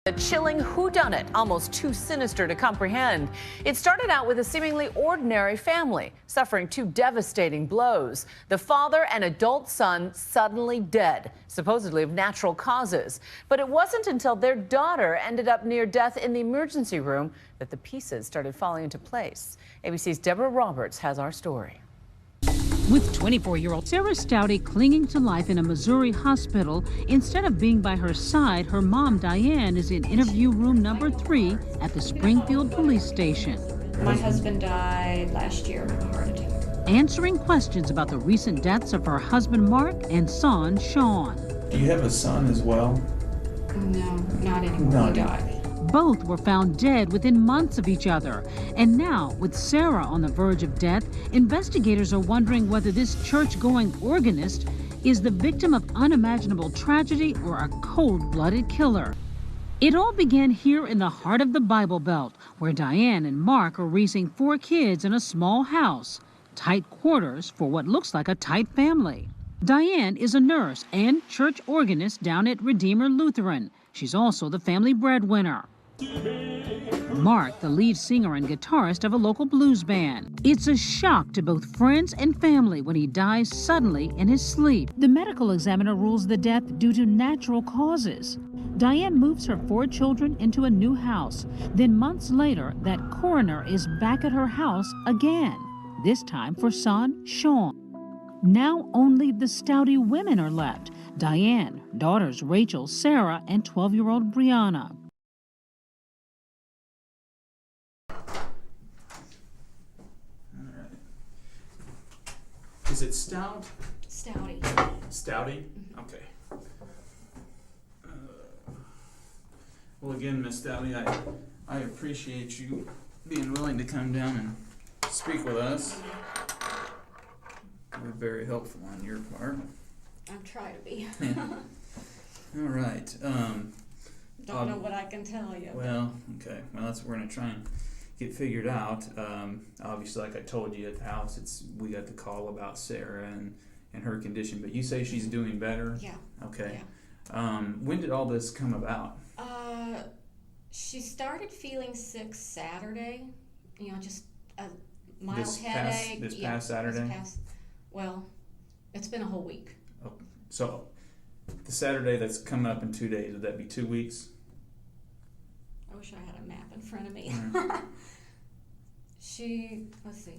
A chilling whodunit, almost too sinister to comprehend. It started out with a seemingly ordinary family suffering two devastating blows. The father and adult son suddenly dead, supposedly of natural causes. But it wasn't until their daughter ended up near death in the emergency room that the pieces started falling into place. ABC's Deborah Roberts has our story. With 24-year-old Sarah Stouty clinging to life in a Missouri hospital, instead of being by her side, her mom, Diane, is in interview room number 3 at the Springfield Police Station. My husband died last year of a heart attack. Answering questions about the recent deaths of her husband, Mark, and son, Sean. Do you have a son as well? No, not anymore. He died. Both were found dead within months of each other. And now, with Sarah on the verge of death, investigators are wondering whether this church-going organist is the victim of unimaginable tragedy or a cold-blooded killer. It all began here in the heart of the Bible Belt, where Diane and Mark are raising 4 kids in a small house. Tight quarters for what looks like a tight family. Diane is a nurse and church organist down at Redeemer Lutheran. She's also the family breadwinner. Mark, the lead singer and guitarist of a local blues band. It's a shock to both friends and family when he dies suddenly in his sleep. The medical examiner rules the death due to natural causes. Diane moves her 4 children into a new house. Then months later, that coroner is back at her house again, this time for son Sean. Now only the Stouty women are left. Diane, daughters Rachel, Sarah, and 12-year-old Brianna. Is it Stout? Stouty. Stouty? Okay. Well, again, Miss Stouty, I appreciate you being willing to come down and speak with us. You're very helpful on your part. I'm trying to be. All right. Don't know what I can tell you. Well, okay. Well, that's what we're going to try and get figured out. Obviously, like I told you at the house, we got the call about Sarah and her condition, but you say she's doing better? Yeah. Okay. Yeah. When did all this come about? She started feeling sick Saturday. Just a mild headache. This past Saturday? Well, it's been a whole week. Oh, so the Saturday that's coming up in 2 days, would that be 2 weeks? I wish I had a map in front of me. Mm-hmm. Let's see.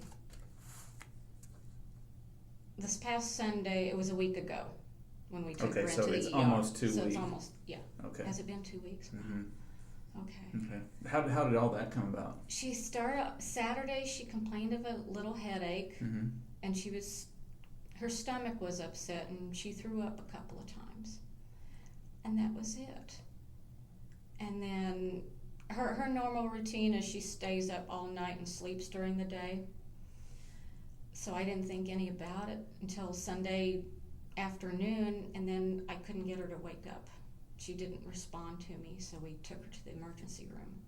This past Sunday, it was a week ago when we took her into the ER. Okay, so it's almost 2 weeks. So it's almost, yeah. Okay. Has it been 2 weeks? Mm-hmm. Okay. Okay. How did all that come about? She started, Saturday, she complained of a little headache, Mm-hmm. and her stomach was upset, and she threw up a couple of times. And that was it. And then her normal routine is she stays up all night and sleeps during the day. So I didn't think any about it until Sunday afternoon, and then I couldn't get her to wake up. She didn't respond to me, so we took her to the emergency room.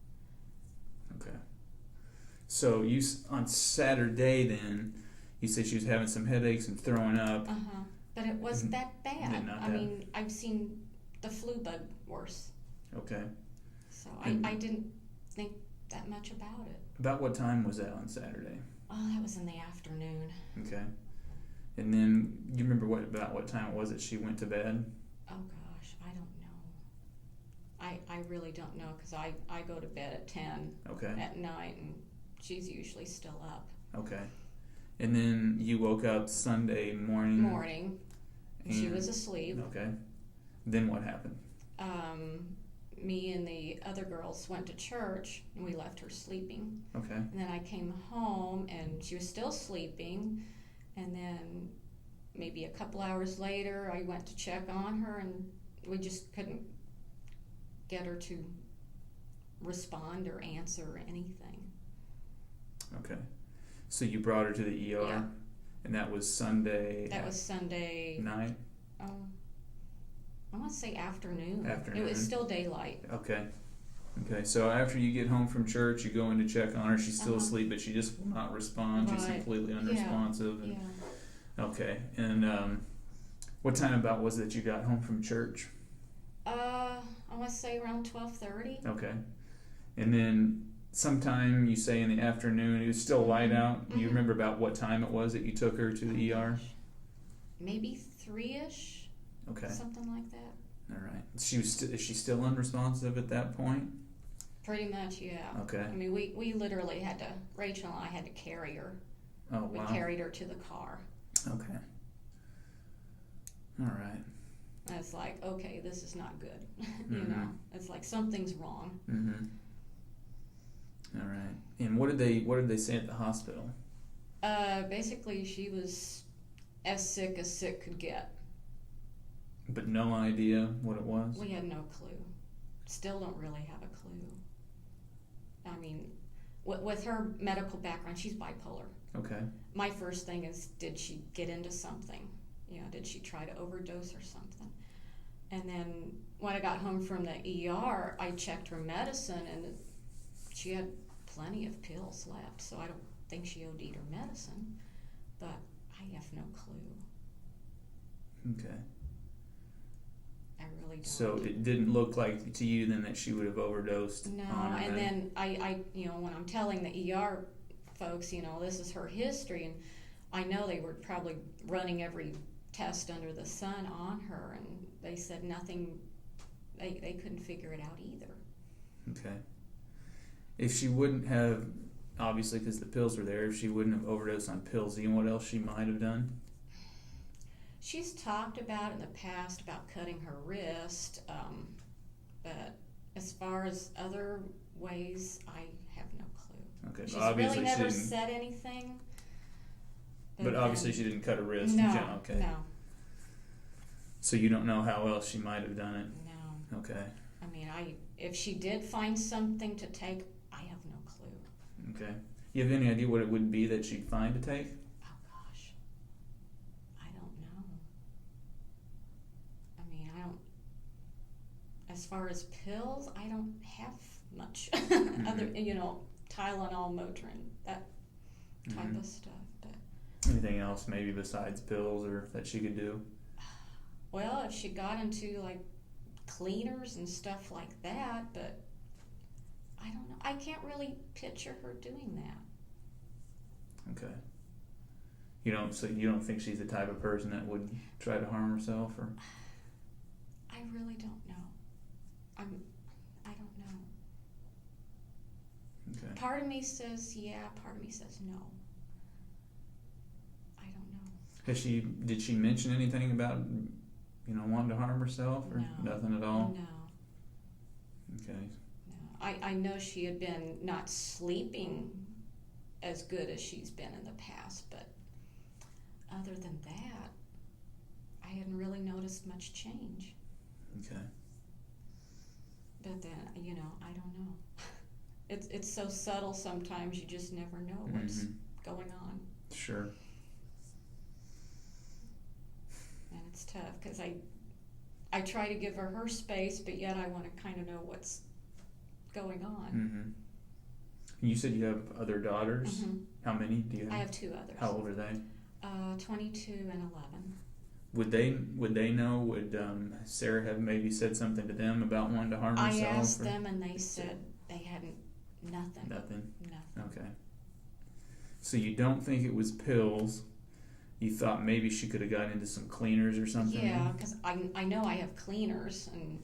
Okay. So on Saturday then, you said she was having some headaches and throwing up. But it wasn't that bad. Not I bad. mean, I've seen the flu bug worse. Okay. So I didn't think that much about it. About what time was that on Saturday? Oh, that was in the afternoon. Okay. And then you remember about what time it was that she went to bed? Oh gosh, I don't know. I really don't know, because I go to bed at 10 at night, and she's usually still up. Okay. And then you woke up Sunday morning. And she was asleep. Okay. Then what happened? Me and the other girls went to church, and we left her sleeping. Okay. And then I came home, and she was still sleeping. And then maybe a couple hours later, I went to check on her, and we just couldn't get her to respond or answer or anything. Okay. So you brought her to the ER, Yeah. And that was Sunday. That was Sunday night. I want to say afternoon. Afternoon. It was still daylight. Okay. Okay. So after you get home from church, you go in to check on her. She's still asleep, but she just will not respond. Right. She's completely unresponsive. Yeah. Okay. And what time about was it that you got home from church? I I want to say around 12:30. Okay. And then sometime you say in the afternoon, it was still light out. Do you remember about what time it was that you took her to the ER? Maybe 3-ish. Okay. Something like that. All right. Is she still unresponsive at that point? Pretty much, yeah. Okay. I mean, we literally had to, Rachel and I had to carry her. Oh, We wow. carried her to the car. Okay. All right. And it's like, okay, this is not good. Mhm. It's like something's wrong. Mm-hmm. All right. And what did they say at the hospital? Basically, she was as sick could get. But no idea what it was? We had no clue. Still don't really have a clue. I mean, with her medical background, she's bipolar. Okay. My first thing is, did she get into something? Did she try to overdose or something? And then when I got home from the ER, I checked her medicine, and she had plenty of pills left, so I don't think she OD'd her medicine, but I have no clue. Okay. I really don't. So it didn't look like to you then that she would have overdosed No, on her and med- then I when I'm telling the ER folks, this is her history, and I know they were probably running every test under the sun on her, and they said nothing, they couldn't figure it out either. Okay. If she wouldn't have, obviously because the pills were there, if she wouldn't have overdosed on pills, you know what else she might have done? She's talked about in the past about cutting her wrist, but as far as other ways, I have no clue. Okay. She's Well, obviously really never she didn't. said anything. But obviously she didn't cut her wrist. No, in general. Okay. no, So you don't know how else she might have done it. no. Okay. I mean, if she did find something to take, I have no clue. Okay. You have any idea what it would be that she'd find to take? Oh gosh, I don't know. I mean, I don't. As far as pills, I don't have much other, Tylenol, Motrin, that type of stuff. But Anything else maybe besides pills or that she could do? well, if she got into like cleaners and stuff like that, but I don't know. I can't really picture her doing that. Okay. You don't think she's the type of person that would try to harm herself, or? I really don't know. I don't know. Okay. Part of me says yeah, part of me says no. I don't know. Did she mention anything about, wanting to harm herself, or No. nothing at all? No, Okay. no. I know she had been not sleeping as good as she's been in the past, but other than that, I hadn't really noticed much change. Okay. But then, I don't know. It's so subtle sometimes, you just never know what's going on. Sure. And it's tough because I try to give her space, but yet I want to kind of know what's going on. Mm-hmm. You said you have other daughters. Mhm. How many do you have? I have two others. How old are they? 22 and 11. Would they know? Would Sarah have maybe said something to them about wanting to harm herself? I asked or? them and they said they hadn't, nothing. Nothing. Nothing. Okay. So you don't think it was pills? You thought maybe she could have gotten into some cleaners or something? Yeah, because I know I have cleaners, and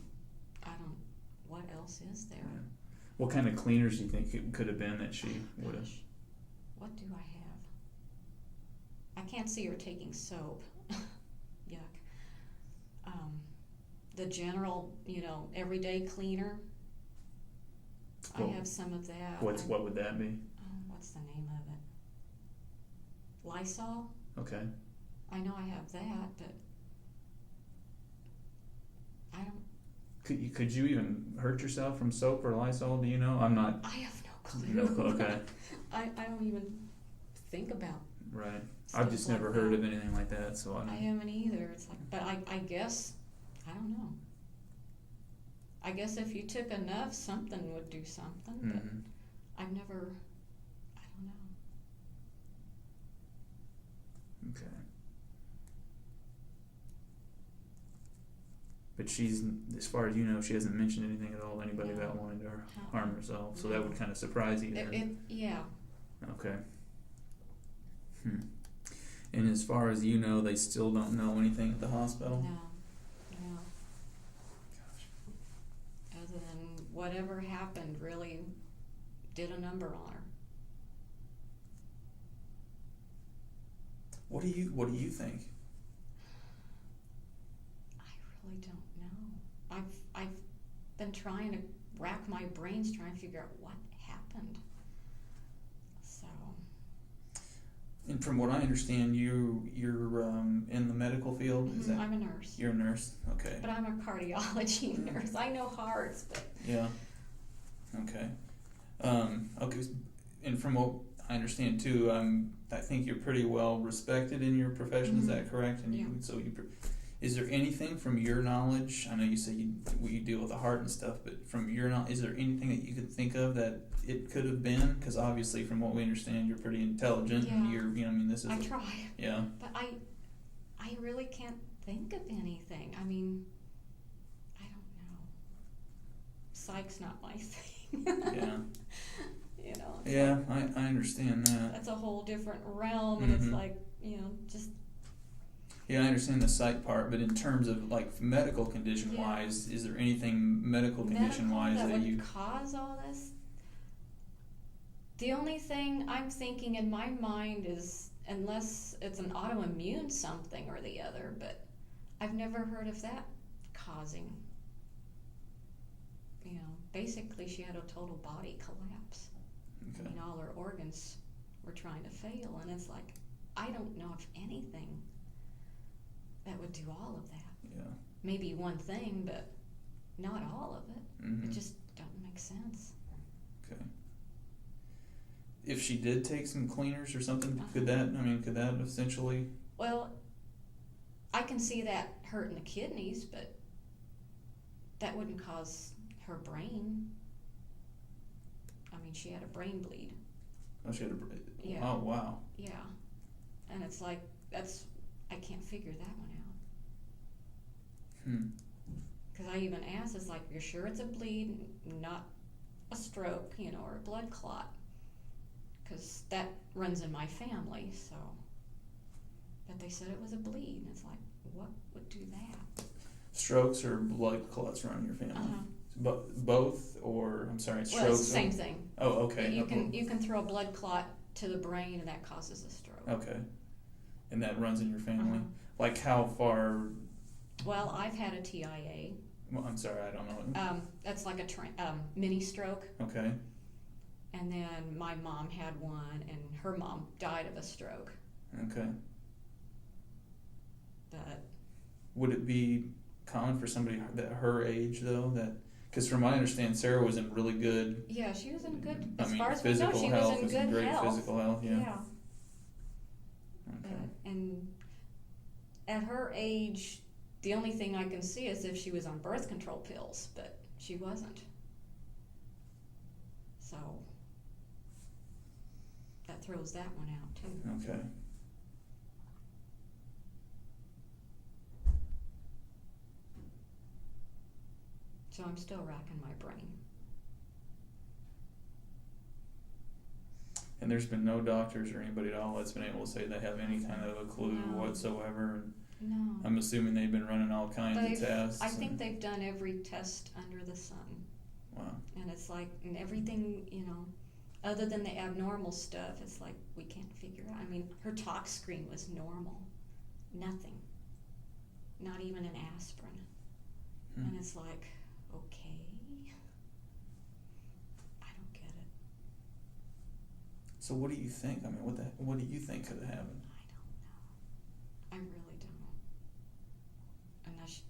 what else is there? Yeah. What kind of cleaners do you think it could have been that she would have? Gosh, what do I have? I can't see her taking soap. Yuck. The general, everyday cleaner. Well, I have some of that. What would that be? What's the name of it? Lysol? Okay. I know I have that, but I don't. Could you even hurt yourself from soap or Lysol? Do you know? I'm not. I have no clue. No clue, okay. I don't even think about. Right. Stuff I've just like never heard that. of anything like that, so I I don't. haven't either. It's like, but I guess, I don't know. I guess if you took enough, something would do something, but Mhm. I've never, I don't know. Okay. But she's, as far as you know, she hasn't mentioned anything at all to anybody No. about wanting to Uh-uh. harm herself. So that would kind of surprise you. Then. Yeah. Okay. And as far as you know, they still don't know anything at the hospital? No. Other than whatever happened really did a number on her. What do you think? I really don't know. I've been trying to rack my brains trying to figure out what happened. So. And from what I understand, you're in the medical field. Is that? I'm a nurse. You're a nurse. Okay. But I'm a cardiology nurse. I know hearts, but. Yeah. Okay. Okay. And from what I understand too, I think you're pretty well respected in your profession. Is that correct? And is there anything from your knowledge? I know you say you deal with the heart and stuff, but from your knowledge, is there anything that you could think of that it could have been? Because obviously, from what we understand, you're pretty intelligent. Yeah. And I mean, this is. I try. Yeah. But I really can't think of anything. I mean, I don't know. Psych's not my thing. Yeah. It's like, I understand that. That's a whole different realm, and it's like, just. Yeah, I understand the psych part, but in terms of like medical condition wise, is there anything medical condition wise that would you cause all this? The only thing I'm thinking in my mind is, unless it's an autoimmune something or the other, but I've never heard of that causing. Basically she had a total body collapse. Okay. I mean, all her organs were trying to fail, and it's like, I don't know of anything that would do all of that. Yeah. Maybe one thing, but not all of it. Mm-hmm. It just doesn't make sense. Okay. If she did take some cleaners or something, could that essentially? Well, I can see that hurting the kidneys, but that wouldn't cause her brain. I mean, she had a brain bleed. Oh, she had a. Yeah. Oh, wow. Yeah. And it's like, I can't figure that one out. Because I even asked, it's like, you're sure it's a bleed, not a stroke, or a blood clot? Because that runs in my family, so. But they said it was a bleed, and it's like, what would do that? Strokes or blood clots run in your family? Both, or I'm sorry, strokes. Well, it's the same thing. Oh, okay. You can throw a blood clot to the brain, and that causes a stroke. Okay. And that runs in your family? Like how far? Well, I've had a TIA. Well, I'm sorry, I don't know. That's like a mini stroke. Okay. And then my mom had one, and her mom died of a stroke. Okay. But would it be common for somebody that her age though, that because from what I understand, Sarah was in really good. Yeah, she was in good. I As mean, far as we know, physical she health was in good great health. physical health. Yeah. Yeah. Okay. And at her age, the only thing I can see is if she was on birth control pills, but she wasn't. So that throws that one out too. Okay. So I'm still racking my brain. And there's been no doctors or anybody at all that's been able to say they have any kind of a clue No. whatsoever. And No. I'm assuming they've been running all kinds of tests. I think they've done every test under the sun. Wow. And it's like, and everything, other than the abnormal stuff, it's like we can't figure out. I mean, her tox screen was normal. Nothing. Not even an aspirin. And it's like, okay. I don't get it. So what do you think? I mean, what do you think could have happened? I don't know. I really don't. Unless,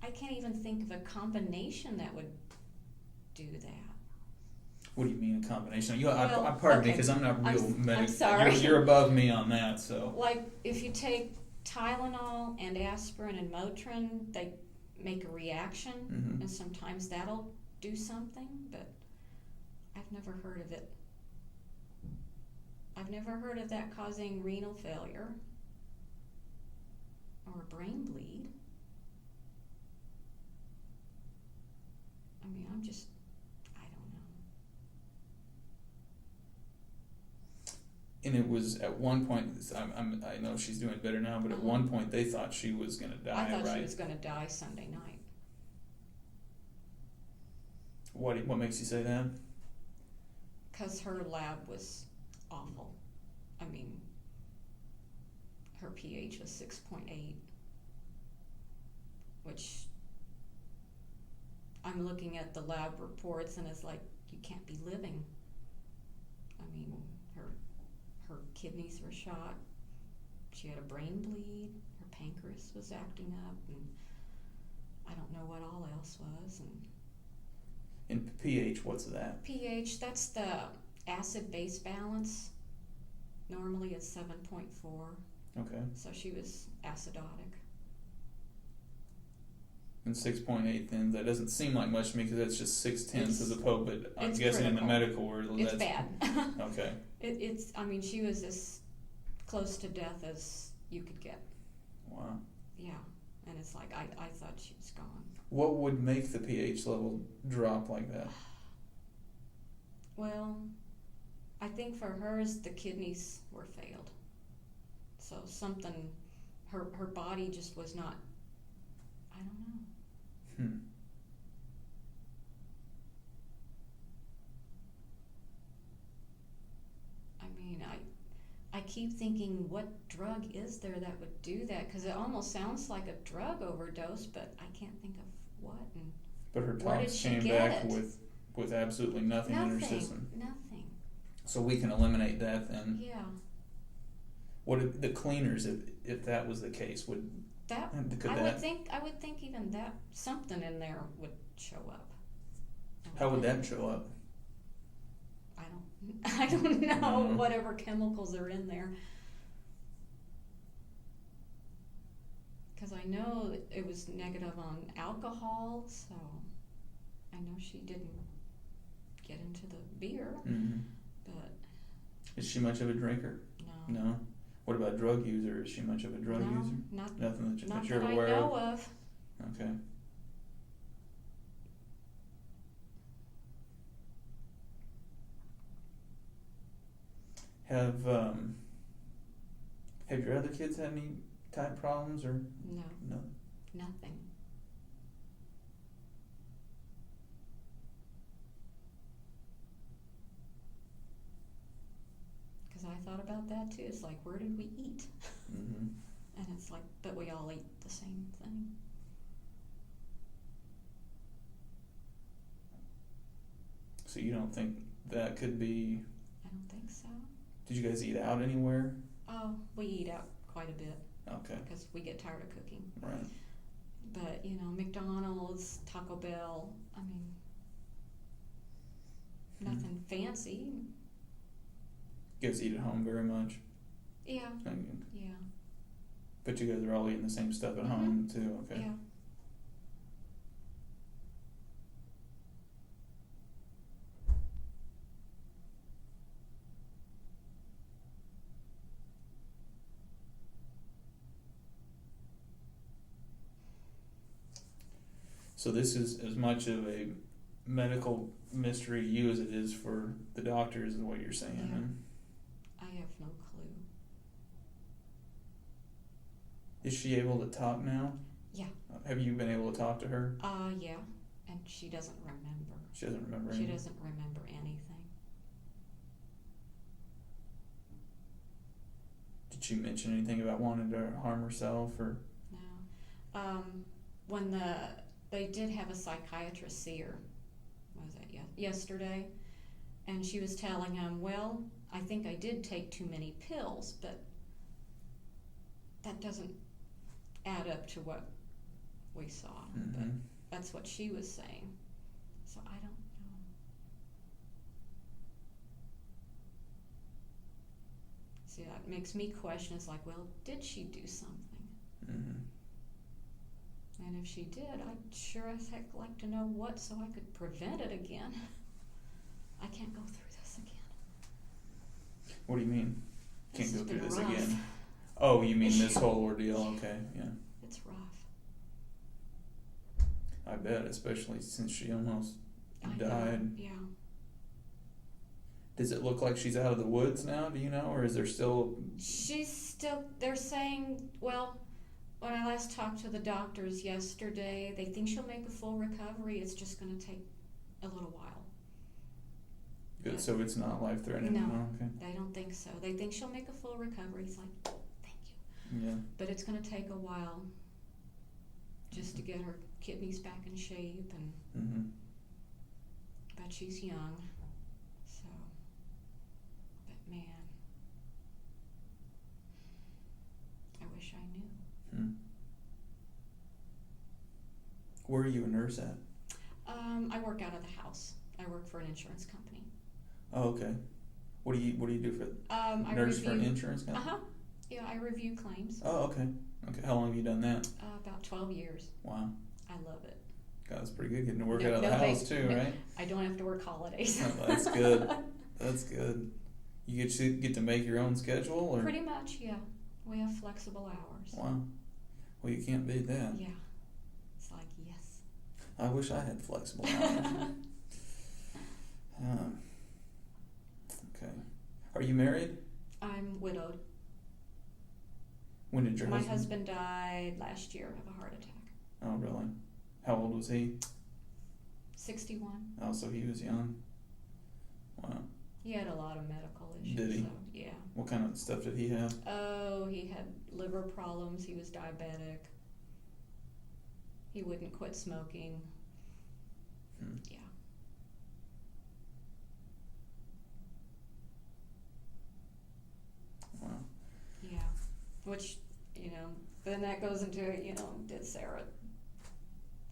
I can't even think of a combination that would do that. What do you mean a combination? Well, pardon me, okay. because I'm not real medical. I'm sorry. You're above me on that, so. Like, if you take Tylenol and aspirin and Motrin, they make a reaction, and sometimes that'll do something, but I've never heard of it. I've never heard of that causing renal failure or a brain bleed. And it was at one point, I know she's doing better now, but at one point they thought she was going to die, I thought right? she was going to die Sunday night. What makes you say that? Because her lab was awful. I mean, her pH was 6.8, which I'm looking at the lab reports and it's like, you can't be living. I mean, her kidneys were shot. She had a brain bleed. Her pancreas was acting up, and I don't know what all else was. And pH, what's that? pH, that's the acid-base balance. Normally it's 7.4. Okay. So she was acidotic. And 6.8, then that doesn't seem like much to me because that's just 6/10 of the Pope, but I'm it's guessing in the critical. medical world It's that's bad. okay. It's. I mean, she was as close to death as you could get. Wow. Yeah, and it's like I thought she was gone. What would make the pH level drop like that? Well, I think for hers the kidneys were failed. So something, her body just was not. I don't know. I mean, I keep thinking, what drug is there that would do that? Because it almost sounds like a drug overdose, but I can't think of what. And But her where did tox she came get back it? with absolutely nothing in her system. Nothing. So we can eliminate that then. Yeah. What if the cleaners, if that was the case, would That could I that? would think even that something in there would show up. How would that show up? I don't know. Mhm. Whatever chemicals are in there. Because I know it was negative on alcohol, so I know she didn't get into the beer, Mm-hmm. but Is she much of a drinker? no. No. What about drug user? Is she much of a drug No, user? not Nothing that not you're that I aware know of. of. Okay. Have your other kids had any type problems or No, no? nothing. Because I thought about that too. It's like, where did we eat? Mm-hmm. And it's like, but we all eat the same thing. So you don't think that could be? I don't think so. Did you guys eat out anywhere? Oh, we eat out quite a bit Okay. because we get tired of cooking. Right. But, you know, McDonald's, Taco Bell, I mean, nothing fancy. You guys eat at home very much? Yeah, And- yeah, But you guys are all eating the same stuff at Mhm. home too. Okay. yeah. So this is as much of a medical mystery to you as it is for the doctors, is what you're saying. Yeah. Huh? I have no clue. Is she able to talk now? Yeah. Have you been able to talk to her? Yeah, and she doesn't remember. She doesn't remember. She anything? doesn't remember anything. Did she mention anything about wanting to harm herself or? No. When they did have a psychiatrist see her, was that yesterday? And she was telling him, well, I think I did take too many pills, but that doesn't add up to what we saw. But Mm-hmm. that's what she was saying. So I don't know. See, that makes me question. It's like, well, did she do something? Mm-hmm. And if she did, I'd sure as heck like to know what so I could prevent it again. I can't go through this again. What do you mean? Can't This go has through been this rough. again. Oh, you mean this whole ordeal? Okay, yeah. It's rough. I bet, especially since she almost I know, died. yeah. Does it look like she's out of the woods now? Do you know, or is there still? She's still, they're saying, well, when I last talked to the doctors yesterday, they think she'll make a full recovery. It's just going to take a little while. Good. Yeah. So it's not life threatening. No. Oh, okay. They don't think so. They think she'll make a full recovery. It's like, thank you. Yeah. But it's going to take a while just to get her kidneys back in shape, and Mm-hmm. but she's young, so. But man, I wish I knew. Hmm. Where are you a nurse at? I work out of the house. I work for an insurance company. Oh, okay. What do you do for I nurse review, for an insurance company? Yeah, I review claims. Oh, okay. Okay. How long have you done that? About 12 years. Wow. I love it. God, it's pretty good getting to work No- out of the no house vac- too, no- right? I don't have to work holidays. Oh, that's good. That's good. You get to make your own schedule, or Pretty much, yeah. We have flexible hours. wow. Well, you can't beat that. Yeah. It's like, yes. I wish I had flexible hours. Okay. Are you married? I'm widowed. When did your My husband died last year of a heart attack. Oh, really? How old was he? 61. Oh, so he was young. Wow. He had a lot of medical issues. Did he? So, yeah. What kind of stuff did he have? Oh, he had liver problems. He was diabetic. He wouldn't quit smoking. Hmm. Yeah. Wow. Yeah. Which, then that goes into, did Sarah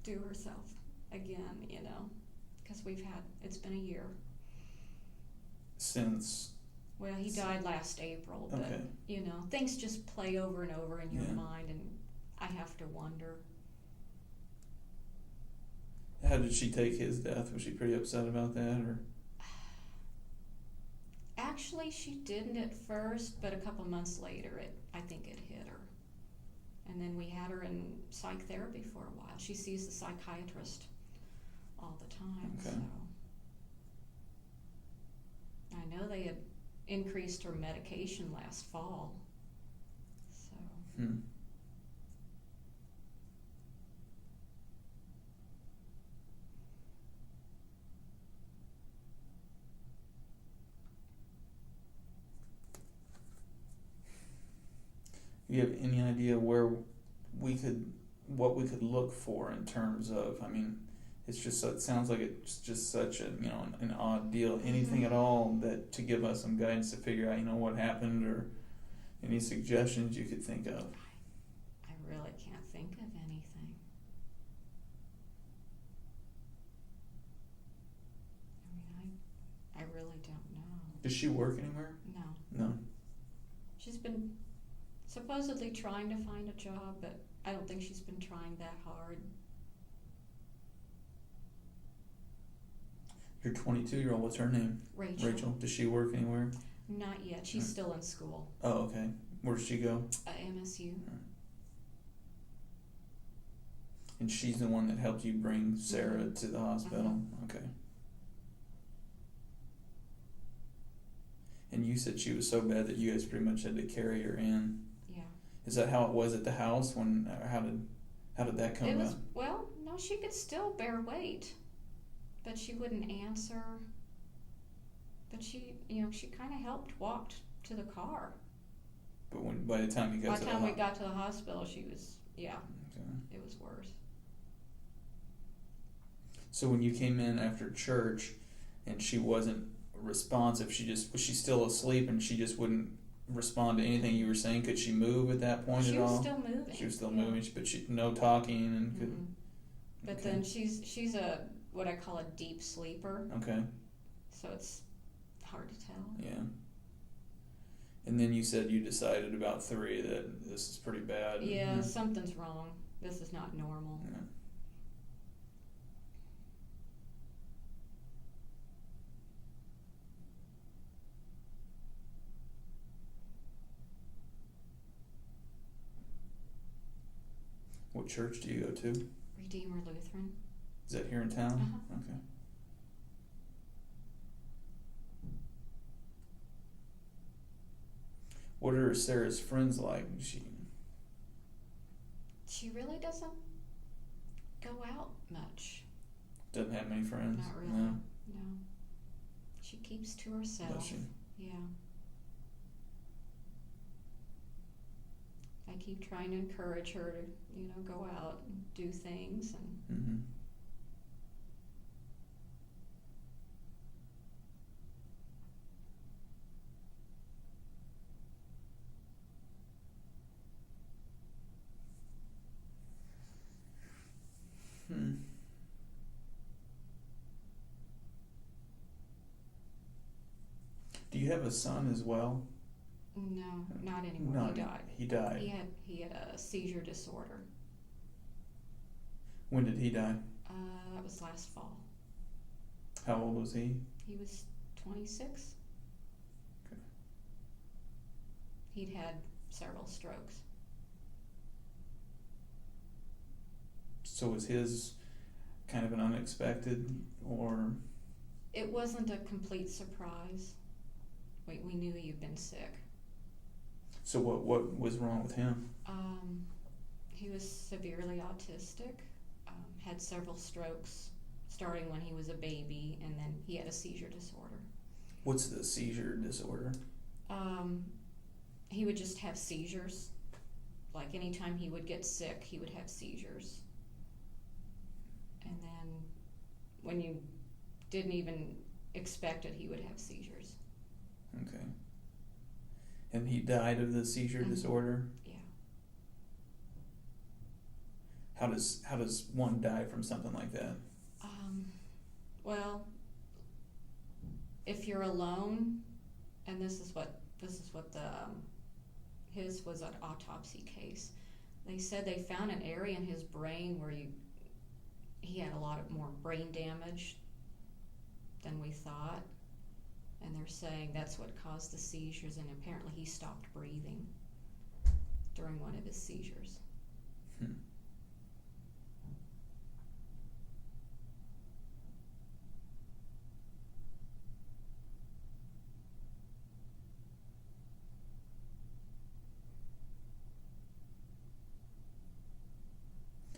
do herself again, because it's been a year. Since. Well, he died last April, but, Okay. Things just play over and over in your Yeah. mind, and I have to wonder. How did she take his death? Was she pretty upset about that, or? Actually, she didn't at first, but a couple months later, I think it hit her. And then we had her in psych therapy for a while. She sees the psychiatrist all the time, Okay. so. I know they had increased her medication last fall, so. Hmm. Do you have any idea what we could look for in terms of, it's just, it sounds like it's just such an odd deal. Anything at all that to give us some guidance to figure out, what happened, or any suggestions you could think of? I really can't think of anything. I really don't know. Does she work anywhere? No. No. She's been supposedly trying to find a job, but I don't think she's been trying that hard. Your 22-year-old, what's her name? Rachel. Does she work anywhere? Not yet. She's still in school. Oh, okay. Where does she go? MSU. And she's the one that helped you bring Sarah to the hospital? Okay. And you said she was so bad that you guys pretty much had to carry her in. Yeah. Is that how it was at the house? How did that come about? Well, no, she could still bear weight, but she wouldn't answer. But she kind of helped walk to the car. But by the time you got By to the the time we got to the hospital, she was, Okay. it was worse. So when you came in after church and she wasn't responsive, was she still asleep and she just wouldn't respond to anything you were saying? Could she move at that point She at was all? still moving. She was still yeah. moving, but no talking and could. Mhm. But Okay. then she's a what I call a deep sleeper, Okay. so it's hard to tell. Yeah. And then you said you decided about 3 that this is pretty bad. Yeah, something's wrong. This is not normal. Yeah. What church do you go to? Redeemer Lutheran. Is that here in town? Uh-huh. Okay. What are Sarah's friends like? She really doesn't go out much. Doesn't have many friends? Not really. No? No. She keeps to herself. Does she? Yeah. I keep trying to encourage her to, go out and do things and Mm-hmm. Do you have a son as well? no, not anymore. No, He died. He died. He had a seizure disorder. When did he die? That was last fall. How old was he? He was 26. Okay. He'd had several strokes. So was his kind of an unexpected, or? It wasn't a complete surprise. We knew he'd been sick. So what was wrong with him? He was severely autistic, had several strokes starting when he was a baby, and then he had a seizure disorder. What's the seizure disorder? He would just have seizures. Like anytime he would get sick, he would have seizures. And then when you didn't even expect it, he would have seizures. Okay. And he died of the seizure disorder? Yeah. How does one die from something like that? Well, if you're alone, and this is what the his was an autopsy case. They said they found an area in his brain where he had a lot of more brain damage than we thought, and they're saying that's what caused the seizures, and apparently he stopped breathing during one of his seizures.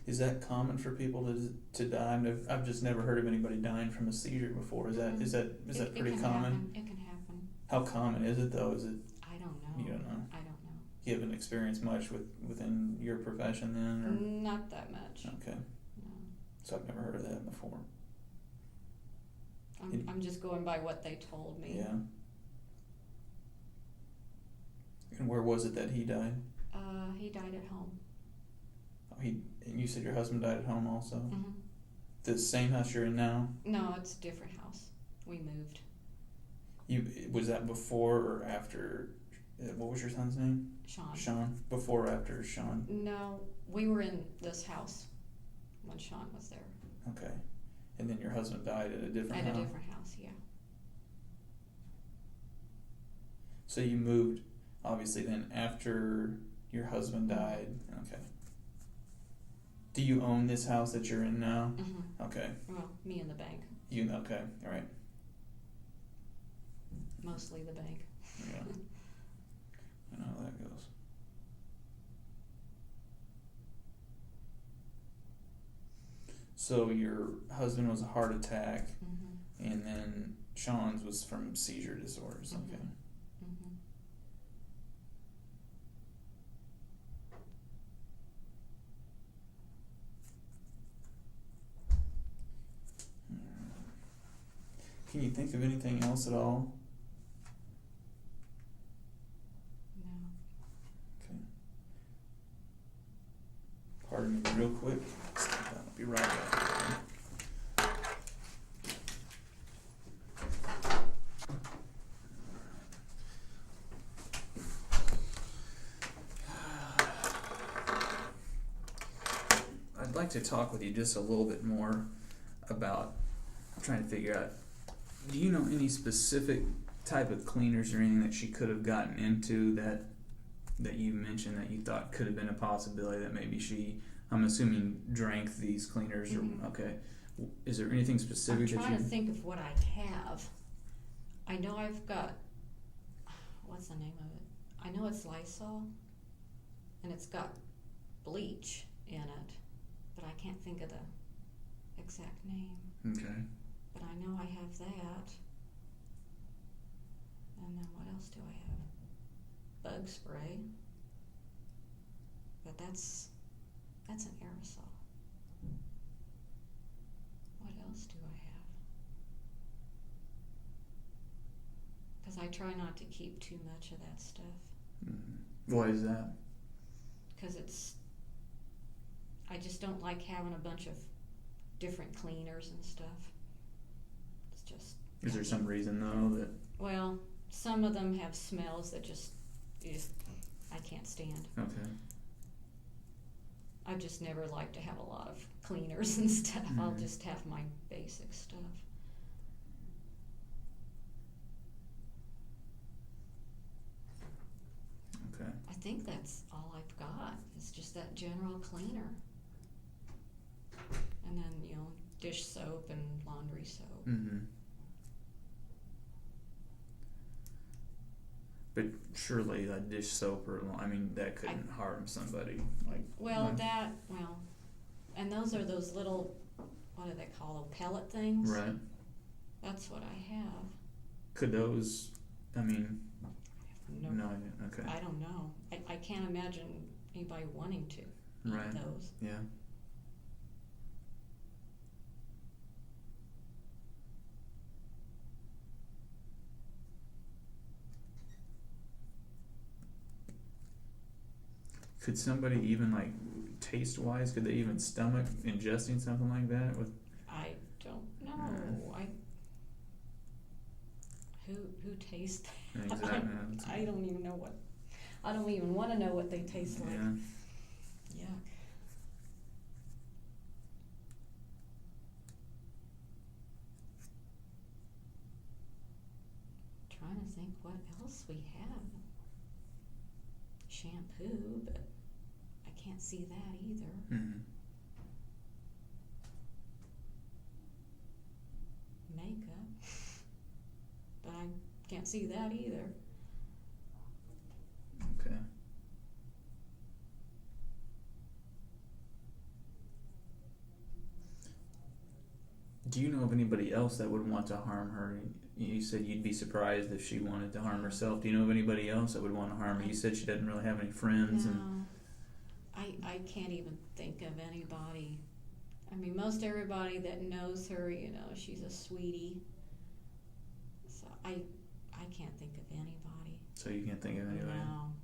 Is that common for people to die? I've just never heard of anybody dying from a seizure before. Is that pretty common? It can happen. How common is it though? Is it? I don't know. You don't know. I don't know. You haven't experienced much within your profession then, or? Not that much. Okay. No. So I've never heard of that before. I'm just going by what they told me. Yeah. And where was it that he died? He died at home. And you said your husband died at home also? Mm-hmm. The same house you're in now? No, it's a different house. We moved. Was that before or after? What was your son's name? Sean. Sean. Before or after Sean? No, we were in this house when Sean was there. Okay. And then your husband died at a different house? At a different house, yeah. So you moved, obviously, then after your husband died. Okay. Do you own this house that you're in now? Mm-hmm. Okay. Well, me and the bank. Okay, all right. Mostly the bank. Yeah. I know how that goes. So your husband was a heart attack, Mm-hmm. and then Sean's was from seizure disorders. Mm-hmm. Okay. Mm-hmm. Can you think of anything else at all? No. Okay. Pardon me real quick. I'll be right back. I'd like to talk with you just a little bit more about trying to figure out, do you know any specific type of cleaners or anything that she could have gotten into that you mentioned that you thought could have been a possibility, that maybe she, I'm assuming, drank these cleaners? Mhm. Or okay, is there anything specific I'm that trying you to think of what I have. I know I've got, what's the name of it? I know it's Lysol, and it's got bleach in it, but I can't think of the exact name. Okay. But I know I have that. And then what else do I have? Bug spray. But that's an aerosol. What else do I have? Because I try not to keep too much of that stuff. Mm-hmm. Why is that? Because I just don't like having a bunch of different cleaners and stuff. It's just. Is there some reason though that? Well, some of them have smells that just I can't stand. Okay. I've just never liked to have a lot of cleaners and stuff. Mm-hmm. I'll just have my basic stuff. Okay. I think that's all I've got. It's just that general cleaner. And then, dish soap and laundry soap. Mm-hmm. But surely a dish soap that couldn't harm somebody. And those are those little, what do they call them, pellet things? Right. That's what I have. Could those, No, okay. I don't know. I can't imagine anybody wanting to eat Right. those. Yeah. Could somebody even taste wise, could they even stomach ingesting something like that with? I don't know. Who tastes that? Exactly. I don't even know what. I don't even want to know what they taste like. Yeah. Yuck. Trying to think what else we have. Shampoo, but I can't see that either. Mm-hmm. Makeup, but I can't see that either. Okay. Do you know of anybody else that would want to harm her? You said you'd be surprised if she wanted to harm herself. Do you know of anybody else that would want to harm her? You said she doesn't really have any friends. No, I can't even think of anybody. I mean, most everybody that knows her, she's a sweetie. So I can't think of anybody. So you can't think of anybody? No.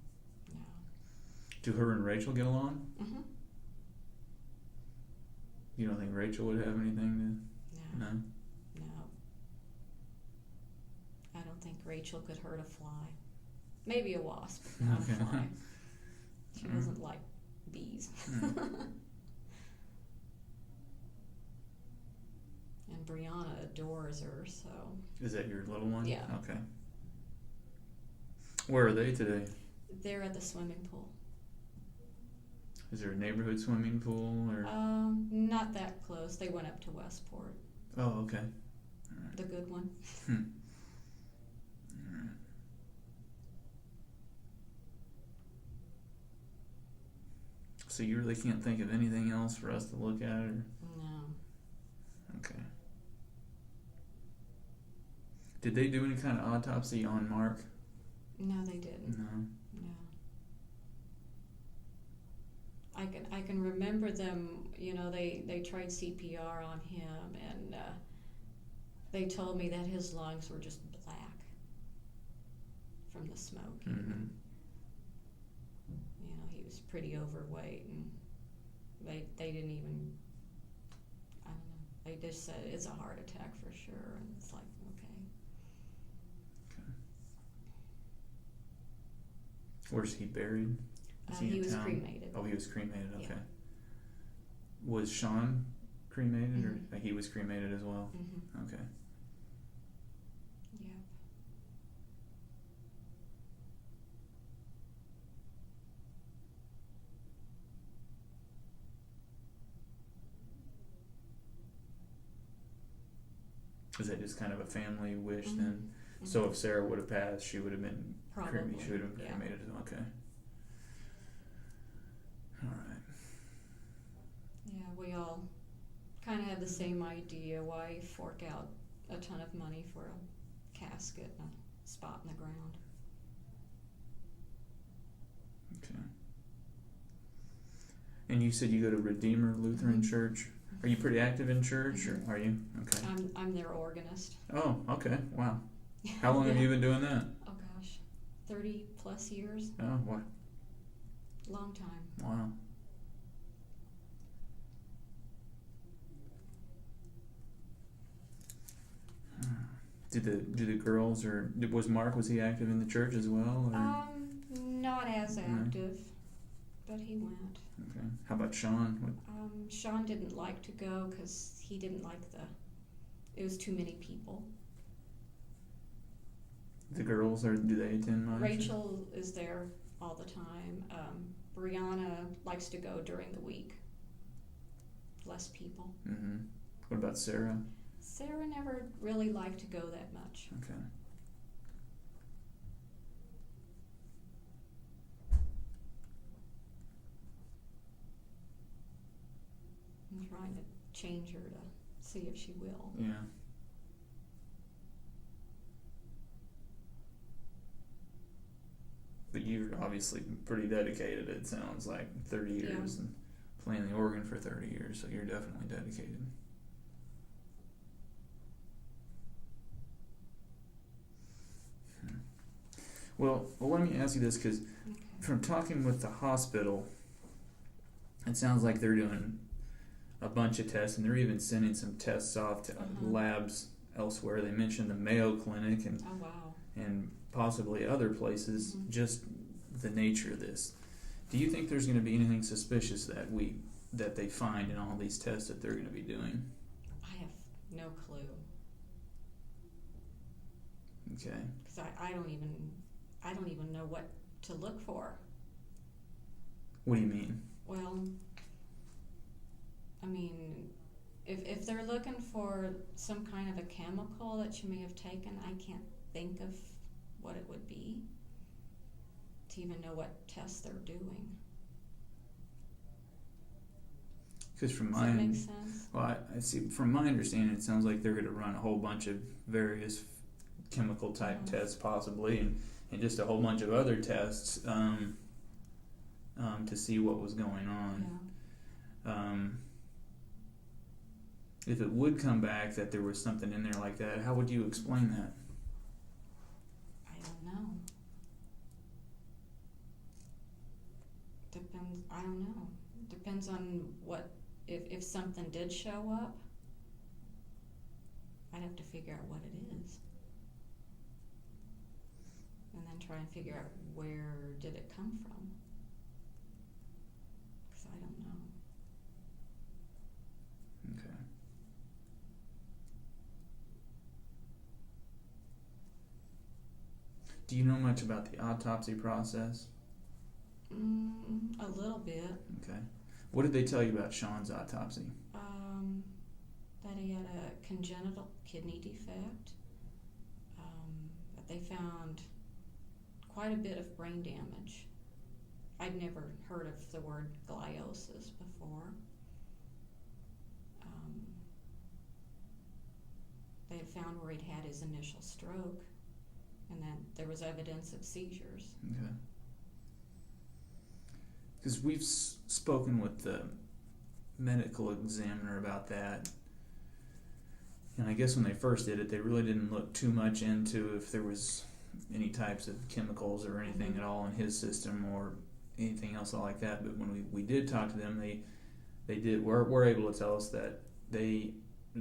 Do her and Rachel get along? Mm-hmm. You don't think Rachel would have anything to? No. No? No. I don't think Rachel could hurt a fly. Maybe a wasp, but not a fly. She doesn't like bees. And Brianna adores her, so. Is that your little one? Yeah. Okay. Where are they today? They're at the swimming pool. Is there a neighborhood swimming pool or? Not that close. They went up to Westport. Oh, okay. All right. The good one. All right. So you really can't think of anything else for us to look at, or? No. Okay. Did they do any kind of autopsy on Mark? No, they didn't. No. No. I can remember them, they tried CPR on him, and they told me that his lungs were just black from the smoke. Mm-hmm. He was pretty overweight, and they didn't even, I don't know, they just said it's a heart attack for sure, and it's like, okay. Where's he buried? He was town? cremated. Oh, he was cremated. Okay. Yeah. Was Sean cremated, Mhm. or he was cremated as well? Mm-hmm. Okay. Yeah. Is that just kind of a family wish Mhm. then? So if Sarah would have passed, she would have been Probably, she would have yeah. made it. Okay. All right. Yeah, we all kind of have the same idea. Why fork out a ton of money for a casket and a spot in the ground? Okay. And you said you go to Redeemer Lutheran Mhm. Church. Are you pretty active in church, or are you? Okay. I'm their organist. Oh, okay. Wow. How long have you been doing that? Oh gosh, 30 plus years. Oh, what? Long time. Wow. Do the girls, or was he active in the church as well? Or? Not as No. active, but he went. Okay. How about Sean? What? Sean didn't like to go because he didn't like it was too many people. The girls, or do they attend much? Rachel is there all the time. Brianna likes to go during the week. Less people. Mm-hmm. What about Sarah? Sarah never really liked to go that much. Okay. I'm trying to change her to see if she will. Yeah. But you're obviously pretty dedicated, it sounds like. 30 years Yeah. and playing the organ for 30 years, so you're definitely dedicated. Well, let me ask you this, because Okay. from talking with the hospital, it sounds like they're doing a bunch of tests, and they're even sending some tests off to labs elsewhere. They mentioned the Mayo Clinic and Oh wow. and possibly other places, Mhm. just the nature of this. Do you think there's going to be anything suspicious that they find in all these tests that they're going to be doing? I have no clue Okay. because I don't even know what to look for. What do you mean? Well, I mean, if they're looking for some kind of a chemical that you may have taken, I can't think of what it would be to even know what tests they're doing. Because from Does my that make sense? well, I see. From my understanding, it sounds like they're going to run a whole bunch of various chemical type Mhm. tests, possibly, and just a whole bunch of other tests to see what was going on. Yeah. If it would come back that there was something in there like that, how would you explain that? I don't know. I don't know. Depends on what, if something did show up, I'd have to figure out what it is. And then try and figure out where did it come from. Because I don't know. Okay. Do you know much about the autopsy process? A little bit. Okay. What did they tell you about Sean's autopsy? That he had a congenital kidney defect. That they found quite a bit of brain damage. I'd never heard of the word gliosis before. They had found where he'd had his initial stroke, and then there was evidence of seizures. Okay. Because we've spoken with the medical examiner about that. And I guess when they first did it, they really didn't look too much into if there was any types of chemicals or anything Mhm. at all in his system or anything else like that. But when we did talk to them, they were able to tell us that they,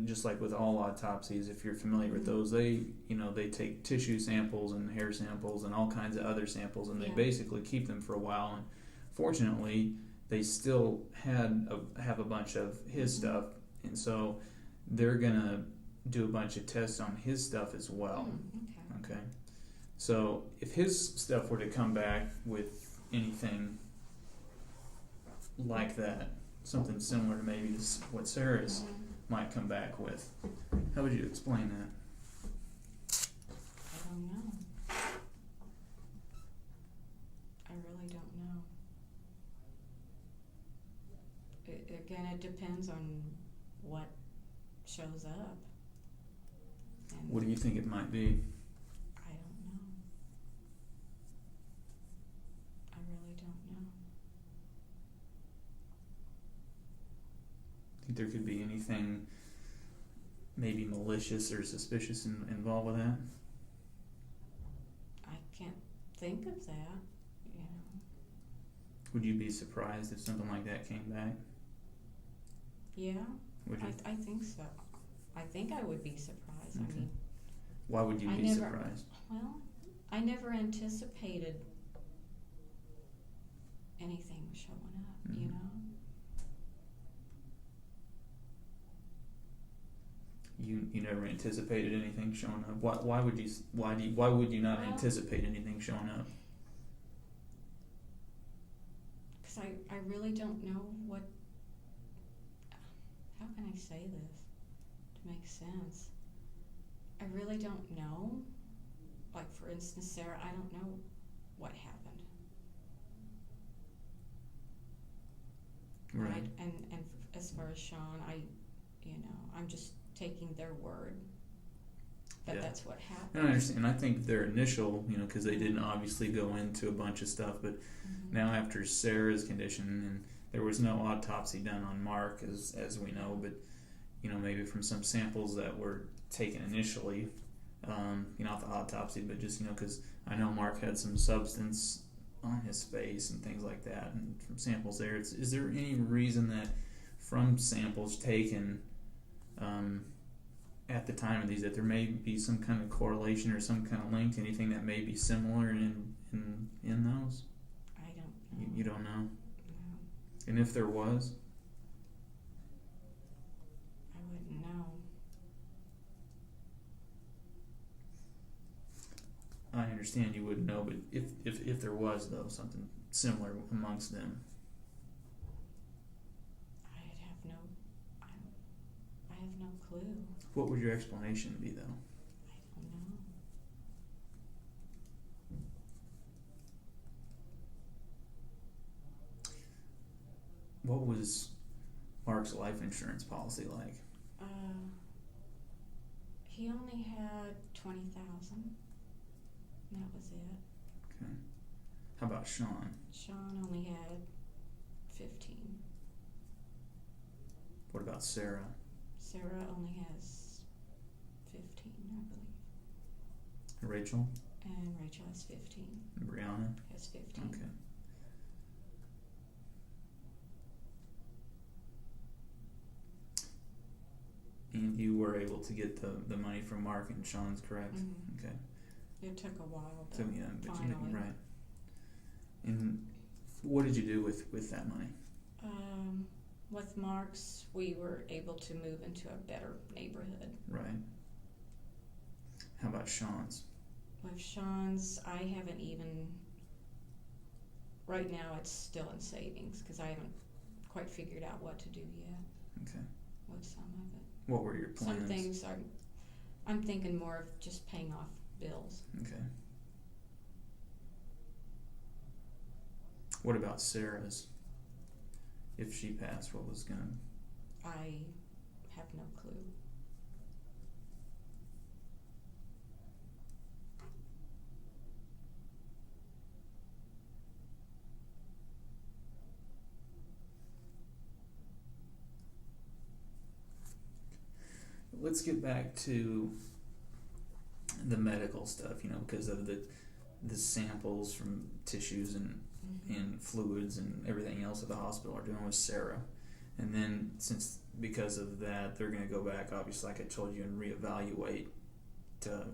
just like with all autopsies, if you're familiar with those, they take tissue samples and hair samples and all kinds of other samples, and they Yeah. basically keep them for a while. And fortunately, they still have a bunch of his stuff, and so they're gonna do a bunch of tests on his stuff as well. Okay. Okay, so if his stuff were to come back with anything like that, something similar to maybe what Sarah's Mhm. might come back with, how would you explain that? I don't know. I really don't know. Again, it depends on what shows up. And What do you think it might be? I don't know. I really don't know. Think there could be anything maybe malicious or suspicious involved with that? I can't think of that, you know. Would you be surprised if something like that came back? Yeah, Would you? I think so. I think I would be surprised. Okay. I mean, Why would you I be never- surprised? well, I never anticipated anything showing up, you Mhm. know? You never anticipated anything showing up. Why would you not Well- anticipate anything showing up? Because I really don't know what, how can I say this to make sense? I really don't know. Like, for instance, Sarah, I don't know what happened. Right. And as far as Sean, I'm just taking their word that Yeah. that's what happened. And I understand. I think their initial, because they didn't obviously go into a bunch of stuff, but Mhm. now after Sarah's condition, and there was no autopsy done on Mark, as we know, but maybe from some samples that were taken initially, not the autopsy, but just because I know Mark had some substance on his face and things like that, and from samples there, is there any reason that from samples taken at the time of these that there may be some kind of correlation or some kind of link to anything that may be similar in those? I don't know. You don't know? No, And if there was? I wouldn't know. I understand you wouldn't know, but if there was, though, something similar amongst them, I have no clue. what would your explanation be, though? I don't know. What was Mark's life insurance policy like? He only had 20,000. That was it. Okay. How about Sean? Sean only had 15. What about Sarah? Sarah only has 15, I believe. Rachel? And Rachel has 15. And Brianna? Has 15. Okay. And you were able to get the money from Mark and Sean's, correct? Mhm. Okay. It took a while, but So yeah, but you finally. did right. And what did you do with that money? With Mark's, we were able to move into a better neighborhood. Right. How about Sean's? With Sean's, I haven't even. Right now, it's still in savings because I haven't quite figured out what to do yet Okay. with some of it. What were your plans? Some things I'm thinking more of just paying off bills. Okay. What about Sarah's? If she passed, what was gonna? I have no clue. Let's get back to the medical stuff, because of the samples from tissues and fluids and everything else at the hospital are doing with Sarah. And then because of that, they're going to go back, obviously, like I told you, and reevaluate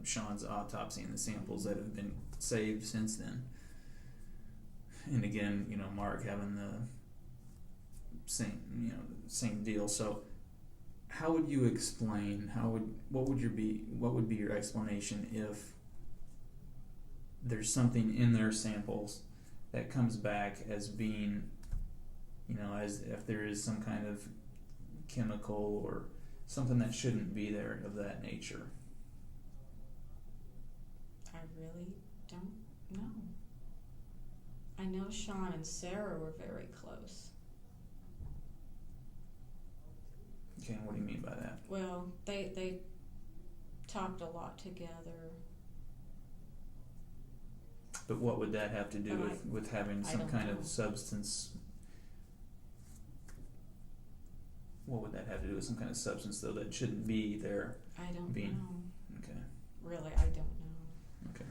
Sean's autopsy and the samples that have been saved since then. And again, Mark having the same deal. So how would you explain, what would be your explanation if there's something in their samples that comes back as being, as if there is some kind of chemical or something that shouldn't be there of that nature? really don't know. I know Sean and Sarah were very close. Okay, and what do you mean by that? Well, they talked a lot together. But what would that have to do But with having I some don't kind know. of substance? What would that have to do with some kind of substance, though, that shouldn't be there? I don't Being- know. Okay. Really, I don't know. Okay.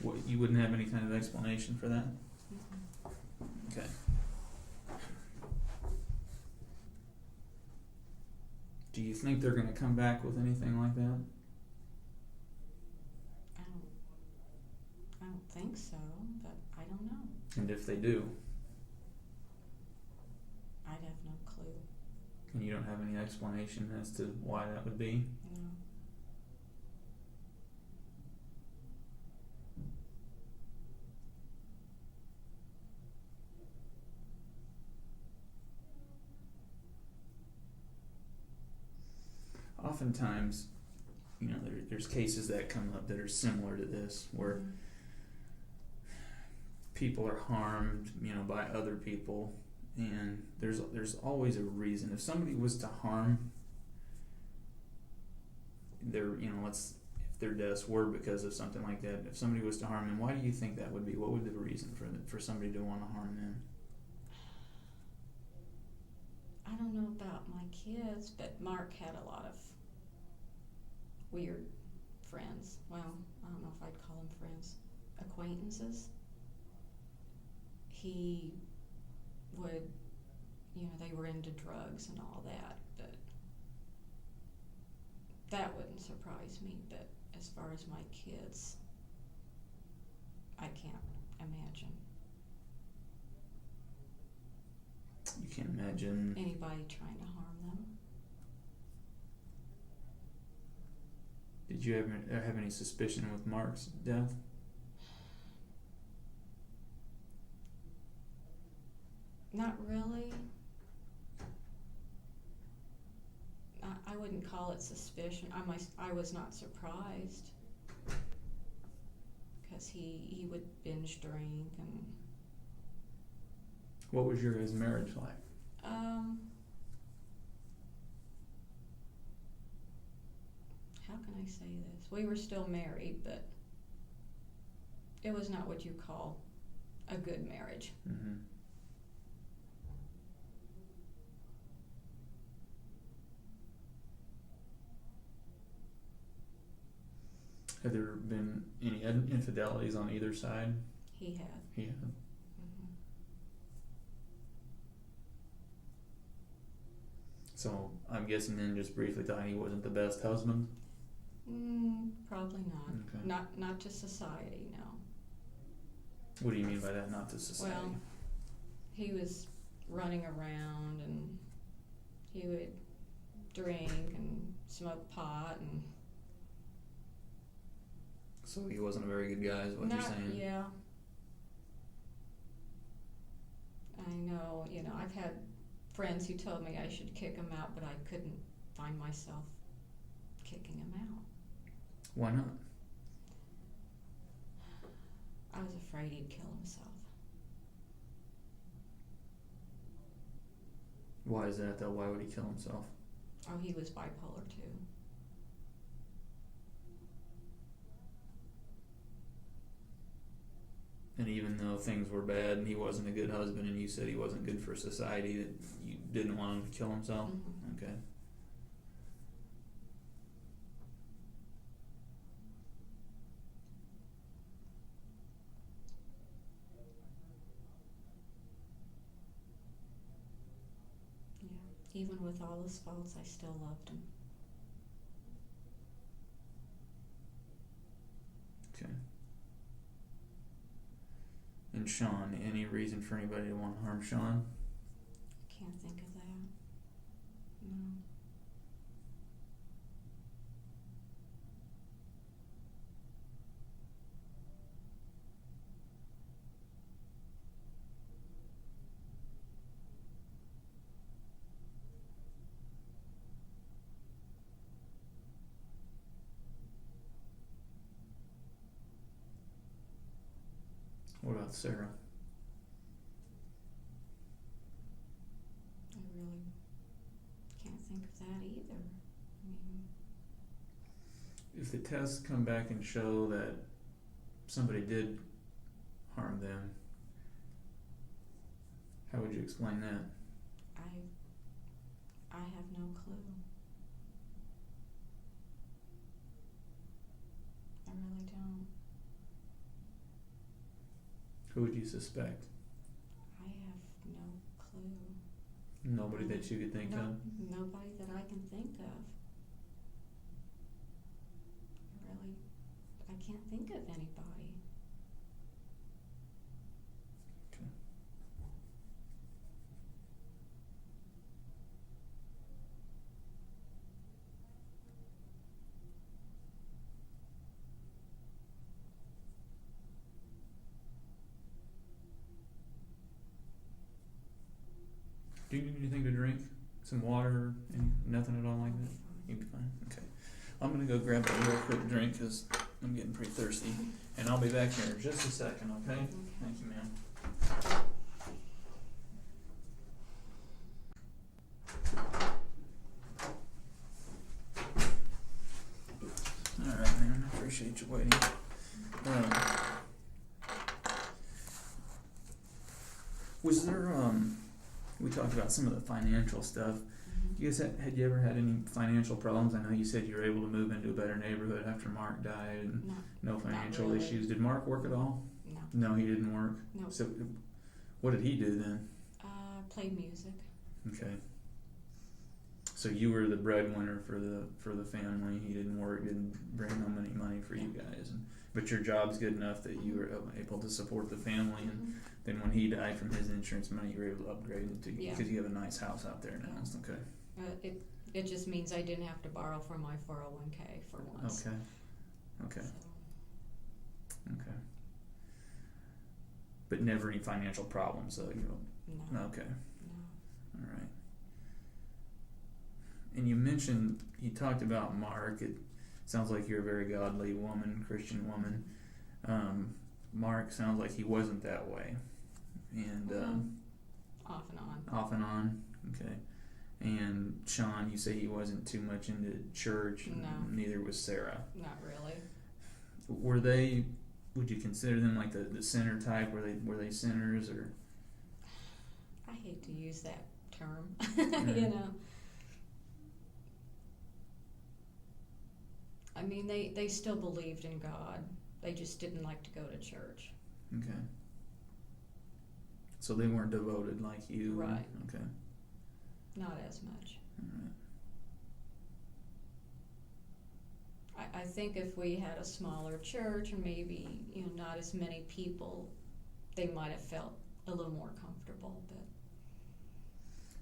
What, you wouldn't have any kind of explanation for that? Mm-mm. Okay. Do you think they're going to come back with anything like that? I don't think so, but I don't know. And if they do, I'd have no clue. and you don't have any explanation as to why that would be? No. Oftentimes, you know, there's cases that come up that are similar to this, where people are harmed, you know, by other people, and there's always a reason. If somebody was to harm their, you know, if their deaths were because of something like that, if somebody was to harm them, why do you think that would be? What would the reason for somebody to want to harm them? I don't know about my kids, but Mark had a lot of weird friends. Well, I don't know if I'd call them friends. Acquaintances. He would, you know, they were into drugs and all that, but that wouldn't surprise me. But as far as my kids, I can't imagine You can't imagine. anybody trying to harm them. Did you ever have any suspicion with Mark's death? Not really. I wouldn't call it suspicion. I was not surprised because he would binge drink and What was your guys' marriage like? how can I say this? We were still married, but it was not what you call a good marriage. Mm-hmm. Have there been any infidelities on either side? He had. Yeah. Mhm. So I'm guessing then, just briefly, thought he wasn't the best husband. Probably not. Okay. Not to society, no. What do you mean by that? Not to society. Well, he was running around and he would drink and smoke pot and So he wasn't a very good guy, is what you're saying. Yeah. I know, you know, I've had friends who told me I should kick him out, but I couldn't find myself kicking him out. Why not? I was afraid he'd kill himself. Why is that though? Why would he kill himself? Oh, he was bipolar too. And even though things were bad and he wasn't a good husband and you said he wasn't good for society, that you didn't want him to kill himself? Mhm. Okay. Yeah. Even with all his faults, I still loved him. Okay. And Sean, any reason for anybody to want to harm Sean? Can't think of that. No. What about Sarah? I really can't think of that either. I mean, If the tests come back and show that somebody did harm them, how would you explain that? I have no clue. I really don't. Who would you suspect? I have no clue. Nobody that you could think No, of? nobody that I can think of. I can't think of anybody. Okay. Do you need anything to drink? Some water? Nothing at all like that? You'll be fine. Okay. I'm gonna go grab a real quick drink because I'm getting pretty thirsty, and I'll be back here in just a second. Okay? Thank you, ma'am. All right, man. I appreciate you waiting. Was there we talked about some of the financial stuff. You guys had you ever had any financial problems? I know you said you were able to move into a better neighborhood after Mark died and no financial really. issues. Did Mark work at all? No. No, he didn't work. No. So what did he do then? Played music. Okay. So you were the breadwinner for the family. He didn't work, didn't bring home any money for you guys, but your job's good enough that you were able to support the family. And then when he died from his insurance money, you were able to upgrade it to because you have a nice house out there now. Yeah. Okay. It just means I didn't have to borrow from my 401k for once. Okay. Okay. So, Okay. But never any financial problems, though. no. Okay. No. All right. And you mentioned, you talked about Mark. It sounds like you're a very godly woman, Christian woman. Mark sounds like he wasn't that way. And Off and on. off and on. Okay. And Sean, you say he wasn't too much into church. And No. neither was Sarah. Not really. Were they? Would you consider them like the sinner type? Were they sinners or? I hate to use that term. Mhm. You know. I mean, they still believed in God. They just didn't like to go to church. Okay. So they weren't devoted like you. Right. Okay. Not as much. All right. I think if we had a smaller church and maybe, not as many people, they might have felt a little more comfortable.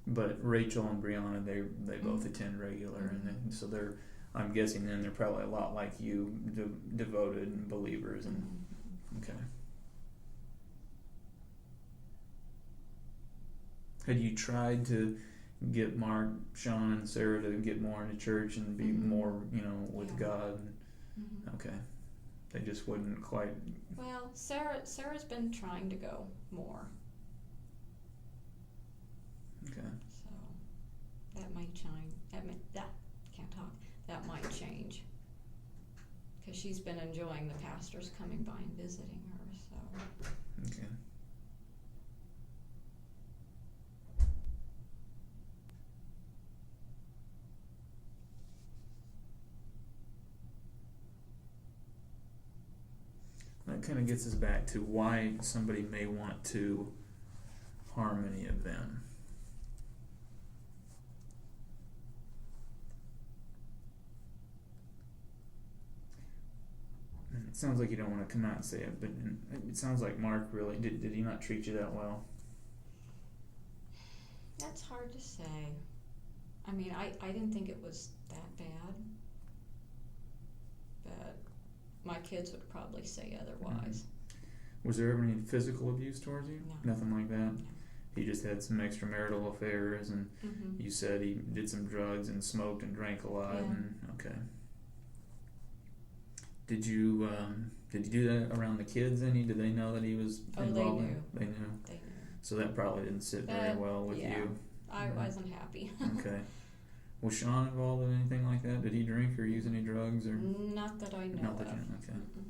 But Rachel and Brianna, they both attend regular, and so they're. I'm guessing then they're probably a lot like you, devoted and believers, and okay. Had you tried to get Mark, Sean, and Sarah to get more into church and be more, with Yeah. God? Mm-hmm. Okay. They just wouldn't quite. Well, Sarah's been trying to go more, Okay. so that might change. That might change because she's been enjoying the pastors coming by and visiting her. So Okay. That kind of gets us back to why somebody may want to harm any of them. And it sounds like you don't want to come out and say it, but it sounds like Mark really did he not treat you that well? that's hard to say. I mean, I didn't think it was that bad, but my kids would probably say otherwise. Was there ever any physical abuse towards you? No. Nothing like that? No. He just had some extramarital affairs, and Mm-hmm. you said he did some drugs and smoked and drank a lot. Yeah. And okay. Did you do that around the kids? Did they know that he was involved? They knew. They knew. They knew. So that probably didn't sit very well with yeah. you. I wasn't happy. Okay. Was Sean involved in anything like that? Did he drink or use any drugs or? Not that I know Not that of. okay. Mm-mm.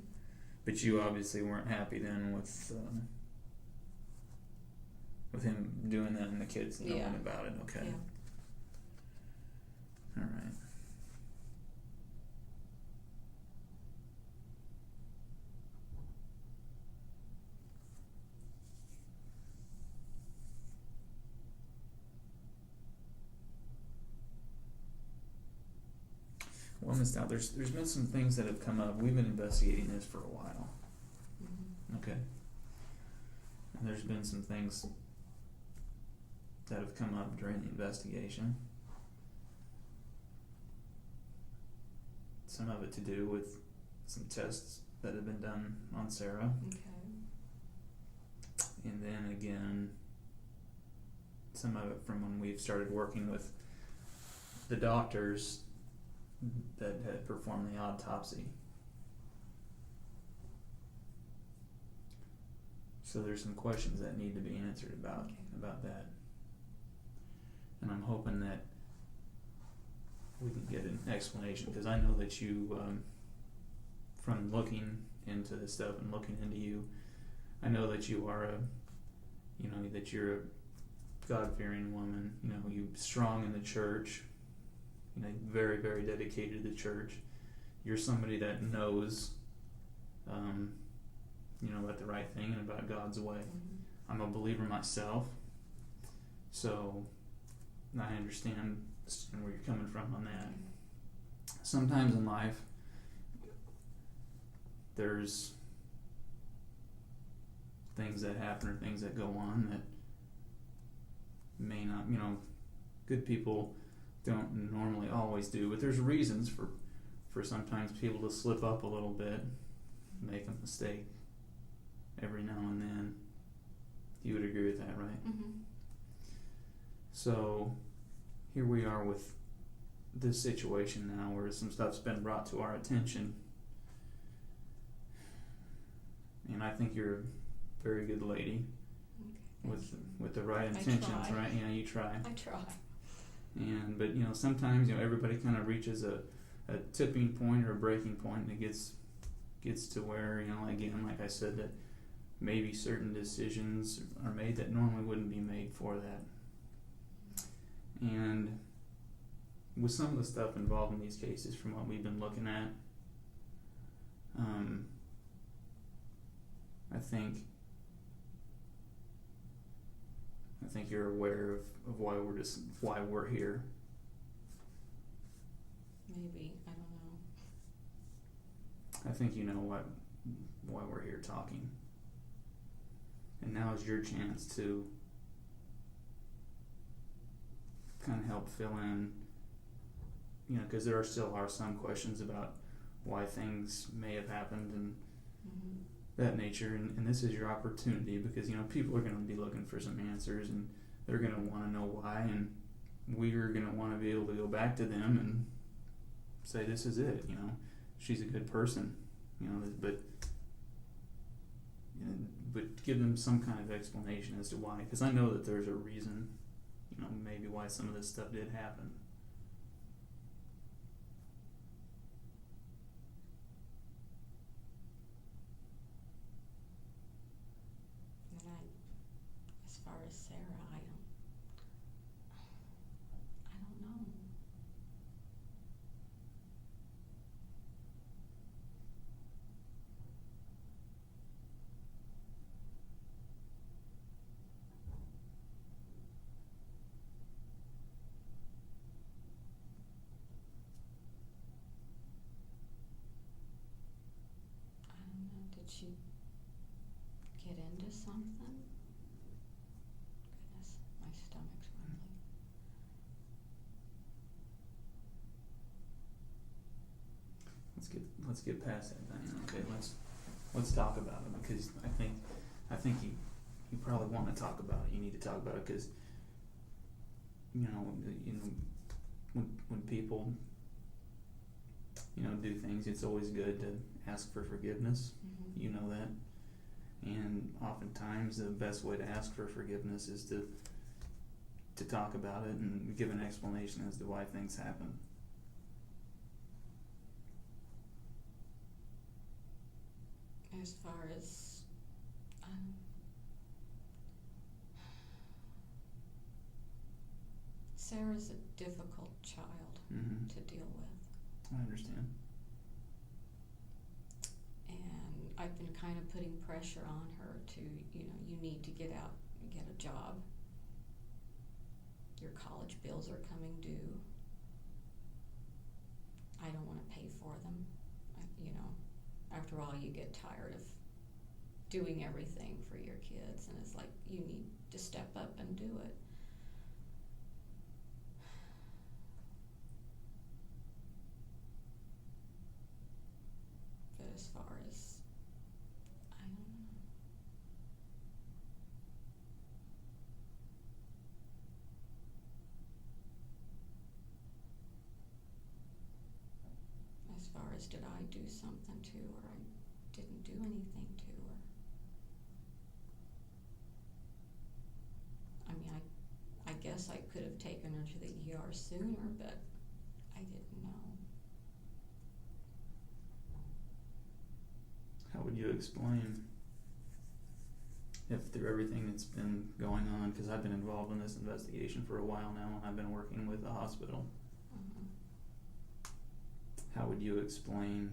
But you obviously weren't happy then with him doing that and the kids knowing Yeah. about it. Okay. Yeah. All right. Well, Ms. Stout, there's been some things that have come up. We've been investigating this for a while. Mm-hmm. Okay. And there's been some things that have come up during the investigation. Some of it to do with some tests that have been done on Sarah. Okay. And then again, some of it from when we've started working with the doctors that had performed the autopsy. So there's some questions that need to be answered about that. And I'm hoping that we can get an explanation, because I know that you, from looking into this stuff and looking into you, I know that you are that you're a God-fearing woman, you strong in the church, very, very dedicated to the church. You're somebody that knows, about the right thing and about God's way. Mm-hmm. I'm a believer myself, so I understand where you're coming from on that. Sometimes in life, there's things that happen or things that go on that may not, good people don't normally always do, but there's reasons for sometimes people to slip up a little bit, make a mistake every now and then. You would agree with that, right? Mm-hmm. So here we are with this situation now where some stuff's been brought to our attention, and I think you're a very good lady with the right intentions, right? Yeah, you try. I try. But sometimes everybody kind of reaches a tipping point or a breaking point, and it gets to where again, like I said, that maybe certain decisions are made that normally wouldn't be made for that. And with some of the stuff involved in these cases, from what we've been looking at, I think you're aware of why we're here. Maybe, I don't know. I think you know why we're here talking. And now is your chance to kind of help fill in, because there still are some questions about why things may have happened and Mm-hmm. that nature, and this is your opportunity, because people are going to be looking for some answers, and they're going to want to know why, and we're going to want to be able to go back to them and say, this is it, she's a good person, but give them some kind of explanation as to why, because I know that there's a reason, maybe why some of this stuff did happen. As far as Sarah, I don't know. Did she get into something? Goodness, my stomach's rumbling. Let's get past that, Diana. Okay, let's talk about it, because I think you probably want to talk about it. You need to talk about it, because when people do things, it's always good to ask for forgiveness. Mm-hmm. You know that. And oftentimes the best way to ask for forgiveness is to talk about it and give an explanation as to why things happen. As far as Sarah's a difficult child Mm-hmm. to deal with, I understand. and I've been kind of putting pressure on her to, you need to get out and get a job. Your college bills are coming due. I don't want to pay for them. After all, you get tired of doing everything for your kids, and it's like you need to step up and do it. But as far as, I don't know. As far as did I do something to her, I didn't do anything to her. I mean, I guess I could have taken her to the ER sooner, but I didn't know. How would you explain, if through everything that's been going on, because I've been involved in this investigation for a while now, and I've been working with the hospital, Mm-hmm. how would you explain,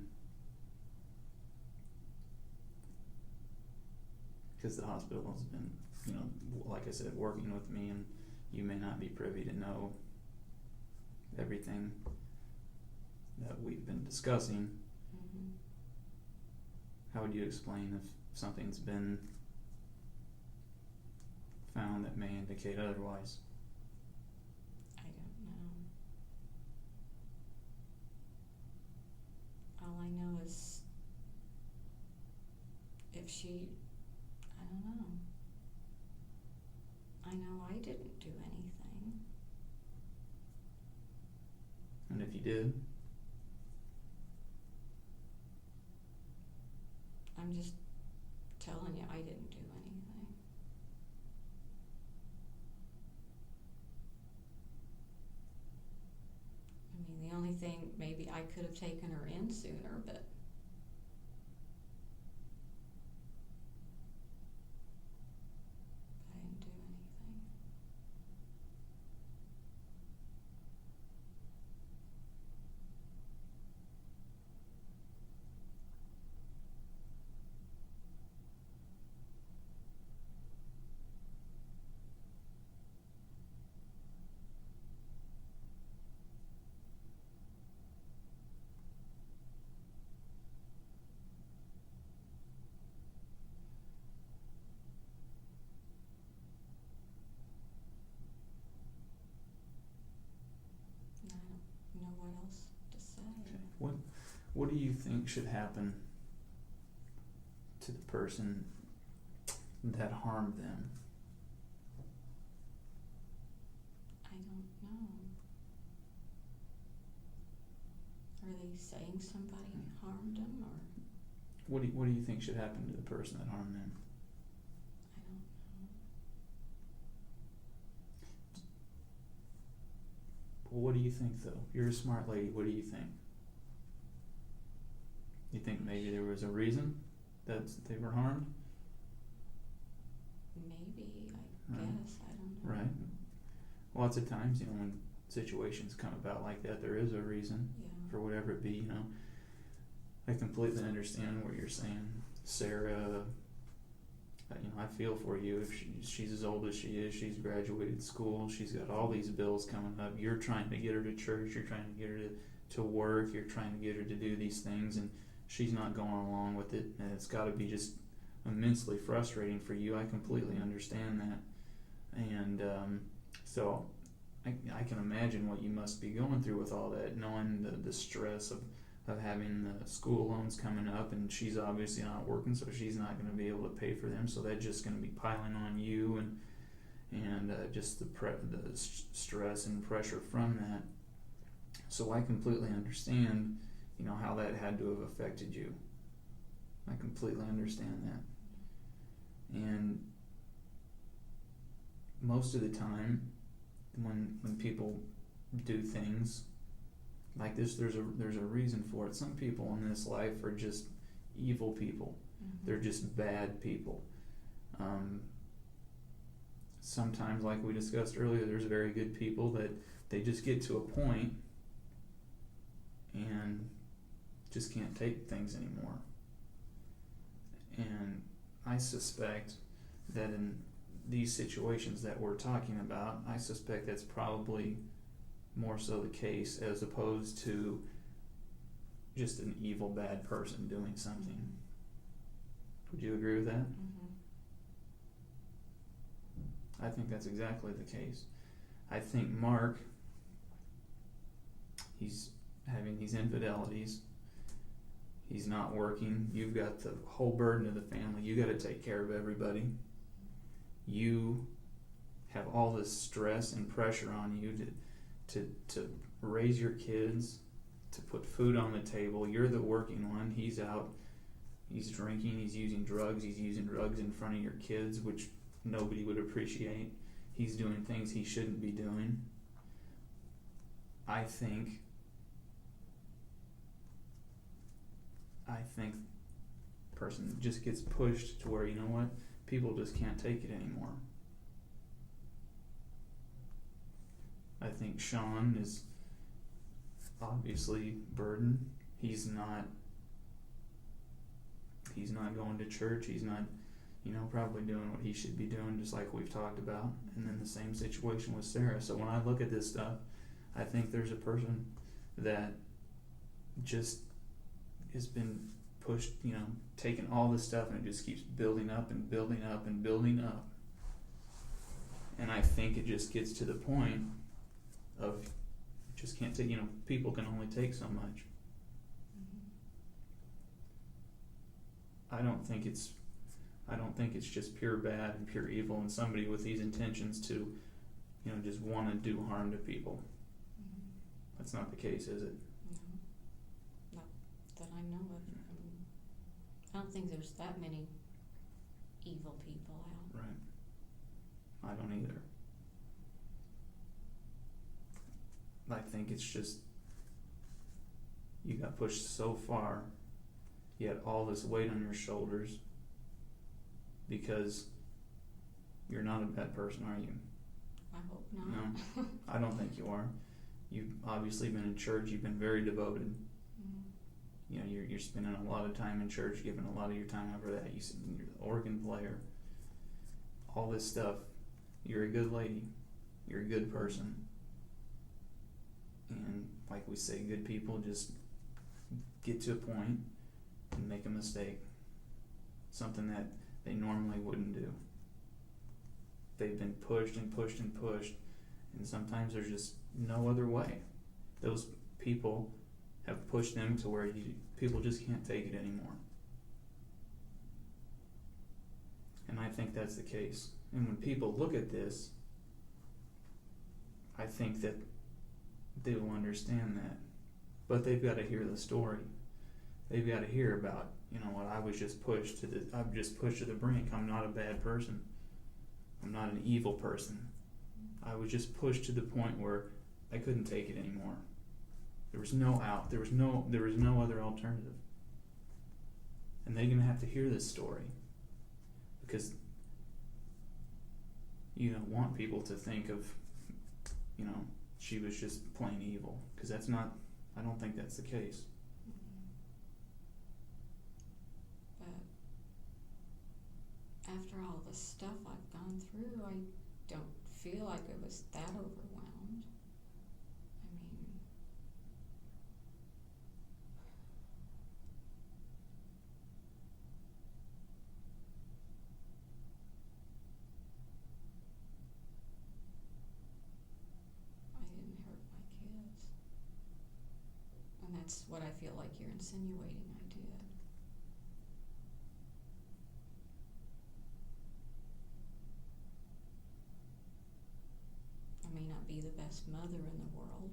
because the hospital has been, like I said, working with me, and you may not be privy to know everything that we've been discussing, Mm-hmm. how would you explain if something's been found that may indicate otherwise? I don't know. All I know is if she, I don't know. I know I didn't do anything. And if you did? I'm just telling you I didn't do anything. I mean, the only thing, maybe I could have taken her in sooner, but I didn't do anything. And I don't know what else to say. Okay. What do you think should happen to the person that harmed them? I don't know. Are they saying somebody harmed them, or What do you think should happen to the person that harmed them? I don't know. Well, what do you think, though? You're a smart lady. What do you think? You think maybe there was a reason that they were harmed? Maybe, I Right. guess, I don't know. Right. Lots of times, when situations come about like that, there is a reason Yeah. for whatever it be, I completely understand what you're saying. Sarah, I feel for you. If she's as old as she is, she's graduated school, she's got all these bills coming up. You're trying to get her to church, you're trying to get her to work, you're trying to get her to do these things, and she's not going along with it, and it's got to be just immensely frustrating for you. I completely understand that. And so I can imagine what you must be going through with all that, knowing the stress of having the school loans coming up, and she's obviously not working, so she's not going to be able to pay for them, so that's just going to be piling on you, and just the stress and pressure from that. So I completely understand, how that had to have affected you. I completely understand that. And most of the time, when people do things like this, there's a reason for it. Some people in this life are just evil people. They're just bad people. Sometimes, like we discussed earlier, there's very good people that they just get to a point and just can't take things anymore. And I suspect that in these situations that we're talking about, I suspect that's probably more so the case as opposed to just an evil, bad person doing something. Would you agree with that? I think that's exactly the case. I think Mark, he's having these infidelities. He's not working. You've got the whole burden of the family. You got to take care of everybody. You have all this stress and pressure on you to raise your kids, to put food on the table. You're the working one. He's out. He's drinking. He's using drugs. He's using drugs in front of your kids, which nobody would appreciate. He's doing things he shouldn't be doing. I think person just gets pushed to where, you know what, people just can't take it anymore. I think Sean is obviously burdened. He's not going to church. He's not, probably doing what he should be doing, just like we've talked about. And then the same situation with Sarah. So when I look at this stuff, I think there's a person that just has been pushed, taking all this stuff, and it just keeps building up and building up and building up. And I think it just gets to the point of just can't take, people can only take so much. I don't think it's just pure bad and pure evil and somebody with these intentions to, just want to do harm to people. That's not the case, is it? No. Not that I know of. I don't think there's that many evil people out. Right. I don't either. I think it's just you got pushed so far, you had all this weight on your shoulders because you're not a bad person, are you? I hope not. No, I don't think you are. You've obviously been in church. You've been very devoted. You're spending a lot of time in church, giving a lot of your time over that. You're the organ player. All this stuff. You're a good lady. You're a good person. And like we say, good people just get to a point and make a mistake. Something that they normally wouldn't do. They've been pushed and pushed and pushed, and sometimes there's just no other way. Those people have pushed them to where people just can't take it anymore. And I think that's the case. And when people look at this, I think that they will understand that. But they've got to hear the story. They've got to hear about, what I was just pushed to the brink. I'm not a bad person. I'm not an evil person. I was just pushed to the point where I couldn't take it anymore. There was no out. There was no other alternative. And they're gonna have to hear this story because you don't want people to think of, she was just plain evil, because that's not. I don't think that's the case. But after all the stuff I've gone through, I don't feel like I was that overwhelmed. I didn't hurt my kids. And that's what I feel like you're insinuating I did. I may not be the best mother in the world,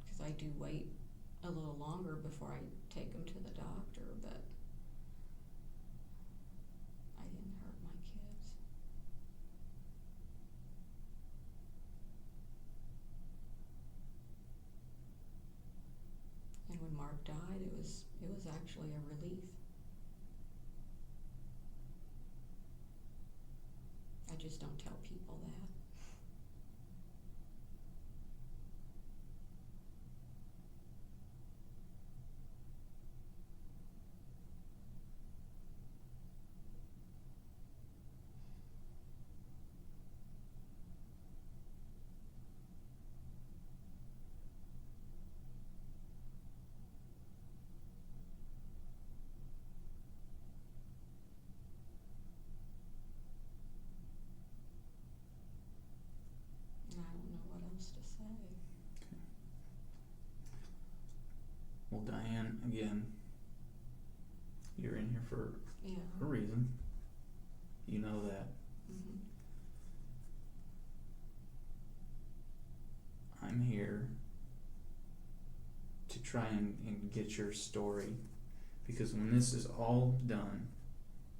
because I do wait a little longer before I take them to the doctor, but I didn't hurt my kids. And when Mark died, it was actually a relief. I just don't tell people that. And I don't know what else to say. Well, Diane, again, you're in here for Yeah. a reason. You know that. Mm-hmm. I'm here to try and get your story, because when this is all done,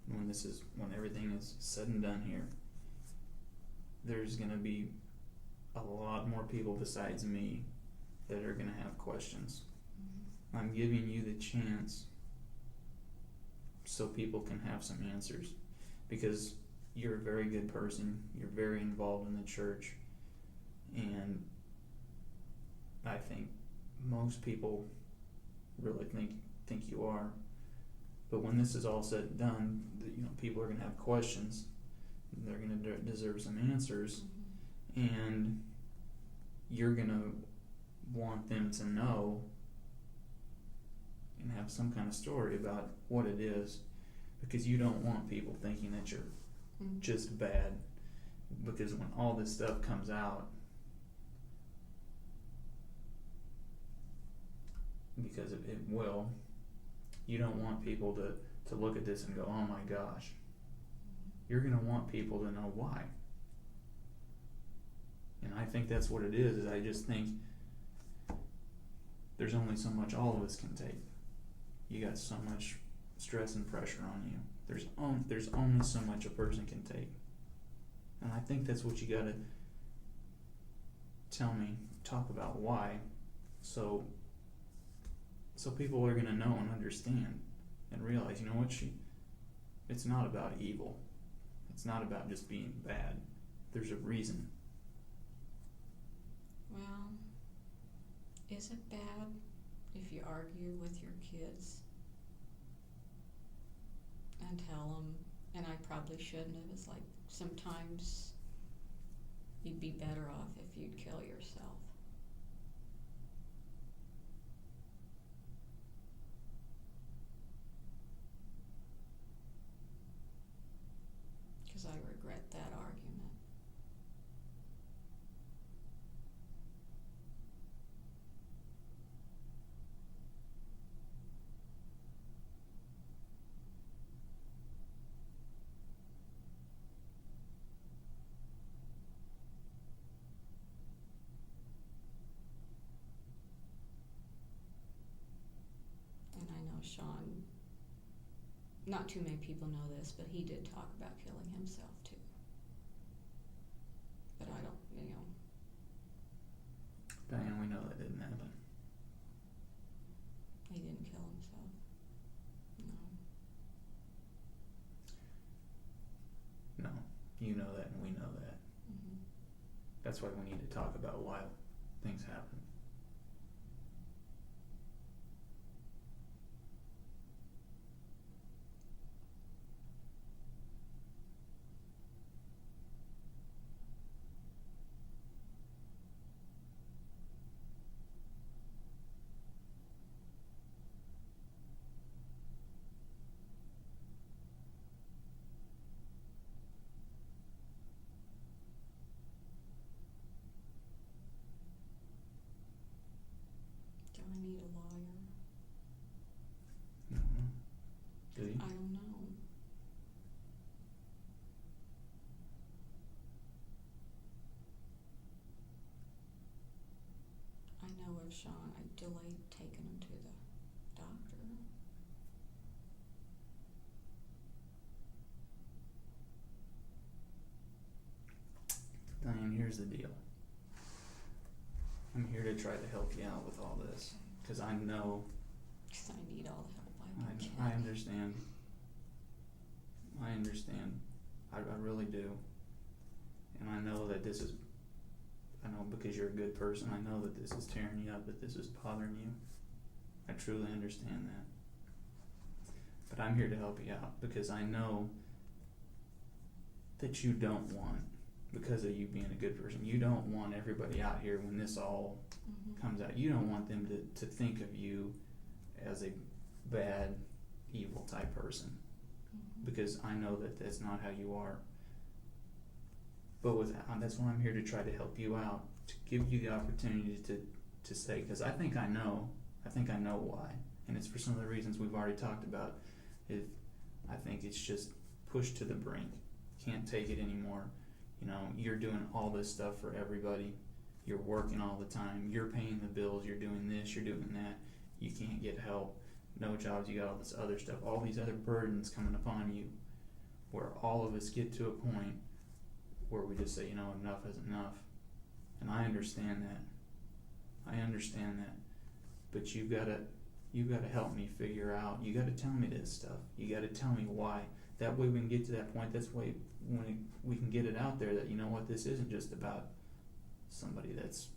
when everything is said and done here, there's gonna be a lot more people besides me that are gonna have questions. Mm-hmm. I'm giving you the chance so people can have some answers, because you're a very good person, you're very involved in the church, and I think most people really think you are. But when this is all said and done, people are going to have questions, they're going to deserve some answers, Mm-hmm. and you're going to want them to know and have some kind of story about what it is, because you don't want people thinking that you're Mm-hmm. just bad, because when all this stuff comes out, because it will, you don't want people to look at this and go, oh my gosh. You're going to want people to know why. And I think that's what it is I just think there's only so much all of us can take. You got so much stress and pressure on you. There's only so much a person can take. And I think that's what you gotta talk about why, so people are gonna know and understand and realize, you know what, it's not about evil. It's not about just being bad. There's a reason. Well, is it bad if you argue with your kids and tell them, and I probably shouldn't have, it's like sometimes you'd be better off if you'd kill yourself. Because I regret that argument. And I know Sean, not too many people know this, but he did talk about killing himself too. But I don't, Diane, we know that didn't happen. he didn't kill himself. No. No, you know that and we know that. Mm-hmm. That's why we need to talk about why things happen. delayed taking him to the doctor. Diane, here's the deal. I'm here to try to help you out with all this, because I know, Because I need all the help I can get. I understand. I understand. I really do. And I know that this is, I know because you're a good person, I know that this is tearing you up, that this is bothering you. I truly understand that. But I'm here to help you out because I know that you don't want, because of you being a good person, you don't want everybody out here when this all comes out, you don't want them to think of you as a bad, evil type person. Because I know that that's not how you are. But that's why I'm here to try to help you out, to give you the opportunity to say, because I think I know why, and it's for some of the reasons we've already talked about. I think it's just pushed to the brink, can't take it anymore. You know, you're doing all this stuff for everybody, you're working all the time, you're paying the bills, you're doing this, you're doing that, you can't get help, no jobs, you got all this other stuff, all these other burdens coming upon you, where all of us get to a point where we just say, you know, enough is enough. And I understand that. But you've got to help me figure out, you got to tell me this stuff, you got to tell me why. That way we can get to that point, that's way when we can get it out there that, you know what, this isn't just about somebody that's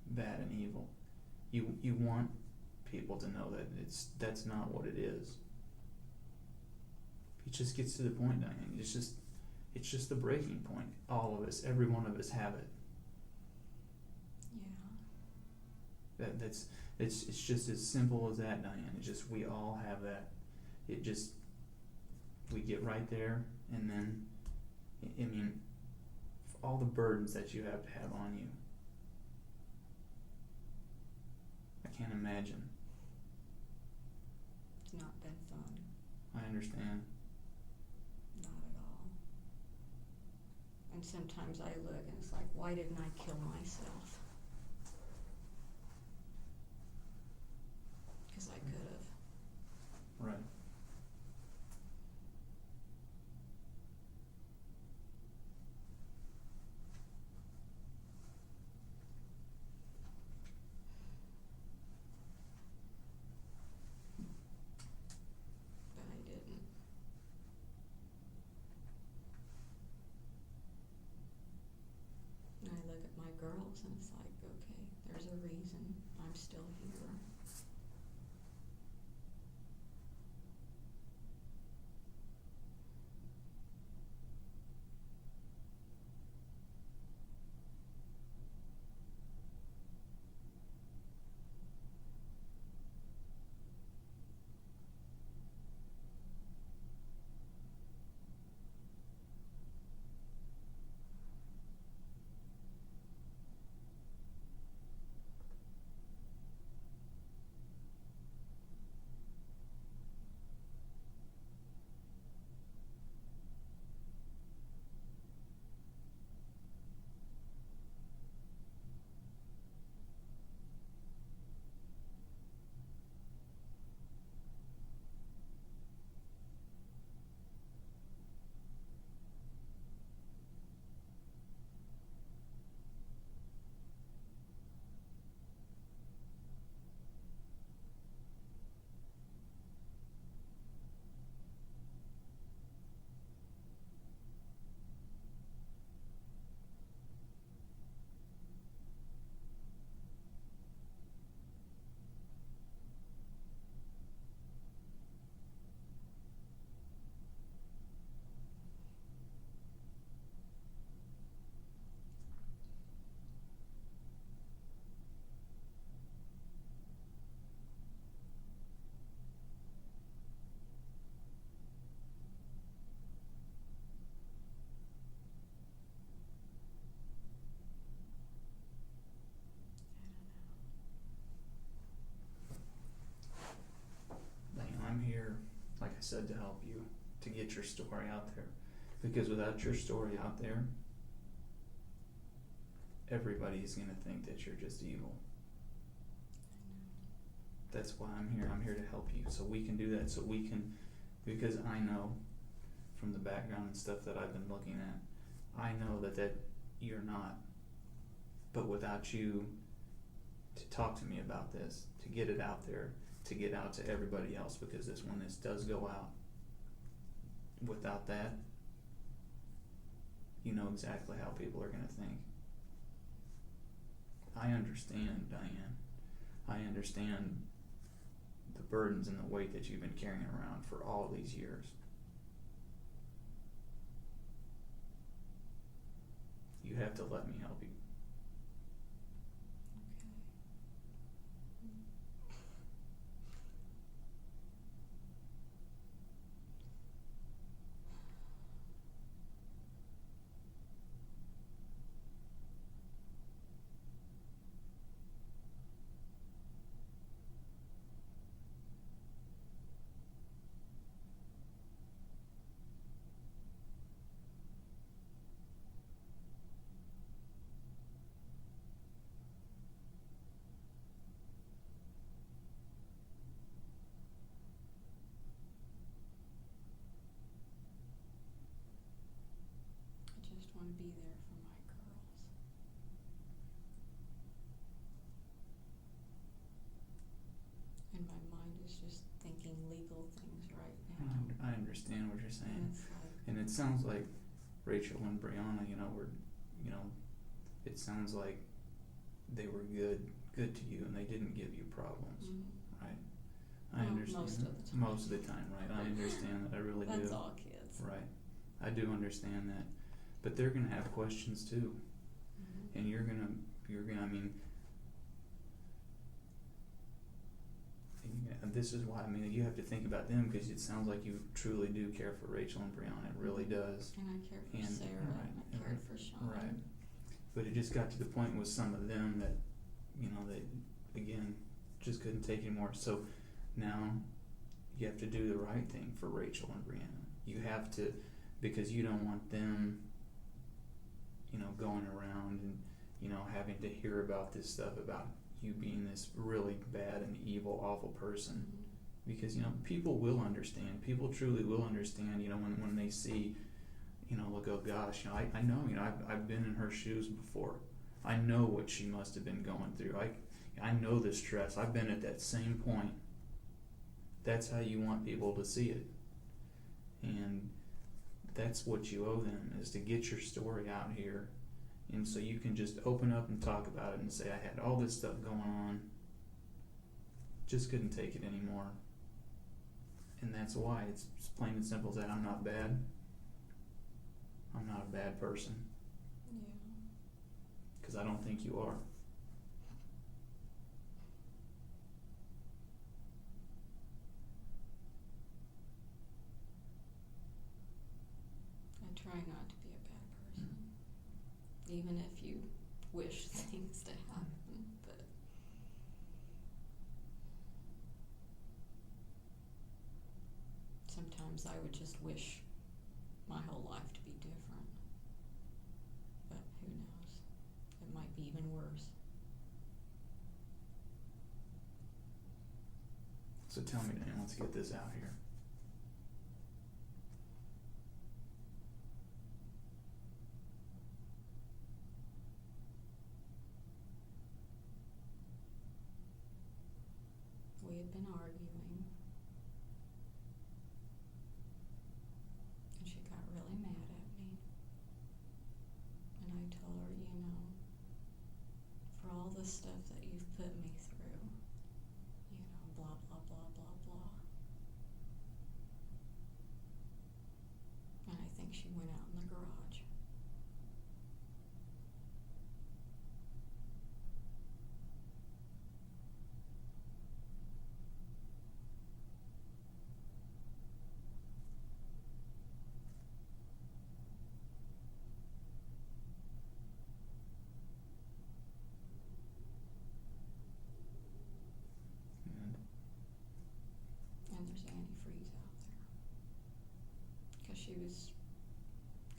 bad and evil. You want people to know that that's not what it is. It just gets to the point, Diane. It's just the breaking point. All of us, every one of us have it. Yeah. It's just as simple as that, Diane. It's just we all have that. We get right there, and then I mean, all the burdens that you have on you. I can't imagine. It's not been fun. I understand. Not at all. And sometimes I look and it's like, why didn't I kill myself? Because I could have. Right. But I didn't. And I look at my girls and it's like, okay, there's a reason I'm still here. I'm here, like I said, to help you, to get your story out there. Because without your story out there, everybody's going to think that you're just evil. That's why I'm here. I'm here to help you, so we can do that. So we can, because I know from the background and stuff that I've been looking at, I know that you're not. But without you to talk to me about this, to get it out there, to get out to everybody else, because when this does go out, without that, you know exactly how people are going to think. I understand, Diane. I understand the burdens and the weight that you've been carrying around for all these years. You have to let me help you. I just want to be there for my girls. And my mind is just thinking legal things right now. I understand what you're saying. And it's like, And it sounds like Rachel and Brianna, it sounds like they were good to you and they didn't give you problems, right? I Well, understand. most of the time. Most of the time, right? I understand that. I really do. that's all kids. Right. I do understand that. But they're gonna have questions too. Mhm. And you're gonna, I mean, and this is why, you have to think about them, because it sounds like you truly do care for Rachel and Brianna. It really does. And I care for And- Sarah, right, and I cared for Sean. Right. But it just got to the point with some of them that, they, again, just couldn't take anymore. So now you have to do the right thing for Rachel and Brianna. You have to, because you don't want them, going around and, having to hear about this stuff about you being this really bad and evil, awful person. Mhm. Because, people will understand. People truly will understand, when they see, like, oh gosh, I know, I've been in her shoes before. I know what she must have been going through. I know the stress. I've been at that same point. That's how you want people to see it. And that's what you owe them, is to get your story out here. And so you can just open up and talk about it and say, I had all this stuff going on. Just couldn't take it anymore. And that's why it's plain and simple that I'm not bad. I'm not a bad person. Yeah. Because I don't think you are. I try not to be a bad person, even if you wish things to happen, but sometimes I would just wish my whole life to be different. But who knows? It might be even worse. So tell me, Dan, let's get this out here. We had been arguing, and she got really mad at me. And I told her, for all the stuff that you've put me through, blah, blah, blah, blah, blah. And I think she went out in the garage. And And there's antifreeze out there. Because she was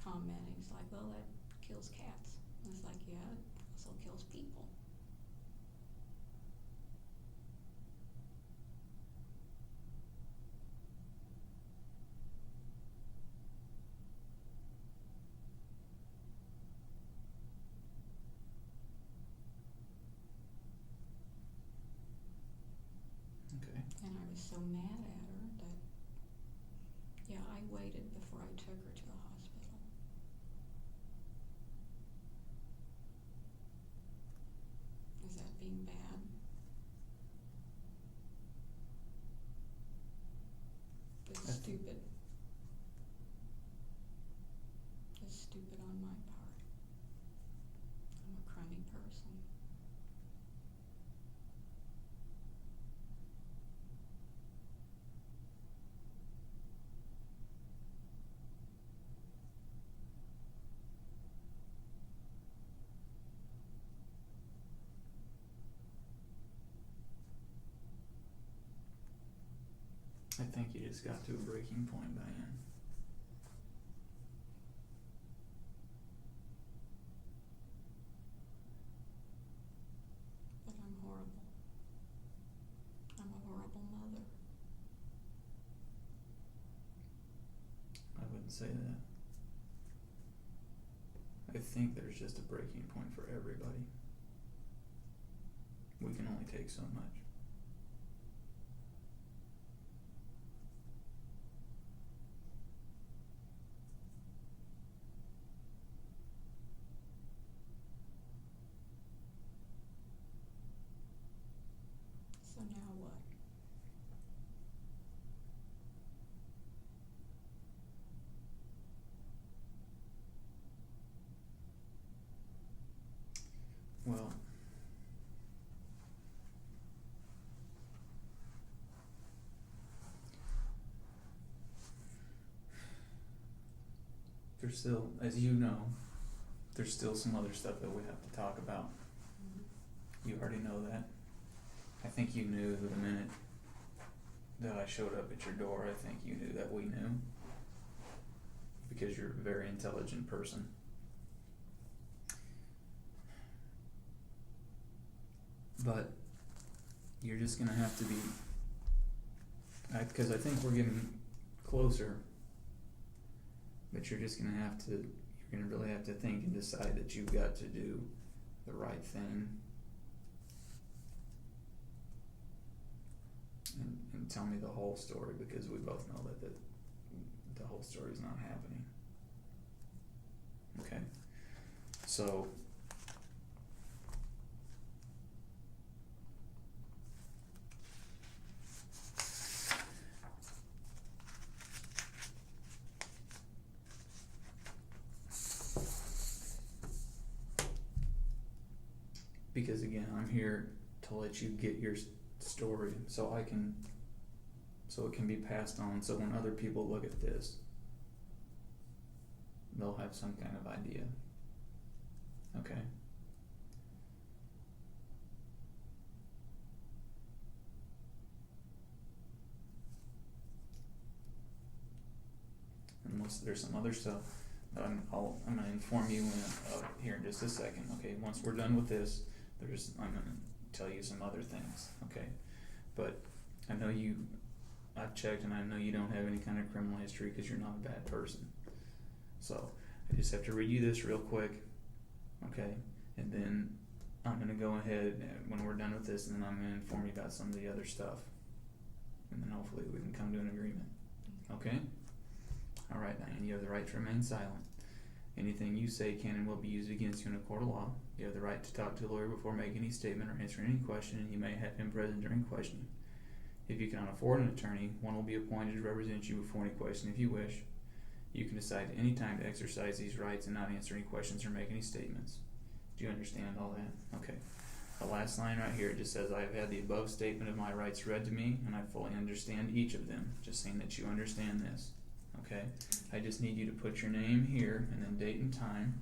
commenting, it's like, well, that kills cats. And it's like, yeah, it also kills people. so mad at her that, yeah, I waited before I took her to the hospital. Is that being bad? It's stupid. It's stupid on my part. I'm a crummy person. I think you just got to a breaking point, Diane. But I'm horrible. I'm a horrible mother. I wouldn't say that. I think there's just a breaking point for everybody. We can only take so much. So now what? Well, there's still, as you know, there's still some other stuff that we have to talk about. You already know that. I think you knew the minute that I showed up at your door, I think you knew that we knew. Because you're a very intelligent person. But you're just gonna have to be, because I think we're getting closer, but you're just gonna have to, you're gonna really have to think and decide that you've got to do the right thing. And tell me the whole story, because we both know that the whole story is not happening. Okay? So, because again, I'm here to let you get your story so it can be passed on, so when other people look at this, they'll have some kind of idea. Okay? Unless there's some other stuff that I'm gonna inform you here in just a second. Okay, once we're done with this, I'm gonna tell you some other things. Okay, but I know I've checked, and I know you don't have any kind of criminal history because you're not a bad person. So I just have to read you this real quick, okay? And then I'm gonna go ahead when we're done with this, and then I'm gonna inform you about some of the other stuff, and then hopefully we can come to an agreement. Okay? All right, Diane. You have the right to remain silent. Anything you say can and will be used against you in a court of law. You have the right to talk to a lawyer before making any statement or answering any question, and you may have him present during questioning. If you cannot afford an attorney, one will be appointed to represent you before any question if you wish. You can decide at any time to exercise these rights and not answer any questions or make any statements. Do you understand all that? Okay. The last line right here, it just says, I have had the above statement of my rights read to me, and I fully understand each of them. Just saying that you understand this. Okay? I just need you to put your name here, and then date and time.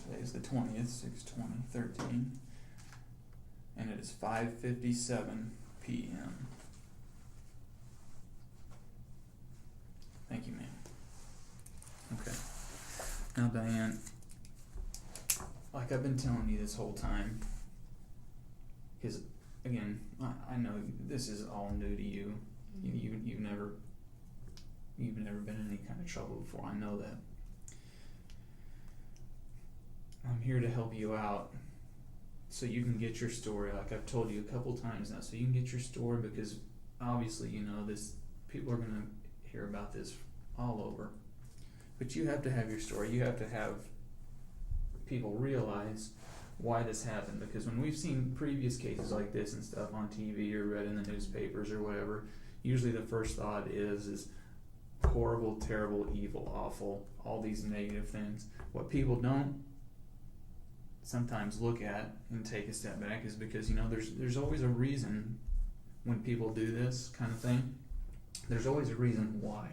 Today is the 20th, 6/20/13, and it is 5:57 p.m. Thank you, ma'am. Okay. Now, Diane, like I've been telling you this whole time, because again, I know this is all new to you. You've never been in any kind of trouble before. I know that. I'm I'm here to help you out so you can get your story, like I've told you a couple times now, so you can get your story, because obviously, you know, this, people are going to hear about this all over. But you have to have your story. You have to have people realize why this happened, because when we've seen previous cases like this and stuff on TV or read in the newspapers or whatever, usually the first thought is horrible, terrible, evil, awful, all these negative things. What people don't sometimes look at and take a step back is because, you know, there's always a reason when people do this kind of thing. There's always a reason why.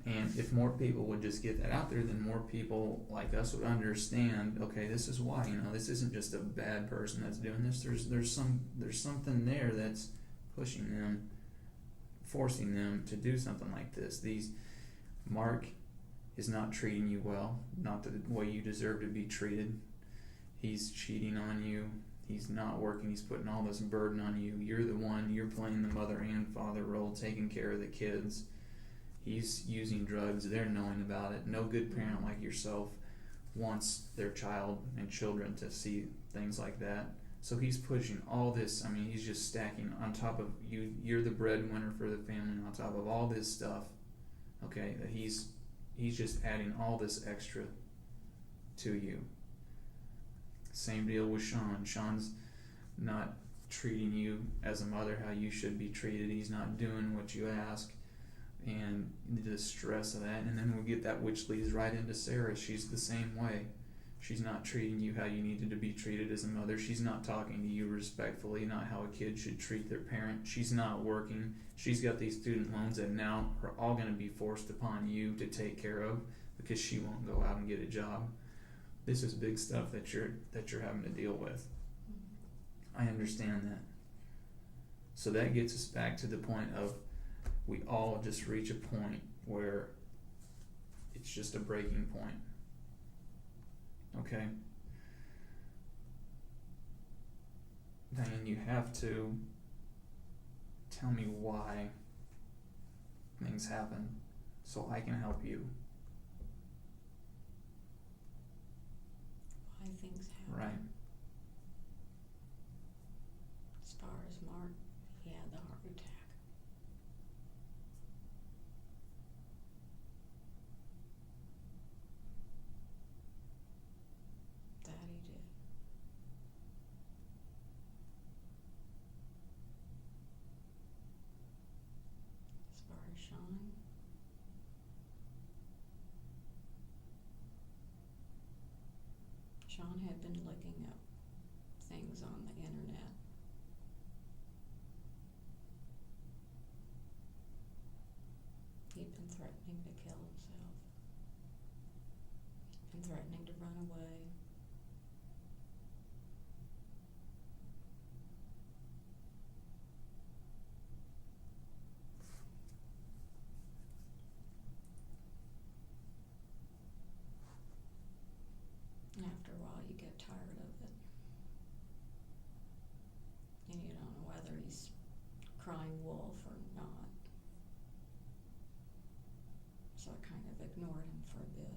And if more people would just get that out there, then more people like us would understand, okay, this is why, you know, this isn't just a bad person that's doing this. There's something there that's pushing them, forcing them to do something like this. Mark is not treating you well, not the way you deserve to be treated. He's cheating on you. He's not working. He's putting all this burden on you. You're playing the mother and father role, taking care of the kids. He's using drugs. They're knowing about it. No good parent like yourself wants their child and children to see things like that. So he's pushing all this. I mean, he's just stacking on top of you. You're the breadwinner for the family, on top of all this stuff. Okay, that he's just adding all this extra to you. Same deal with Sean. Sean's not treating you as a mother how you should be treated. He's not doing what you ask, and the stress of that. And then we get that, which leads right into Sarah. She's the same way. She's not treating you how you needed to be treated as a mother. She's not talking to you respectfully, not how a kid should treat their parent. She's not working. She's got these student loans that now are all going to be forced upon you to take care of because she won't go out and get a job. This is big stuff that you're having to deal with. I understand that. So that gets us back to the point of we all just reach a point where it's just a breaking point. Okay? Then you have to tell me why things happen so I can help you. Why things happen. Right. As far as Mark, he had the heart attack. That he did. As far as Sean, Sean had been looking up things on the internet. He'd been threatening to kill himself. He'd been threatening to run away. And after a while, you get tired of it. And you don't know whether he's crying wolf or not. So I kind of ignored him for a bit.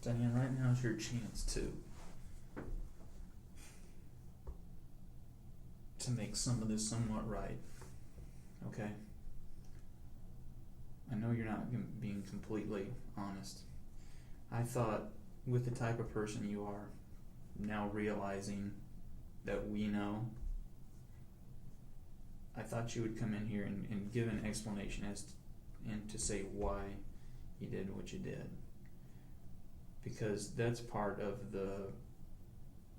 Diane, right now is your chance to make some of this somewhat right. Okay? I know you're not being completely honest. I thought, with the type of person you are, now realizing that we know, I thought you would come in here and give an explanation and to say why you did what you did. Because that's part of the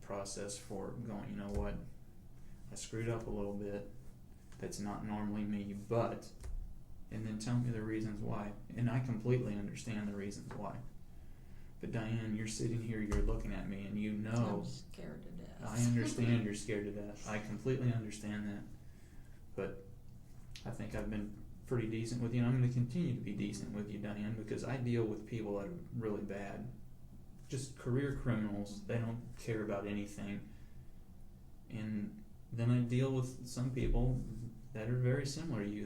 process for going, you know what, I screwed up a little bit. That's not normally me, but, and then tell me the reasons why. And I completely understand the reasons why. But Diane, you're sitting here, you're looking at me, and you know. I'm scared to death. I understand you're scared to death. I completely understand that. But I think I've been pretty decent with you, and I'm going to continue to be decent with you, Diane, because I deal with people that are really bad. Just career criminals. They don't care about anything. And then I deal with some people that are very similar to you,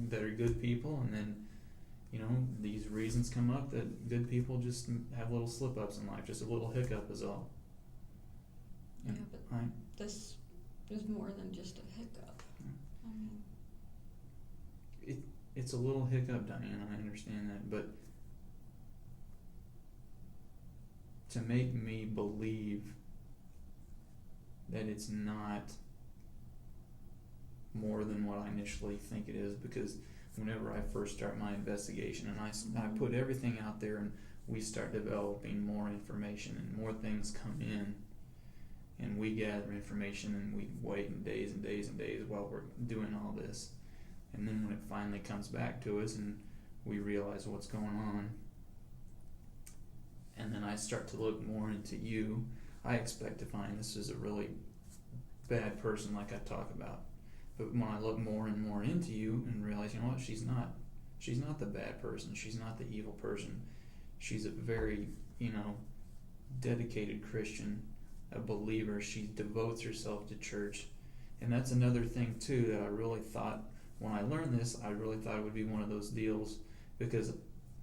that are good people, and then, you know, these reasons come up that good people just have little slip-ups in life, just a little hiccup is all. Yeah, but this is more than just a hiccup. I mean, It's a little hiccup, Diane, I understand that, but to make me believe that it's not more than what I initially think it is, because whenever I first start my investigation and I put everything out there and we start developing more information and more things come in and we gather information and we wait in days and days and days while we're doing all this, and then when it finally comes back to us and we realize what's going on, and then I start to look more into you, I expect to find this is a really bad person like I talk about. But when I look more and more into you and realize, you know what, she's not the bad person, she's not the evil person. She's a very, you know, dedicated Christian, a believer. She devotes herself to church. And that's another thing too that I really thought, when I learned this, I really thought it would be one of those deals, because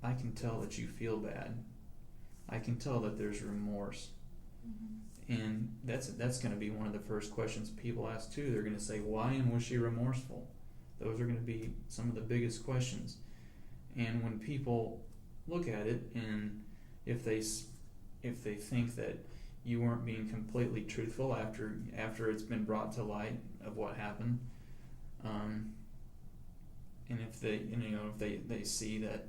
I can tell that you feel bad. I can tell that there's remorse. And that's going to be one of the first questions people ask too. They're going to say, why and was she remorseful? Those are going to be some of the biggest questions. And when people look at it, and if they think that you weren't being completely truthful after it's been brought to light of what happened, and if they see that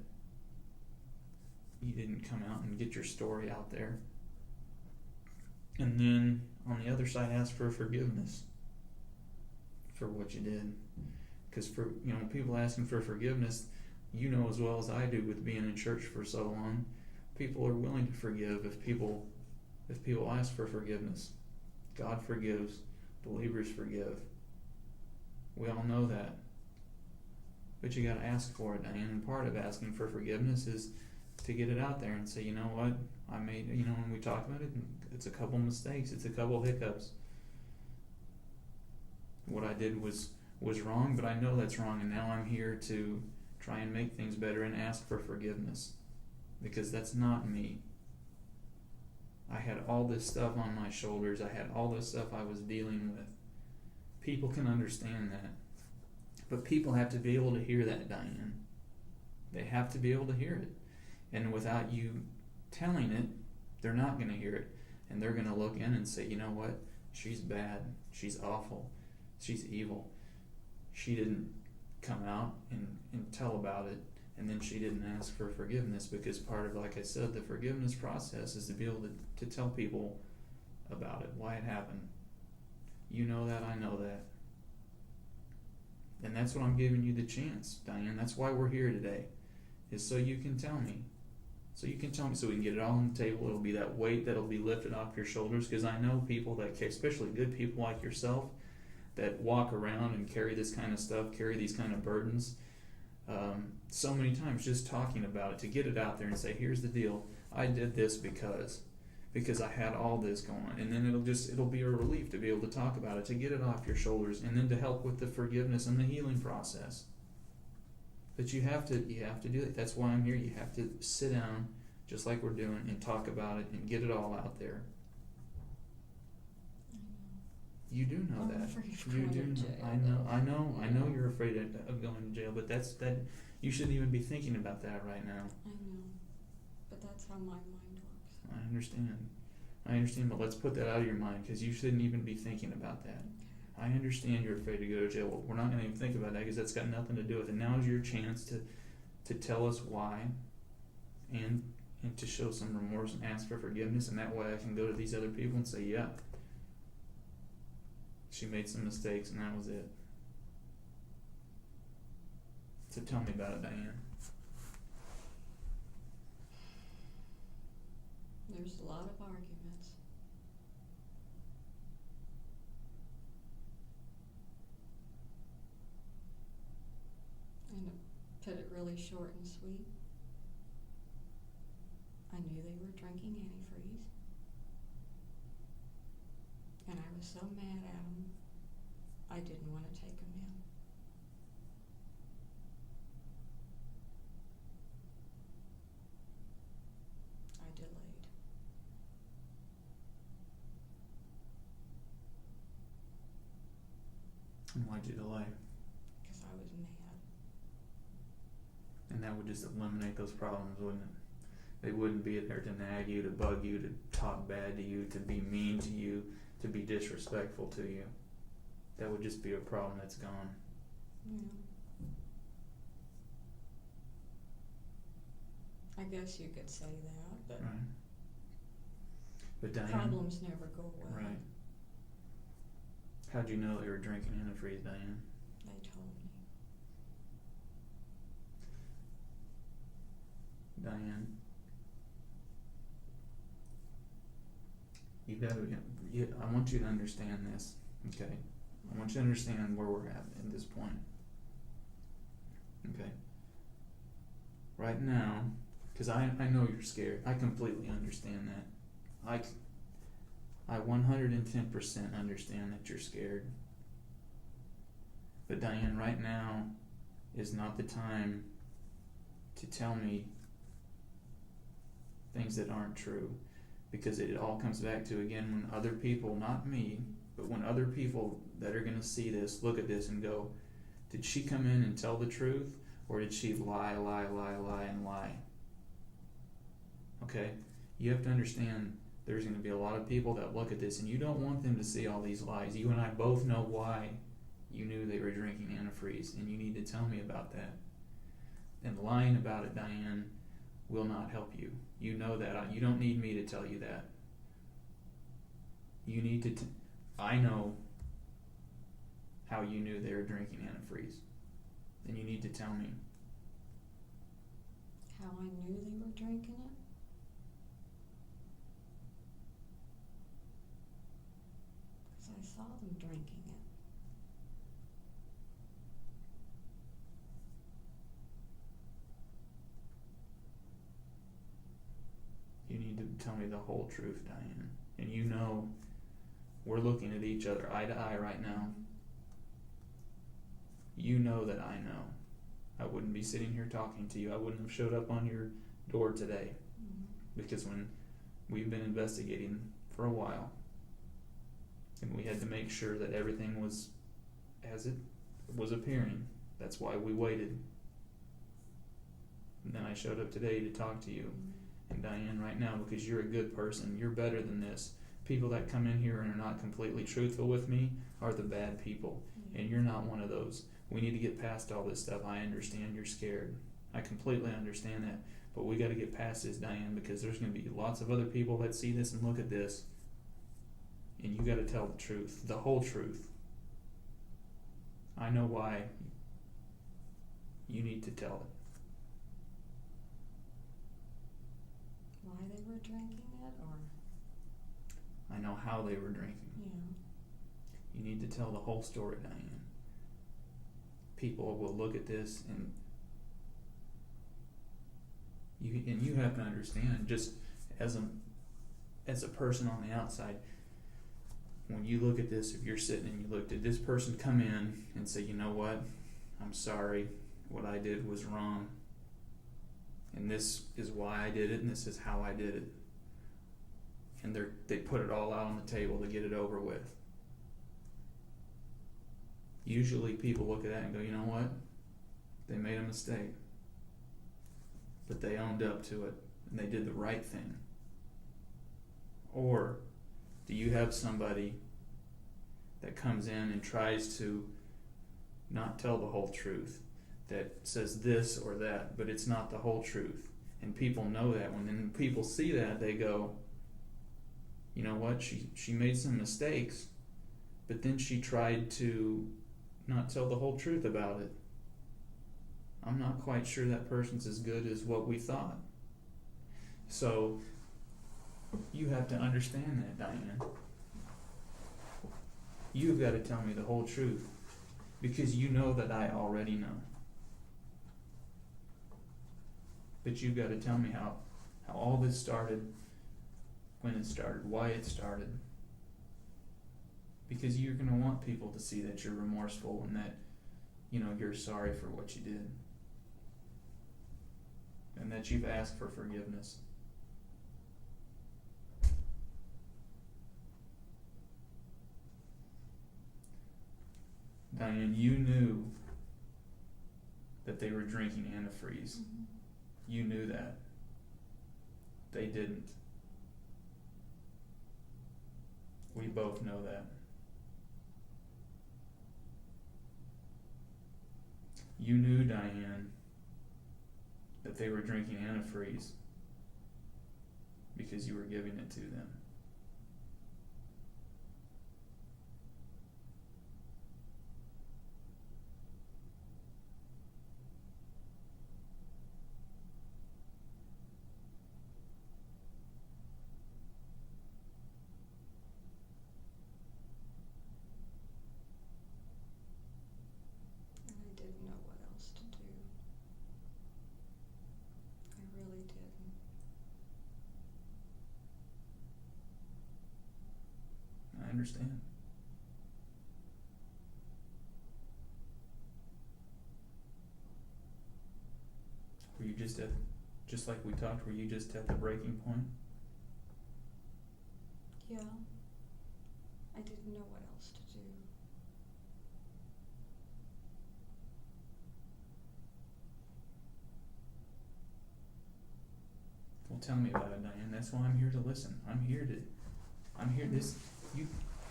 you didn't come out and get your story out there, and then on the other side ask for forgiveness for what you did. Because for, you know, people asking for forgiveness, you know as well as I do with being in church for so long, people are willing to forgive if people ask for forgiveness. God forgives, believers forgive. We all know that. But you gotta ask for it, Diane, and part of asking for forgiveness is to get it out there and say, you know what, I made, you know, when we talk about it, it's a couple mistakes, it's a couple hiccups. What I did was wrong, but I know that's wrong, and now I'm here to try and make things better and ask for forgiveness, because that's not me. I had all this stuff on my shoulders, I had all this stuff I was dealing with. People can understand that, but people have to be able to hear that, Diane. They have to be able to hear it. And without you telling it, they're not going to hear it. And they're going to look in and say, you know what? She's bad. She's awful. She's evil. She didn't come out and tell about it. And then she didn't ask for forgiveness, because part of, like I said, the forgiveness process is to be able to tell people about it, why it happened. You know that, I know that. And that's what I'm giving you the chance, Diane. That's why we're here today, is so you can tell me. So you can tell me, so we can get it all on the table. It'll be that weight that'll be lifted off your shoulders, because I know people that, especially good people like yourself, that walk around and carry this kind of stuff, carry these kind of burdens, so many times just talking about it, to get it out there and say, here's the deal, I did this because I had all this going on. And then it'll be a relief to be able to talk about it, to get it off your shoulders, and then to help with the forgiveness and the healing process. But you have to do that. That's why I'm here. You have to sit down, just like we're doing, and talk about it and get it all out there. You do know I'm that. afraid of You going do to know. jail, I know you're afraid of going to jail, but that you shouldn't even be thinking about that right now. I know, but that's how my mind works. I understand, but let's put that out of your mind, because you shouldn't even be thinking about that. I understand you're afraid to go to jail. Well, we're not going to even think about that, because that's got nothing to do with it. Now is your chance to tell us why, and to show some remorse and ask for forgiveness, and that way I can go to these other people and say, yeah, she made some mistakes and that was it. So tell me about it, Diane. There's a lot of arguments. And to put it really short and sweet, I knew they were drinking antifreeze. And I was so mad at them, I didn't want to take them in. I delayed. And why'd you delay? Because I was mad. And that would just eliminate those problems, wouldn't it? They wouldn't be there to nag you, to bug you, to talk bad to you, to be mean to you, to be disrespectful to you. That would just be a problem that's gone. Yeah. I guess you could say that, but Right. But Diane, problems never go away. right. How'd you know they were drinking antifreeze, Diane? They told me. Diane, I want you to understand this, okay? I want you to understand where we're at this point. Okay? Right now, because I know you're scared. I completely understand that. I 110% understand that you're scared. But Diane, right now is not the time to tell me things that aren't true, because it all comes back to, again, when other people, not me, but when other people that are going to see this look at this and go, did she come in and tell the truth, or did she lie, and lie? Okay? You have to understand there's going to be a lot of people that look at this, and you don't want them to see all these lies. You and I both know why you knew they were drinking antifreeze, and you need to tell me about that. And lying about it, Diane, will not help you. You know that. You don't need me to tell you that. You need to I know how you knew they were drinking antifreeze. And you need to tell me. How I knew they were drinking it? Because I saw them drinking it. You need to tell me the whole truth, Diane. And you know we're looking at each other eye to eye right now. You know that I know. I wouldn't be sitting here talking to you. I wouldn't have showed up on your door today. Mm-hmm. Because when we've been investigating for a while, and we had to make sure that everything was as it was appearing. That's why we waited. And then I showed up today to talk to you. And Diane, right now, because you're a good person, you're better than this. People that come in here and are not completely truthful with me are the bad people. Mm-hmm. And you're not one of those. We need to get past all this stuff. I understand you're scared. I completely understand that. But we got to get past this, Diane, because there's going to be lots of other people that see this and look at this. And you got to tell the truth, the whole truth. I know why. You need to tell it. Why they were drinking it, or? I know how they were drinking. Yeah. You need to tell the whole story, Diane. People will look at this and you have to understand, just as a person on the outside, when you look at this, if you're sitting and you look, did this person come in and say, you know what, I'm sorry, what I did was wrong, and this is why I did it, and this is how I did it. And they put it all out on the table to get it over with. Usually people look at that and go, you know what? They made a mistake. But they owned up to it, and they did the right thing. Or do you have somebody that comes in and tries to not tell the whole truth, that says this or that, but it's not the whole truth? And people know that. When people see that, they go, you know what, she made some mistakes, but then she tried to not tell the whole truth about it. I'm not quite sure that person's as good as what we thought. So you have to understand that, Diane. You've got to tell me the whole truth, because you know that I already know. But you've got to tell me how all this started, when it started, why it started. Because you're going to want people to see that you're remorseful and that, you're sorry for what you did. And that you've asked for forgiveness. Diane, you knew that they were drinking antifreeze. Mm-hmm. You knew that. They didn't. We both know that. You knew, Diane, that they were drinking antifreeze because you were giving it to them. I didn't know what else to do. I really didn't. I understand. Were you just like we talked, were you just at the breaking point? Yeah. I didn't know what else to do. Well, tell me about it, Diane. That's why I'm here to listen. You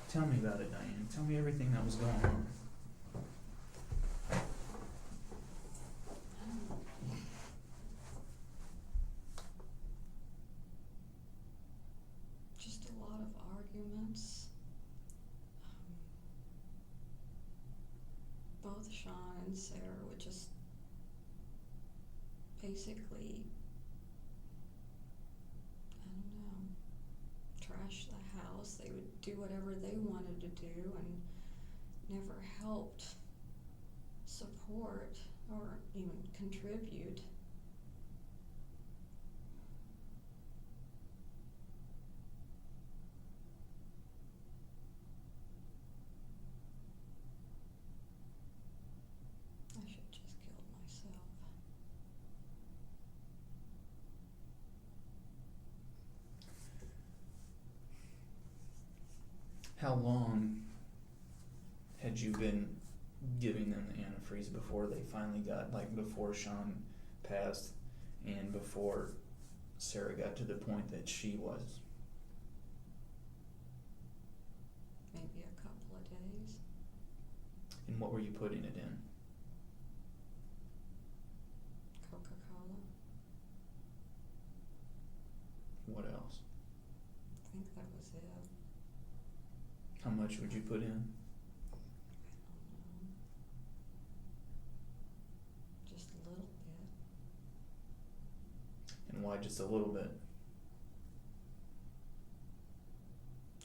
tell me about it, Diane. Tell me everything that was going on. Just a lot of arguments. Both Sean and Sarah would just basically, I don't know, trash the house. They would do whatever they wanted to do and never helped support or even contribute. I should just killed myself. How long had you been giving them the antifreeze before they finally got, like before Sean passed and before Sarah got to the point that she was? Maybe a couple of days. And what were you putting it in? Coca-Cola. What else? I think that was it. How much would you put in? I don't know. Just a little bit. And why just a little bit?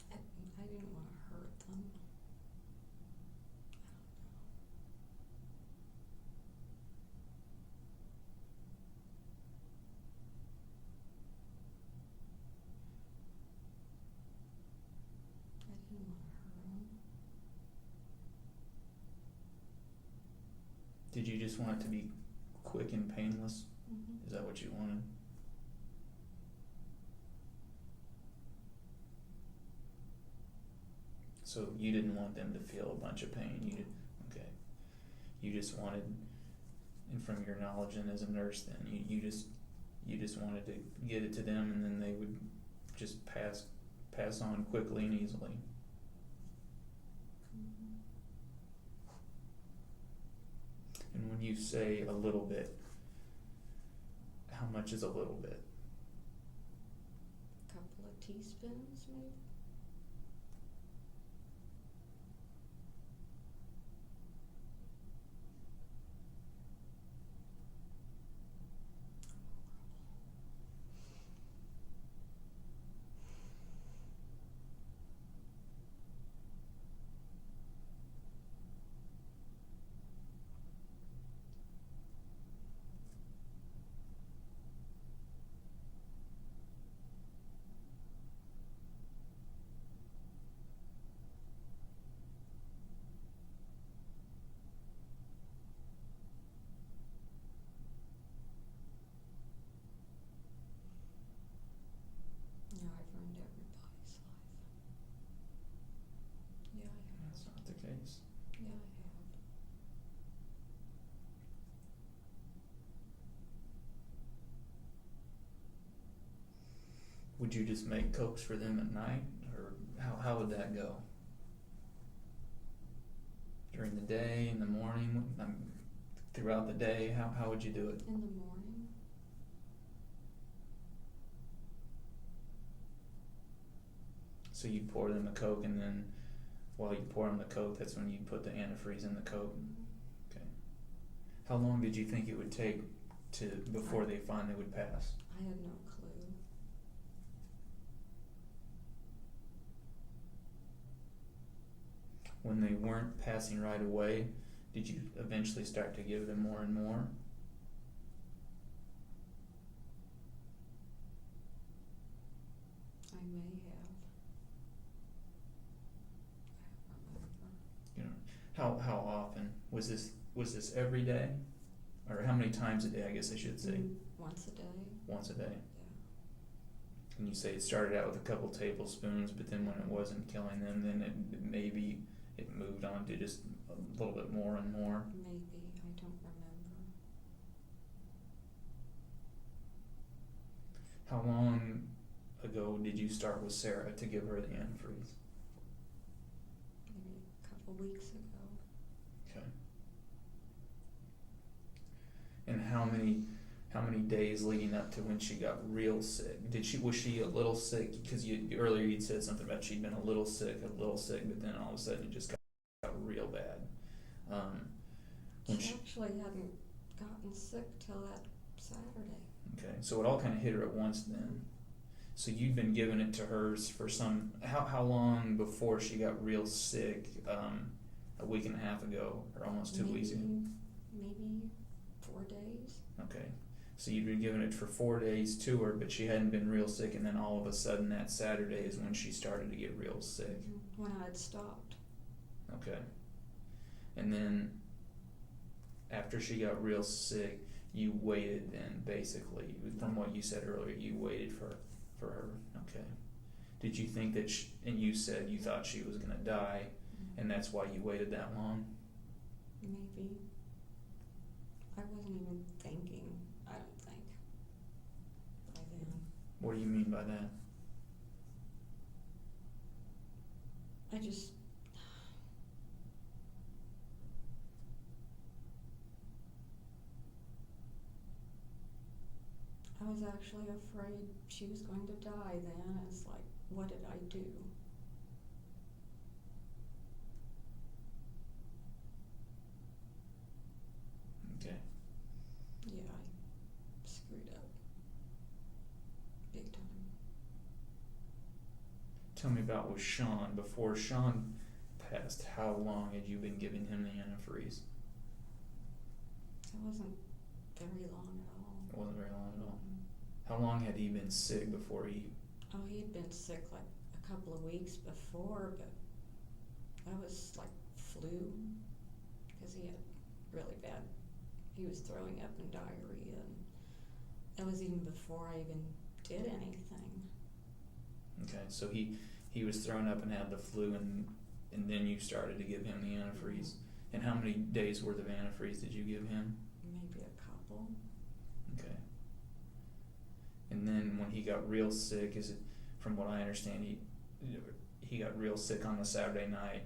I didn't want to hurt them. I didn't want to hurt them. Did you just want it to be quick and painless Mhm. Is that what you wanted? So you didn't want them to feel a bunch of pain. You did, okay. You just wanted, and from your knowledge and as a nurse, then you just wanted to get it to them, and then they would just pass on quickly and easily. Mhm. And when you say a little bit, how much is a little bit? Couple of teaspoons, maybe. No, I've ruined everybody's life. Yeah, I have. That's not the case. Yeah, I have. Would you just make Cokes for them at night, or how would that go? During the day, in the morning, throughout the day, how would you do it? In the morning. So you'd pour them a Coke, and then while you pour them the Coke, that's when you put the antifreeze in the Coke. Mhm. Okay. How long did you think it would take before they finally would pass? I had no clue. When they weren't passing right away, did you eventually start to give them more and more? I may have. I don't remember. You know, how often was this every day, or how many times a day? I guess I should say. Once a day. Once a day. Yeah. And you say it started out with a couple tablespoons, but then when it wasn't killing them, then it maybe it moved on to just a little bit more and more. Maybe. I don't remember. How long ago did you start with Sarah to give her the antifreeze? Maybe a couple weeks ago. Okay. And how many days leading up to when she got real sick? Was she a little sick? Because earlier you'd said something about she'd been a little sick, but then all of a sudden it just got real bad. She actually hadn't gotten sick till that Saturday. Okay, so it all kind of hit her at once then. So you'd been giving it to her for how long before she got real sick? A week and a half ago, or almost 2 weeks ago. Maybe 4 days. Okay, so you'd been giving it for 4 days to her, but she hadn't been real sick, and then all of a sudden that Saturday is when she started to get real sick. When I had stopped. Okay, and then after she got real sick, you waited then, basically, from what you said earlier, you waited for her. Okay. Did you think that and you said you thought she was going to die, and that's why you waited that long? Maybe. I wasn't even thinking, I don't think, by then. What do you mean by that? I was actually afraid she was going to die then. It's like, what did I do? Okay. Yeah, I screwed up. Big time. Tell me about with Sean. Before Sean passed, how long had you been giving him the antifreeze? It wasn't very long at all. It wasn't very long at all. How long had he been sick before he... Oh, he'd been sick like a couple of weeks before, but that was like flu, because he had really bad, he was throwing up and diarrhea, and It was even before I even did anything. Okay, so he was thrown up and had the flu, and then you started to give him the antifreeze. And how many days worth of antifreeze did you give him? Maybe a couple. Okay. And then when he got real sick, is it, from what I understand, he got real sick on the Saturday night,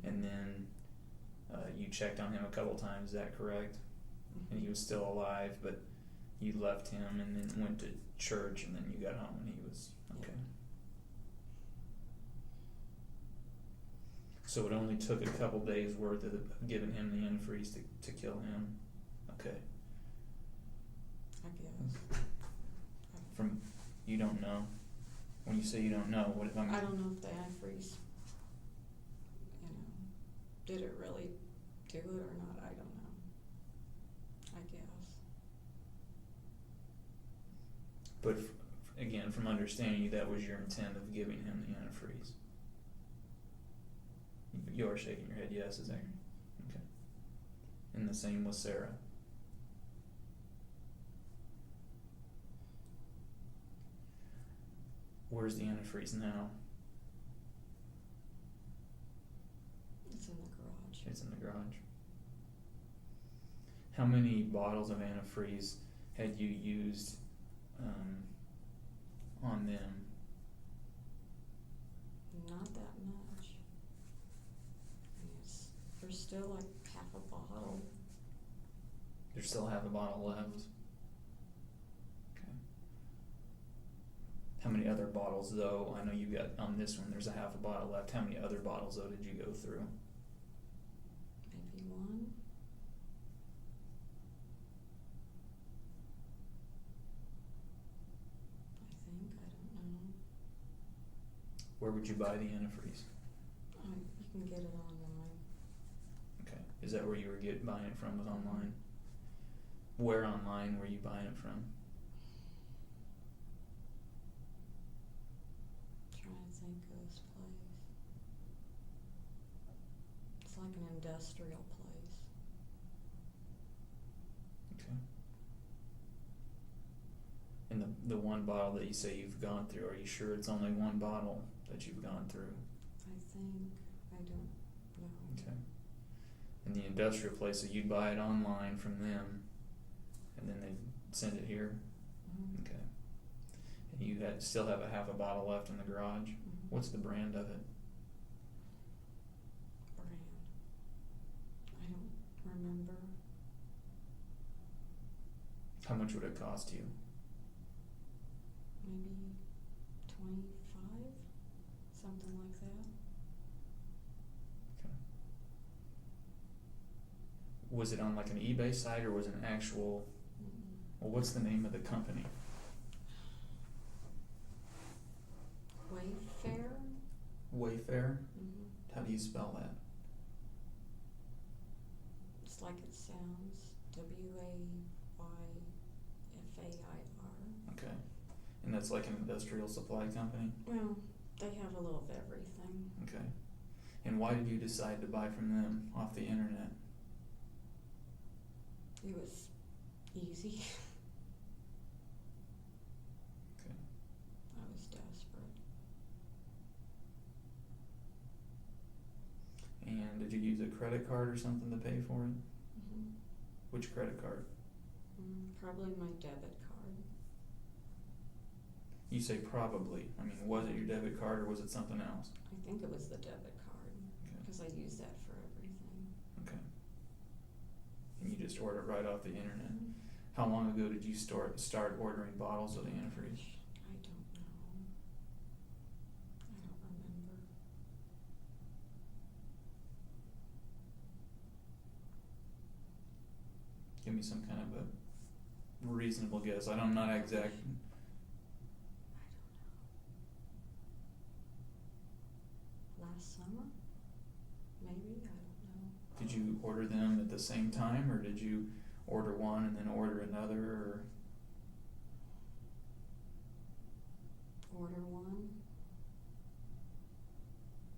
and then you checked on him a couple times, is that correct? And he was still alive, but you left him and then went to church, and then you got home and he was okay. So it only took a couple days worth of giving him the antifreeze to kill him. Okay. I guess. From, you don't know. When you say you don't know, what I mean? I don't know if the antifreeze, did it really do it or not? I don't know. I guess. But again, from understanding you, that was your intent of giving him the antifreeze. You are shaking your head, yes, is that okay? And the same with Sarah. Where's the antifreeze now? It's in the garage. It's in the garage. How many bottles of antifreeze had you used on them? Not that much. There's still like half a bottle. There's still half a bottle left. Okay. How many other bottles though? I know you got on this one. There's a half a bottle left. How many other bottles though did you go through? Maybe one. I don't know. Where would you buy the antifreeze? You can get it online. Okay. Is that where you were buying it from? Was online? Where online were you buying it from? Trying to think of this place. It's like an industrial place. Okay. And the one bottle that you say you've gone through, are you sure it's only one bottle that you've gone through? I think. I don't know. Okay. And the industrial place, so you'd buy it online from them, and then they'd send it here? Mm-hmm. Okay. And you still have a half a bottle left in the garage? Mm-hmm. What's the brand of it? Brand. I don't remember. How much would it cost you? Maybe 25, something like that. Okay. Was it on like an eBay site, or was it an actual, well, what's the name of the company? Wayfair. Wayfair? Mm-hmm. How do you spell that? It's like it sounds. Wayfair. Okay. And that's like an industrial supply company? Well, they have a little of everything. Okay. And why did you decide to buy from them off the internet? It was easy. Okay. I was desperate. And did you use a credit card or something to pay for it? Mm-hmm. Which credit card? Probably my debit card. You say probably. I mean, was it your debit card or was it something else? I think it was the debit card Okay. because I use that for everything. Okay. And you just order it right off the internet. Mm-hmm. How long ago did you start ordering bottles of the antifreeze? I don't know. I don't remember. Give me some kind of a reasonable guess. I'm not exact. I don't know. Last summer? Maybe? I don't know. Did you order them at the same time, or did you order one and then order another, or? Order one.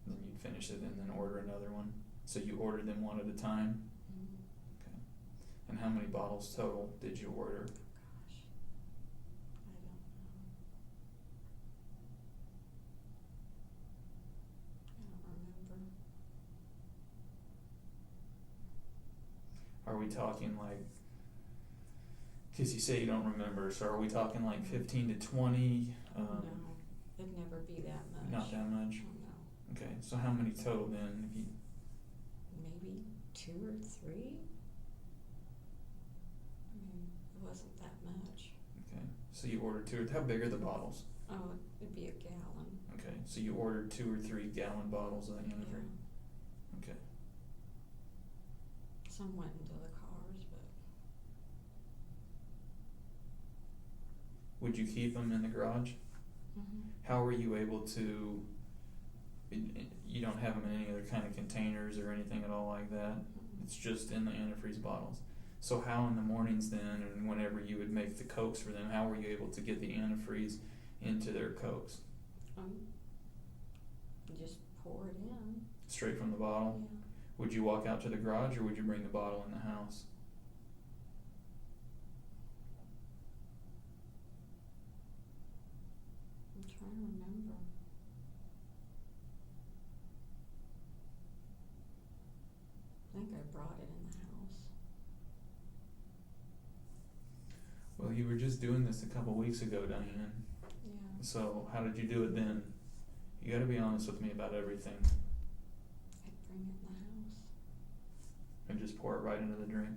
Then you'd finish it and then order another one. So you ordered them one at a time? Mm-hmm. Okay. And how many bottles total did you order? Gosh. we talking like, because you say you don't remember, so are we talking like 15 to 20? No, it'd never be that much. Not that much? Oh, no. Okay, so how many total then? If you, Maybe 2 or 3. I mean, it wasn't that much. okay, so you ordered 2 or, how big are the bottles? Oh, it'd be a gallon. Okay, so you ordered 2 or 3 gallon bottles of antifreeze. Yeah. Okay. Some went into the cars, but Would you keep them in the garage? How were you able to, you don't have them in any other kind of containers or anything at all like that? It's just in the antifreeze bottles. So how in the mornings then, and whenever you would make the Cokes for them, how were you able to get the antifreeze into their Cokes? you just pour it in. Straight from the bottle? Yeah. Would you walk out to the garage or would you bring the bottle in the house? I'm trying to remember. I think I brought it in the house. Well, you were just doing this a couple weeks ago, Diane. Yeah. So how did you do it then? You gotta be honest with me about everything I'd bring it in the house. and just pour it right into the drink.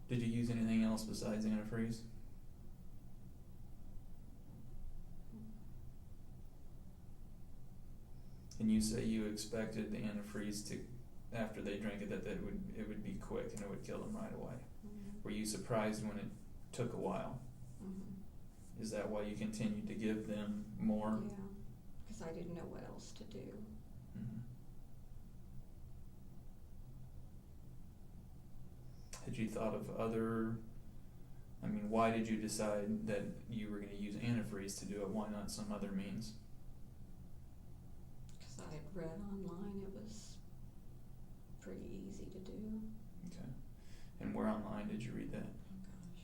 Did you use anything else besides antifreeze? And you say you expected the antifreeze to, after they drank it, that it would be quick and it would kill them right away. Were you surprised when it took a while? Mm-hmm. Is that why you continued to give them more? Yeah, because I didn't know what else to do. Mhm. Had you thought of other, I mean, why did you decide that you were going to use antifreeze to do it? Why not some other means? Because I had read online it was pretty easy to do. Okay. And where online did you read that? Oh gosh.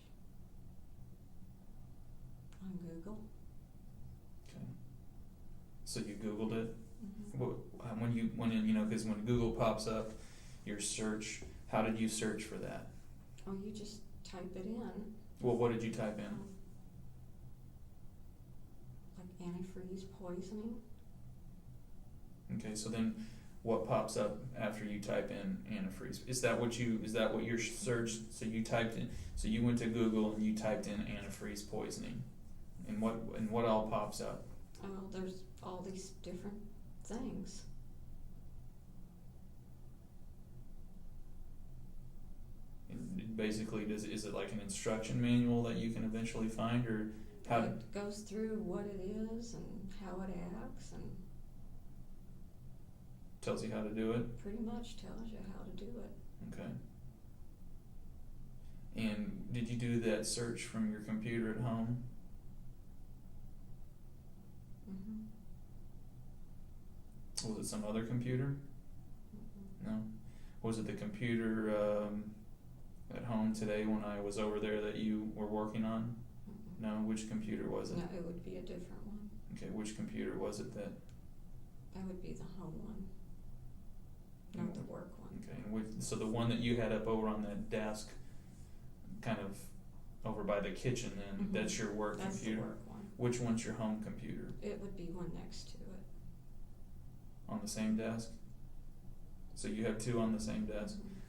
On Google. Okay. So you Googled it? Mm-hmm. When you went in, because when Google pops up, your search, how did you search for that? Oh, you just type it in. Well, what did you type in? Like antifreeze poisoning. Okay, so then what pops up after you type in antifreeze? Is that what your search, so you typed in, so you went to Google and you typed in antifreeze poisoning, and what all pops up? Oh, there's all these different things. And basically, is it like an instruction manual that you can eventually find, or how? It goes through what it is and how it acts and Tells you how to do it? pretty much tells you how to do it. Okay. And did you do that search from your computer at home? Mm-hmm. Was it some other computer? No. Was it the computer at home today when I was over there that you were working on? Mm-hmm. No. Which computer was it? No, it would be a different one. Okay. Which computer was it that? That would be the home one, not the work one. Okay. And so the one that you had up over on that desk, kind of over by the kitchen, then Mhm. that's your work That's computer. the work one. Which one's your home computer? It would be one next to it. On the same desk? So you have two on the same desk? Mhm.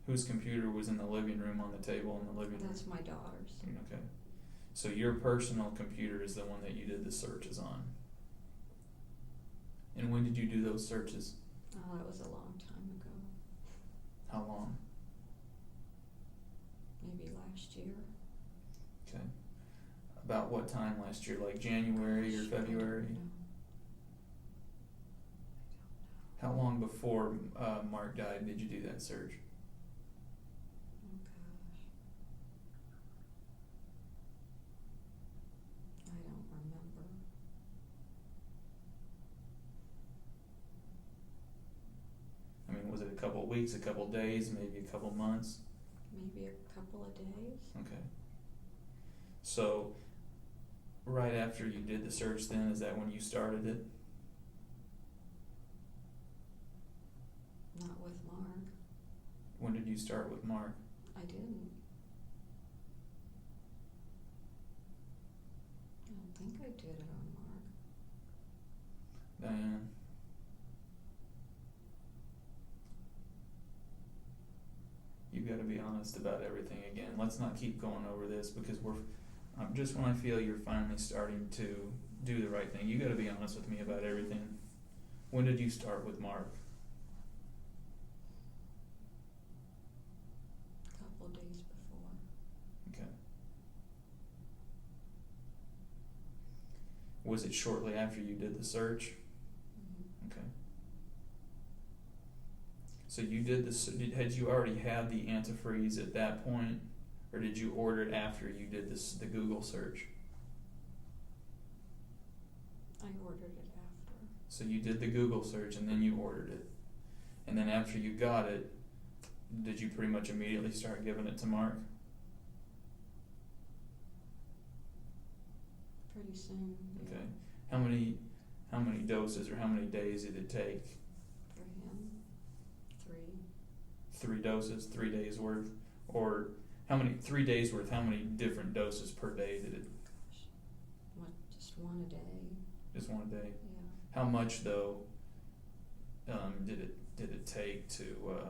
Whose computer was in the living room on the table in the living room? That's my daughter's. Okay. So your personal computer is the one that you did the searches on. And when did you do those searches? Oh, that was a long time ago. How long? Maybe last year. Okay. About what time last year? Like January or Gosh, I don't February? know. How long before Mark died did you do that search? Oh gosh. I don't remember. I mean, was it a couple of weeks, a couple of days, maybe a couple of months? Maybe a couple of days. Okay. So, right after you did the search then, is that when you started it? When did you start with Mark? I didn't. I don't think I did it on Mark. Diane? You've got to be honest about everything again. Let's not keep going over this because just when I feel you're finally starting to do the right thing, you got to be honest with me about everything. When did you start with Mark? A couple days before. Okay. Was it shortly after you did the search? Mm-hmm. Okay. So you did this. Had you already had the antifreeze at that point, or did you order it after you did the Google search? I ordered it after. So you did the Google search and then you ordered it, and then after you got it, did you pretty much immediately start giving it to Mark? Pretty soon. Yeah. Okay. How many doses or how many days did it take? For him, 3. 3 doses, 3 days worth, or 3 days worth? How many different doses per day did it? What? Just one a day. Just one a day. Yeah. How much though? Did it take to?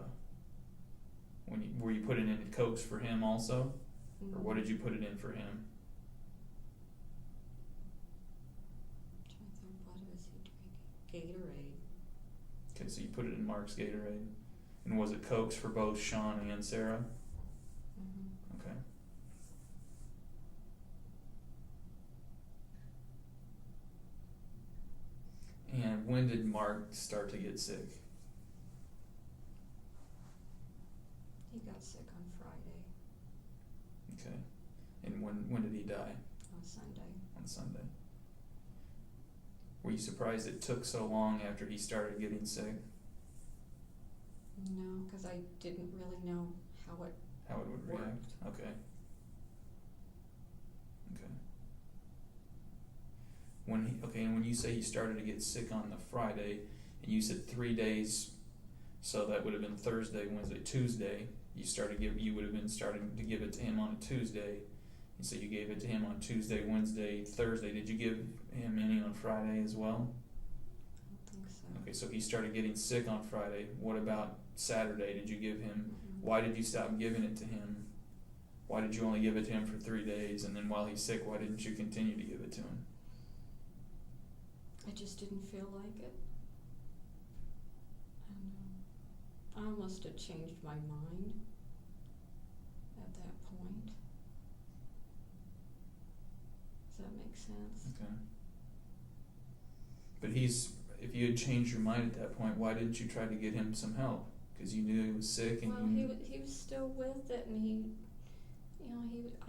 Were you putting in Cokes for him also, or what did you put it in for him? Trying to think, what was he drinking? Gatorade. Okay, so you put it in Mark's Gatorade, and was it Cokes for both Sean and Sarah? Mm-hmm. Okay. And when did Mark start to get sick? He got sick on Friday. Okay. And when did he die? On Sunday. On Sunday. Were you surprised it took so long after he started getting sick? No, because I didn't really know how it would react? worked. Okay. And when you say he started to get sick on the Friday, and you said 3 days, so that would have been Thursday, Wednesday, Tuesday. You would have been starting to give it to him on a Tuesday. And so you gave it to him on Tuesday, Wednesday, Thursday. Did you give him any on Friday as well? I don't think so. Okay, so he started getting sick on Friday. What about Saturday? Did you give him? Mm-mm. Why did you stop giving it to him? Why did you only give it to him for 3 days, and then while he's sick, why didn't you continue to give it to him? I just didn't feel like it. I don't know. I almost had changed my mind at that point. Does that make sense? Okay. But if you had changed your mind at that point, why didn't you try to get him some help? Because you knew he was sick and Well, he was still with it, and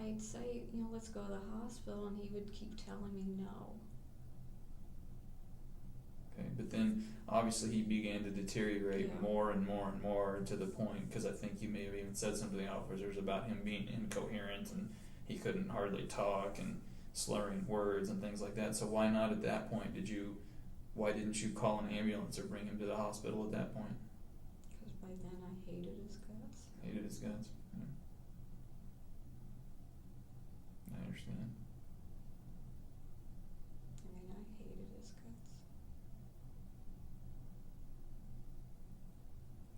I'd say, let's go to the hospital, and he would keep telling me no. Okay, but then obviously he began to deteriorate Yeah. more and more and more to the point, because I think you may have even said something to the officers about him being incoherent and he couldn't hardly talk and slurring words and things like that. So why not at that point why didn't you call an ambulance or bring him to the hospital at that point? Because by then I hated his guts. Hated his guts. Yeah. I understand. I hated his guts.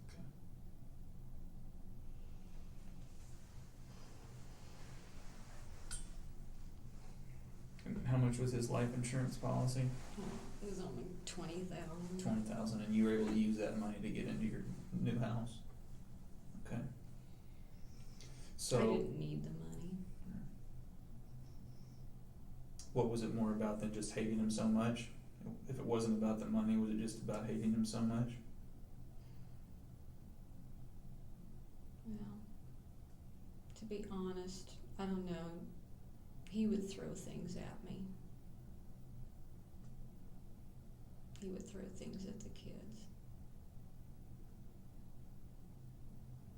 Okay. And how much was his life insurance policy? It was only 20,000. 20,000, and you were able to use that money to get into your new house. Okay. So I didn't need the money. what was it more about than just hating him so much? If it wasn't about the money, was it just about hating him so much? Well, to be honest, I don't know. He would throw things at me. He would throw things at the kids.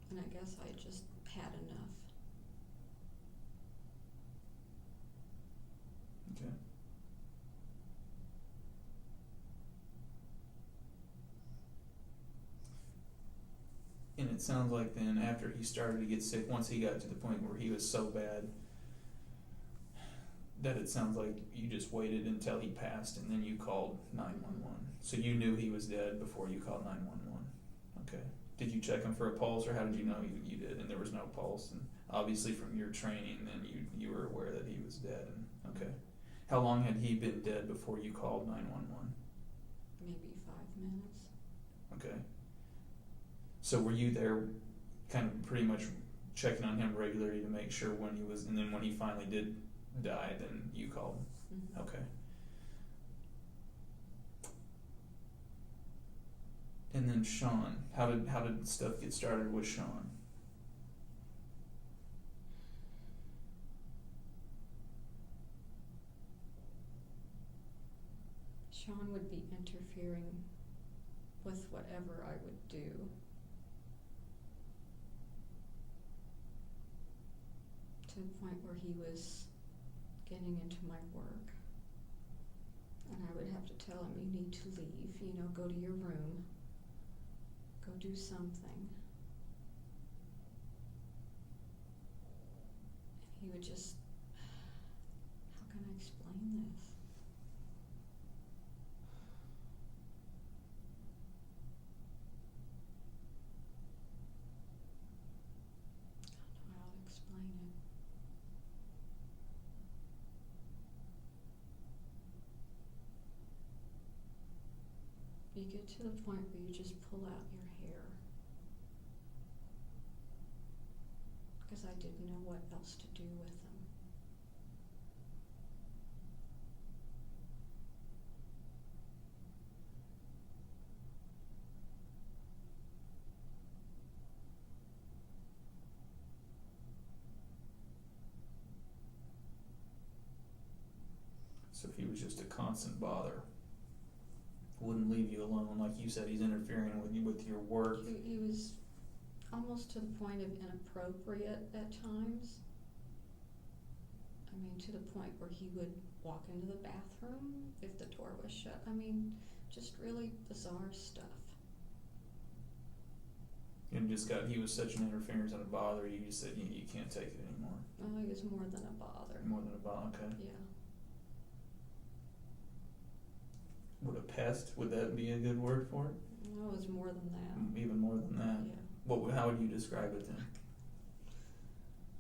And I guess I just had enough. Okay. In it sounds like then after he started to get sick, once he got to the point where he was so bad, that it sounds like you just waited until he passed and then you called 911. So you knew he was dead before you called 911. Okay. Did you check him for a pulse, or how did you know you did? And there was no pulse. And obviously from your training, then you were aware that he was dead. And, okay. How long had he been dead before you called 911? Maybe 5 minutes. Okay. So were you there kind of pretty much checking on him regularly to make sure when he was, and then when he finally did die, then you called? Mm-hmm. Okay. And then Sean, how did stuff get started with Sean? Sean would be interfering with whatever I would do. To the point where he was getting into my work. And I would have to tell him, you need to leave, go to your room. Go do something. And he would just, how can I explain this? I don't know how to explain it. You get to the point where you just pull out your hair. Because I didn't know what else to do with him. So he was just a constant bother. Wouldn't leave you alone, like you said. He's interfering with your work. He was almost to the point of inappropriate at times. I mean, to the point where he would walk into the bathroom if the door was shut. I mean, just really bizarre stuff. And he was such an interference and a bother, you just said you can't take it anymore. Oh, he was more than a bother. More than a bother, okay. Yeah. Would a pest, would that be a good word for it? No, it was more than that. Even more than that? Yeah. How would you describe it then?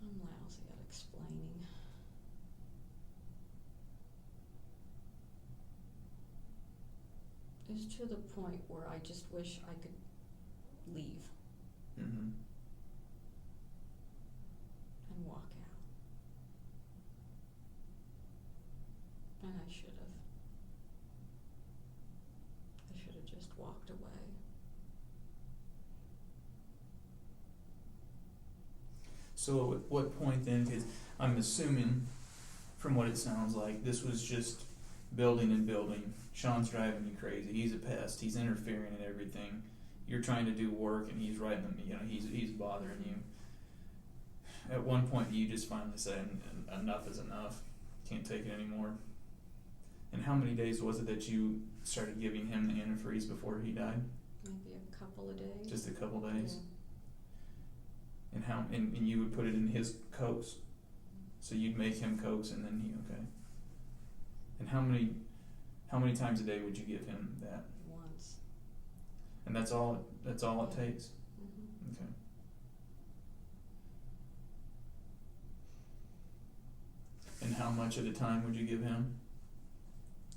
I'm lousy at explaining. It's to the point where I just wish I could leave Mm-hmm. and walk out. And I should have. I should have just walked away. So at what point then, because I'm assuming from what it sounds like, this was just building and building. Sean's driving you crazy. He's a pest. He's interfering in everything. You're trying to do work and he's writing them, he's bothering you. At one point you just finally say, enough is enough. Can't take it anymore. And how many days was it that you started giving him the antifreeze before he died? Maybe a couple of days. Just a couple days? Yeah. And you would put it in his Cokes? So you'd make him Cokes and then okay. And how many times a day would you give him that? Once. And that's all it takes? Mm-hmm. Okay. And how much at a time would you give him?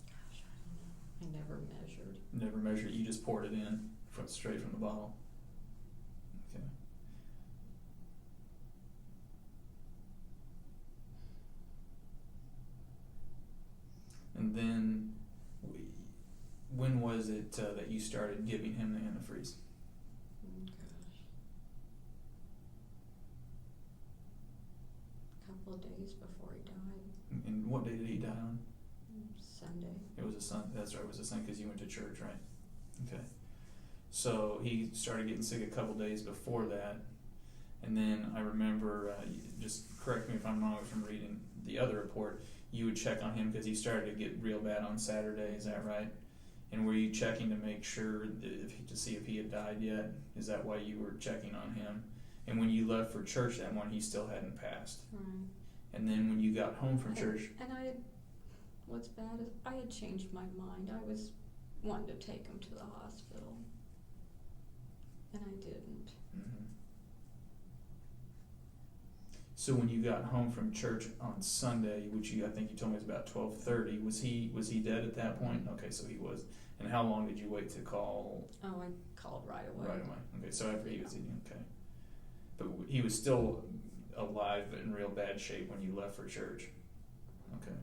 Gosh, I don't know. I never measured. Never measured, you just poured it in straight from the bottle? Okay. And then, when was it that you started giving him the antifreeze? Gosh. A couple of days before he died. And what day did he die on? Sunday. It was a Sunday. That's right. It was a Sunday because you went to church, right? Okay. So he started getting sick a couple days before that, and then I remember. Just correct me if I'm wrong from reading the other report. You would check on him because he started to get real bad on Saturday. Is that right? And were you checking to make sure that to see if he had died yet? Is that why you were checking on him? And when you left for church that morning, he still hadn't passed. Right. And then when you got home from church, What's bad is I had changed my mind. I was wanting to take him to the hospital, and I didn't. mm-hmm. So when you got home from church on Sunday, which I think you told me was about 12:30, was he dead at that point? Okay, so he was. And how long did you wait to call? Oh, I called right away. Right away. Okay, so after he was eating, okay. But he was still alive but in real bad shape when you left for church. Okay.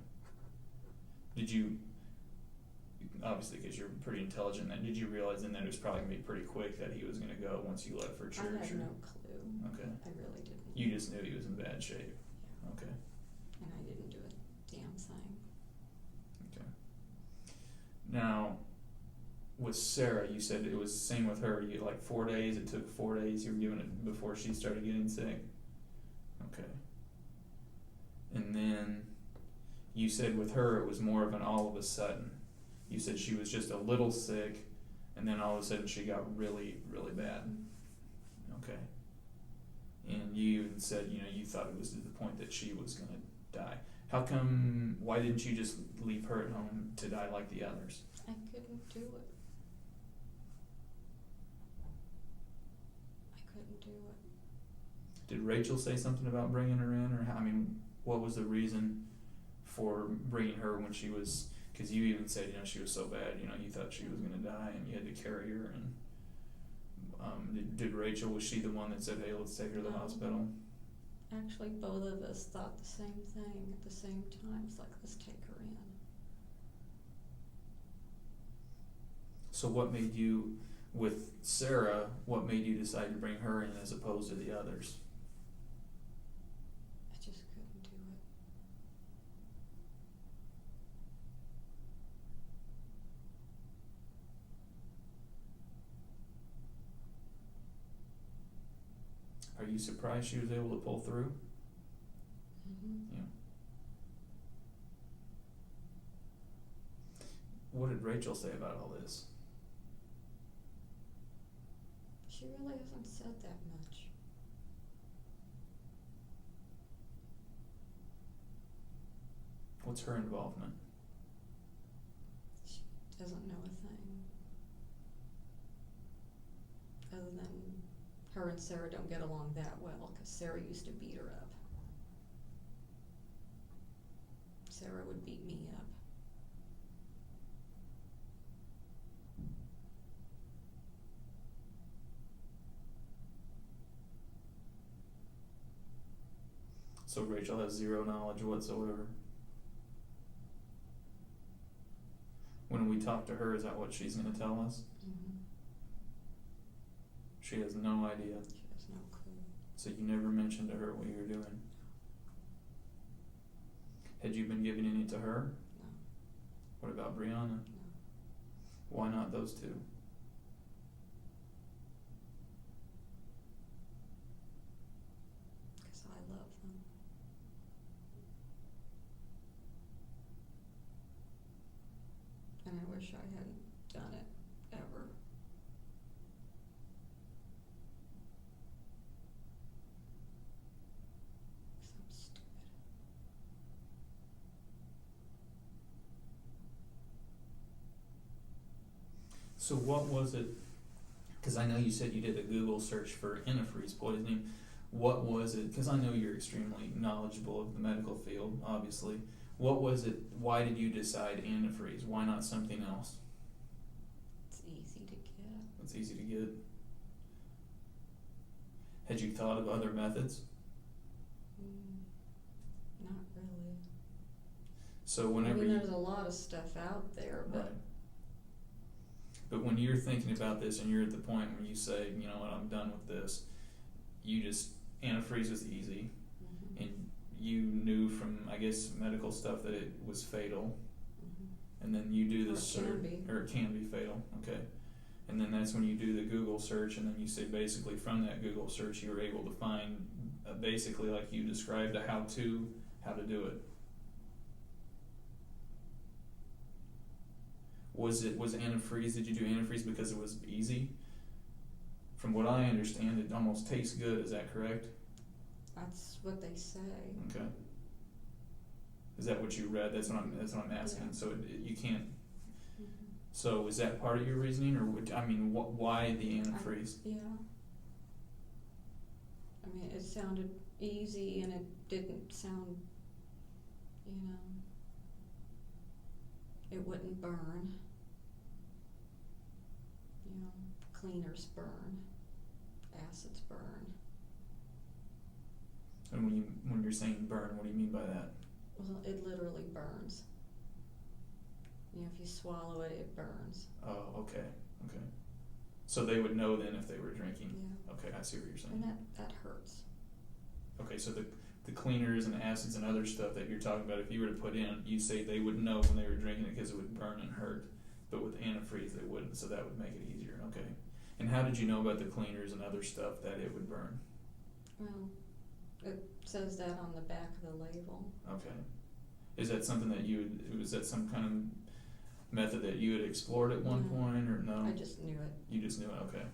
Did you, obviously because you're pretty intelligent, then did you realize then that it was probably going to be pretty quick that he was going to go once you left for church? I had no clue. Okay. I really didn't. You just knew he was in bad shape. Yeah. Okay. And I didn't do a damn thing. Okay. Now, with Sarah, you said it was the same with her. You like 4 days. It took 4 days. You were doing it before she started getting sick. Okay. And then you said with her it was more of an all of a sudden. You said she was just a little sick, and then all of a sudden she got really, really bad. Okay. And you even said, you thought it was to the point that she was going to die. How come, why didn't you just leave her at home to die like the others? I couldn't do it. I couldn't do it. Did Rachel say something about bringing her in, or what was the reason for bringing her when she was? Because you even said, she was so bad, you thought she was going to die, and you had to carry her. And did Rachel, was she the one that said, "Hey, let's take her to the hospital"? Actually, both of us thought the same thing at the same time. It's like, let's take her in. So what made you, with Sarah, what made you decide to bring her in as opposed to the others? I just couldn't do it. Are you surprised she was able to pull through? Mm-hmm. Yeah. What did Rachel say about all this? She really hasn't said that much. What's her involvement? She doesn't know a thing. Other than her and Sarah don't get along that well, because Sarah used to beat her up. Sarah would beat me up. So Rachel has zero knowledge whatsoever. When we talk to her, is that what she's going to tell us? Mm-hmm. She has no idea. She has no clue. So you never mentioned to her what you were doing? Had you been giving any to her? No. What about Brianna? No. Why not those two? Because I love them. And I wish I hadn't done it, ever. Because I'm stupid. So what was it, because I know you said you did a Google search for antifreeze poisoning. What was it, because I know you're extremely knowledgeable of the medical field, obviously. What was it, why did you decide antifreeze? Why not something else? It's easy to get. It's easy to get. Had you thought of other methods? Not really. So whenever there's a lot of stuff out there, but right. But when you're thinking about this and you're at the point where you say, you know what, I'm done with this, antifreeze was easy, mm-hmm. and you knew from, I guess, medical stuff that it was fatal, Mm-hmm. and then you do the Or it can be. or it can be fatal, okay. And then that's when you do the Google search, and then you say basically from that Google search you were able to find basically like you described a how to do it. Was antifreeze? Did you do antifreeze because it was easy? From what I understand, it almost tastes good. Is that correct? That's what they say. Okay. Is that what you read? That's what I'm asking. Yeah. So you can't. Mhm. So is that part of your reasoning, or why the antifreeze? Yeah. I mean, it sounded easy and it didn't sound, it wouldn't burn. Cleaners burn, acids burn. And when you're saying burn, what do you mean by that? Well, it literally burns. If you swallow it, it burns. Oh, okay. So they would know then if they were drinking. Yeah. Okay, I see what you're saying. And that hurts. Okay, so the cleaners and acids and other stuff that you're talking about, if you were to put in, you say they would know when they were drinking it because it would burn and hurt. But with antifreeze, they wouldn't, so that would make it easier. Okay. And how did you know about the cleaners and other stuff that it would burn? Well, it says that on the back of the label. Okay. Is that something that was that some kind of method that you had explored at one No. point, or no? I just knew it. You just knew it, okay.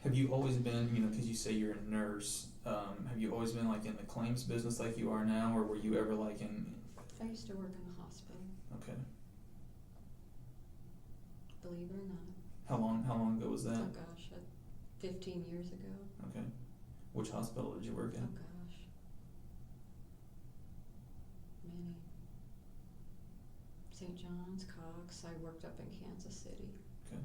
Have you always been, because you say you're a nurse, have you always been like in the claims business like you are now, or were you ever like in? I used to work in the hospital, Okay. believe it or not. How long ago was that? Oh gosh, 15 years ago. Okay. Which hospital did you work Oh in? gosh. Many. St. John's, Cox. I worked up in Kansas City. Okay.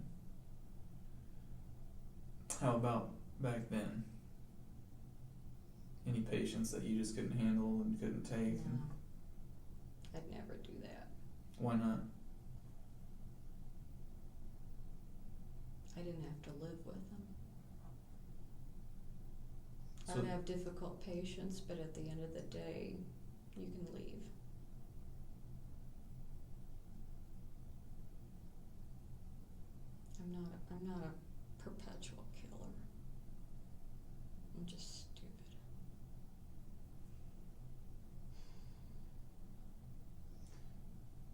How about back then? Any patients that you just couldn't handle and couldn't take? No. I'd never do that. Why not? I didn't have to live with them. I So- would have difficult patients, but at the end of the day, you can leave. I'm not a perpetual killer. I'm just stupid.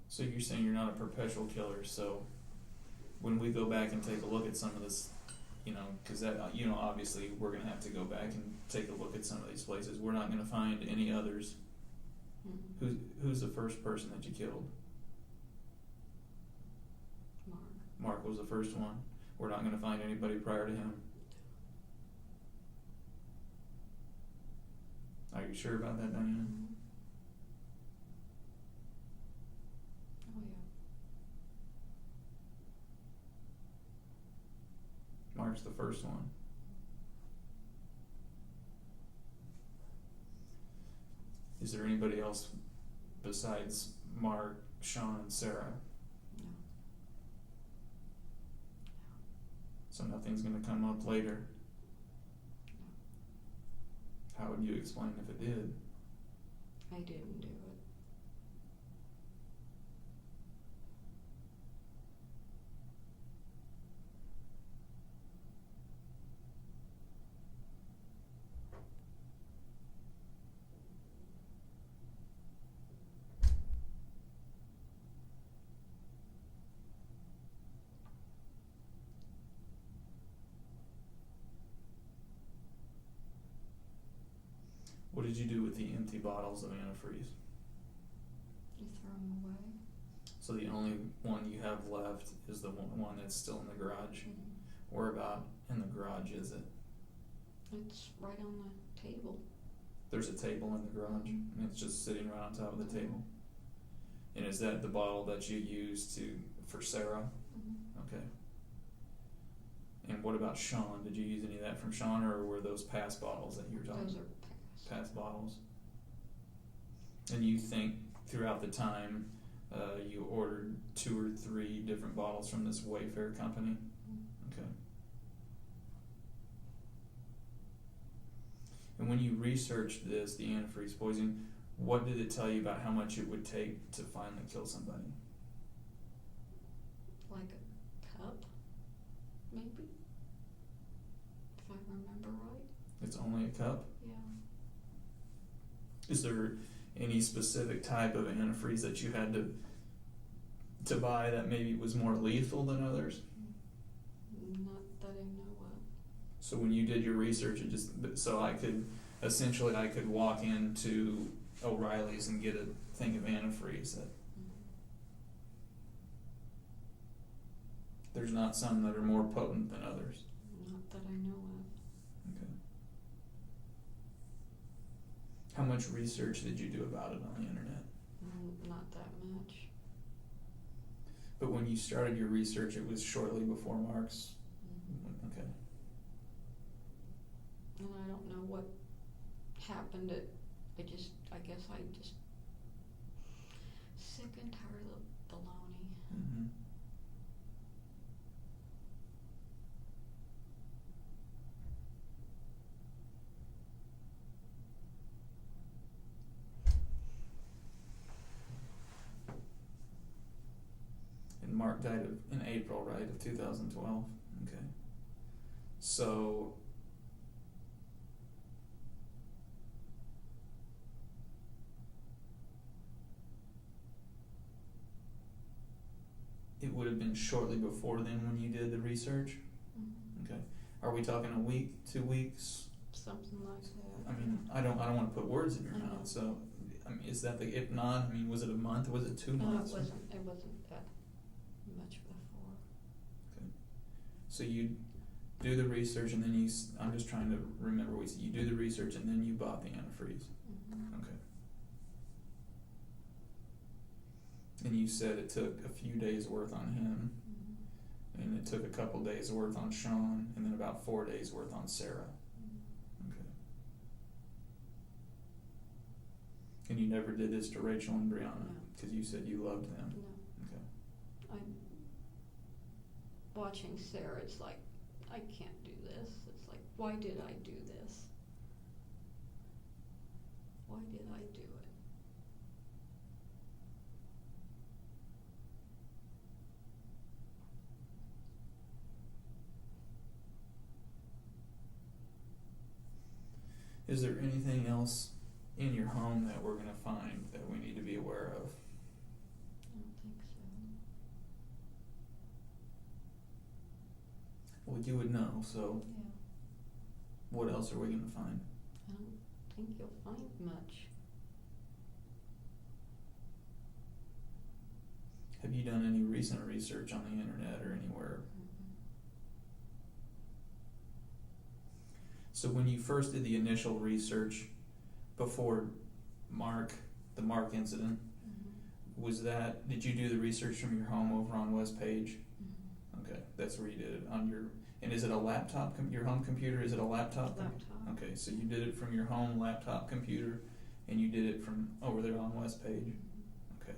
So you're saying you're not a perpetual killer, so when we go back and take a look at some of this, because that, obviously we're going to have to go back and take a look at some of these places. We're not going to find any others. Mm-mm. Who's the first person that you killed? Mark. Mark was the first one. We're not going to find anybody prior to him. Are you sure about that, Diana? Mhm. Oh yeah. Mark's the first one. Is there anybody else besides Mark, Sean, and Sarah? No. So nothing's going to come up later. How would you explain if it did? I didn't do it. What did you do with the empty bottles of antifreeze? You throw them away. So the only one you have left is the one that's still in the garage. Mhm. Where about in the garage is it? It's right on the table. There's a table in the garage, Mhm. and it's just sitting right on top of the table. And is that the bottle that you used for Sarah? Mm-hmm. Okay. And what about Sean? Did you use any of that from Sean, or were those past bottles that you were talking Those about? are Past bottles? And you think throughout the time you ordered 2 or 3 different bottles from this Wayfair company? Mhm. Okay. And when you researched this, the antifreeze poisoning, what did it tell you about how much it would take to finally kill somebody? Like a cup, maybe, if I remember right. It's only a cup? Yeah. Is there any specific type of antifreeze that you had to buy that maybe was more lethal than others? Not that I know of. So when you did your research, it just, so I could walk into O'Reilly's and get a thing of antifreeze that there's not some that are more potent than others. Not that I know of. Okay. How much research did you do about it on the internet? Not that much. But when you started your research, it was shortly before Mark's. Okay. And I don't know what happened. I guess I just sick and tired of baloney. Mm-hmm. And Mark died in April, right, of 2012? Okay. So, it would have been shortly before then when you did the research? Okay. Are we talking a week, 2 weeks? Something like that. I mean, I don't want to put words in your I know. mouth, so, I mean, is that if not, I mean, was it a month, was it 2 months? It wasn't that much before. So you do the research and then I'm just trying to remember, you do the research and then you bought the antifreeze. Okay. And you said it took a few days worth on him, and it took a couple days worth on Sean, and then about 4 days worth on Sarah. Okay. And you never did this to Rachel and Brianna, because you said you loved them. No. Okay. Watching Sarah, it's like, I can't do this. It's like, why did I do this? Why did I do it? Is there anything else in your home that we're going to find that we need to be aware of? I don't think so. Well, you would know, so Yeah. what else are we going to find? I don't think you'll find much. Have you done any recent research on the internet or anywhere? So when you first did the initial research before the Mark incident, did you do the research from your home over on West Page? Okay, that's where you did it and is it a laptop, your home computer, is it a laptop? Laptop. Okay, so you did it from your home laptop computer and you did it from over there on West Page? Okay.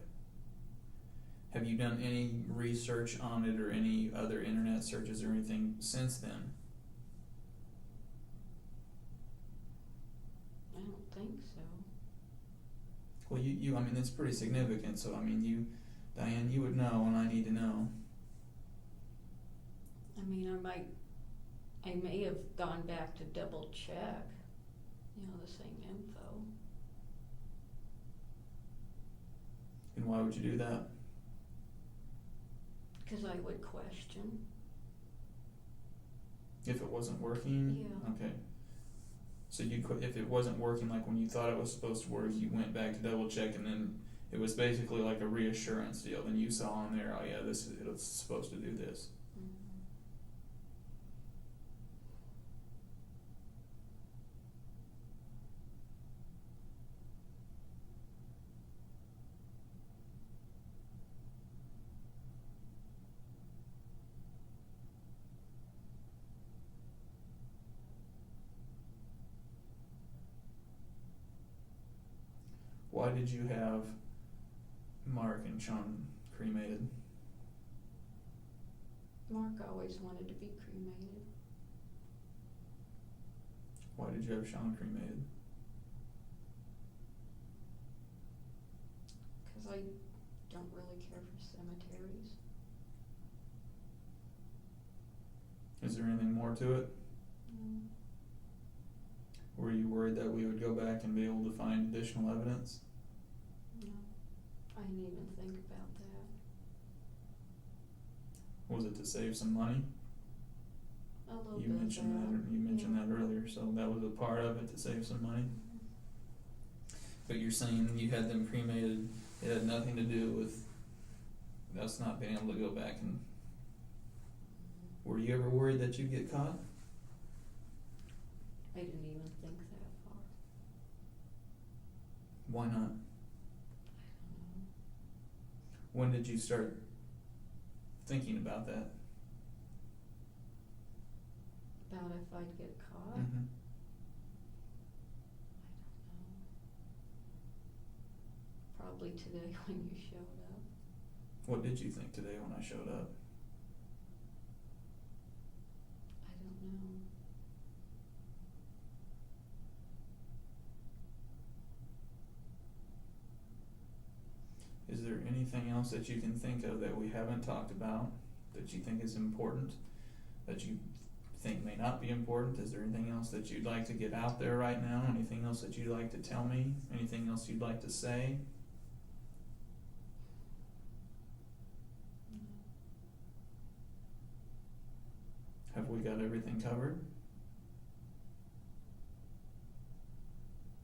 Have you done any research on it or any other internet searches or anything since then? I don't think so. Well, you I mean, it's pretty significant, so I mean, Diane, you would know and I need to know. I mean, I may have gone back to double check, the same info. And why would you do that? Because I would question. If it wasn't working? Yeah. Okay. So if it wasn't working like when you thought it was supposed to work, you went back to double check and then it was basically like a reassurance deal. Then you saw on there, oh yeah, it's supposed to do this. Why did you have Mark and Sean cremated? Mark always wanted to be cremated. Why did you have Sean cremated? Because I don't really care for cemeteries. Is there anything more to it? No. Were you worried that we would go back and be able to find additional evidence? No, I didn't even think about that. Was it to save some money? A little You bit mentioned of that. You mentioned yeah. that earlier, so that was a part of it, to save some money. But you're saying you had them cremated. It had nothing to do with us not being able to go back and. Were you ever worried that you'd get caught? I didn't even think that far. Why not? I don't know. When did you start thinking about that? About if I'd get caught? Mm-hmm. I don't know. Probably today when you showed up. What did you think today when I showed up? I don't know. Is there anything else that you can think of that we haven't talked about that you think is important, that you think may not be important? Is there anything else that you'd like to get out there right now? Anything else that you'd like to tell me? Anything else you'd like to say? No. Have we got everything covered?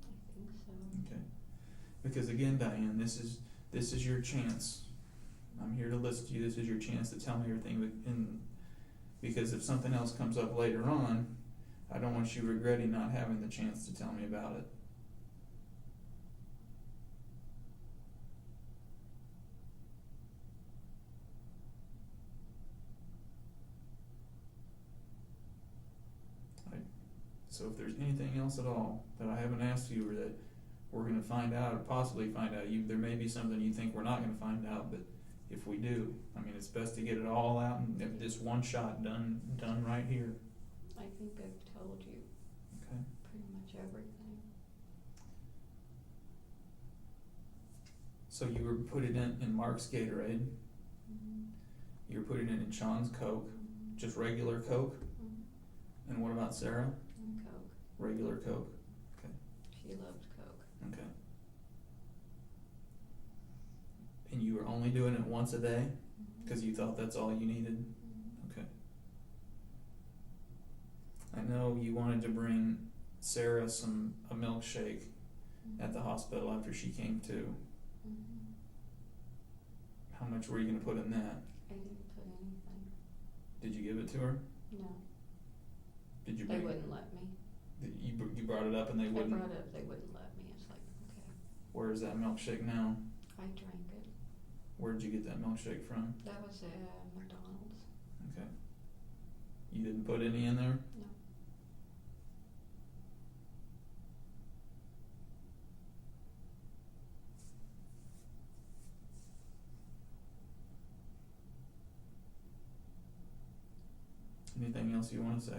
I think so. Okay. Because again, Diane, this is your chance. I'm here to listen to you. This is your chance to tell me everything. Because if something else comes up later on, I don't want you regretting not having the chance to tell me about it. So if there's anything else at all that I haven't asked you, or that we're going to find out or possibly find out, there may be something you think we're not going to find out, but if we do, I mean, it's best to get it all out and get this one shot done right here. I think I've told you Okay. pretty much everything. So you were putting it in Mark's Gatorade. Mm-hmm. You were putting it in Sean's Coke, Mm-hmm. just regular Coke. Mm-hmm. And what about Sarah? And Coke. Regular Coke. She loved Coke. Okay. And you were only doing it once a day because you thought that's all you needed? Mm-hmm. Okay. I know you wanted to bring Sarah a milkshake at the hospital after she came to. Mm-hmm. How much were you going to put in that? I didn't put anything. Did you give it to her? No. Did you They bring wouldn't let me. You brought it up and they I wouldn't? brought it up, they wouldn't let me. It's like, okay. Where is that milkshake now? I drank it. Where did you get that milkshake from? That was at McDonald's. Okay. You didn't put any in there? No. Anything else you want to say?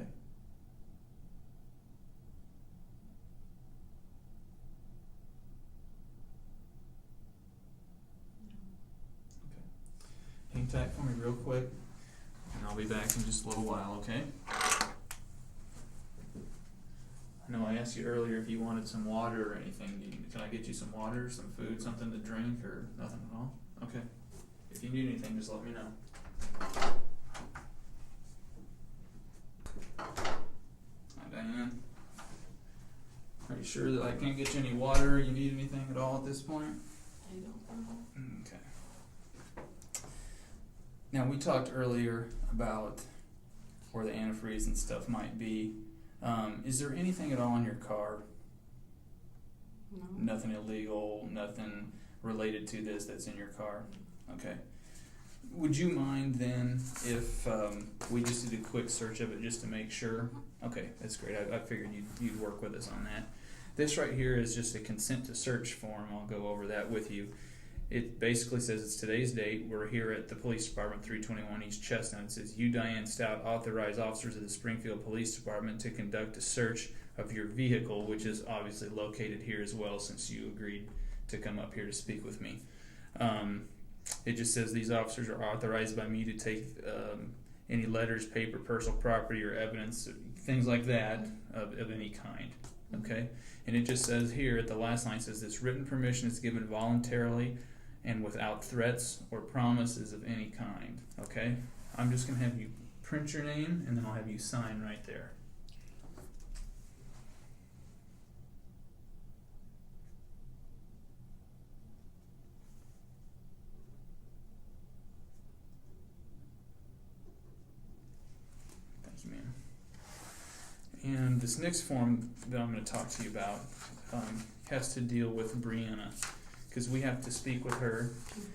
Hang tight for me real quick, and I'll be back in just a little while, okay? I know I asked you earlier if you wanted some water or anything. Can I get you some water, some food, something to drink, or nothing at all? Okay. If you need anything, just let me know. Hi, Diane. Are you sure that I can't get you any water or you need anything at all at this point? I don't know. Okay. Now, we talked earlier about where the antifreeze and stuff might be. Is there anything at all in your car? No. Nothing illegal, nothing related to this that's in your car? Okay. Would you mind then if we just did a quick search of it just to make sure? Okay, that's great. I figured you'd work with us on that. This right here is just a consent to search form. I'll go over that with you. It basically says it's today's date. We're here at the police department, 321 East Chestnut. It says, you, Diane Stout, authorize officers of the Springfield Police Department to conduct a search of your vehicle, which is obviously located here as well since you agreed to come up here to speak with me. It just says these officers are authorized by me to take any letters, paper, personal property, or evidence, things like that of any kind. Okay, and it just says here at the last line, it says this written permission is given voluntarily and without threats or promises of any kind. Okay, I'm just going to have you print your name and then I'll have you sign right there. Thank you, ma'am. And this next form that I'm going to talk to you about has to deal with Brianna, because we have to speak with her.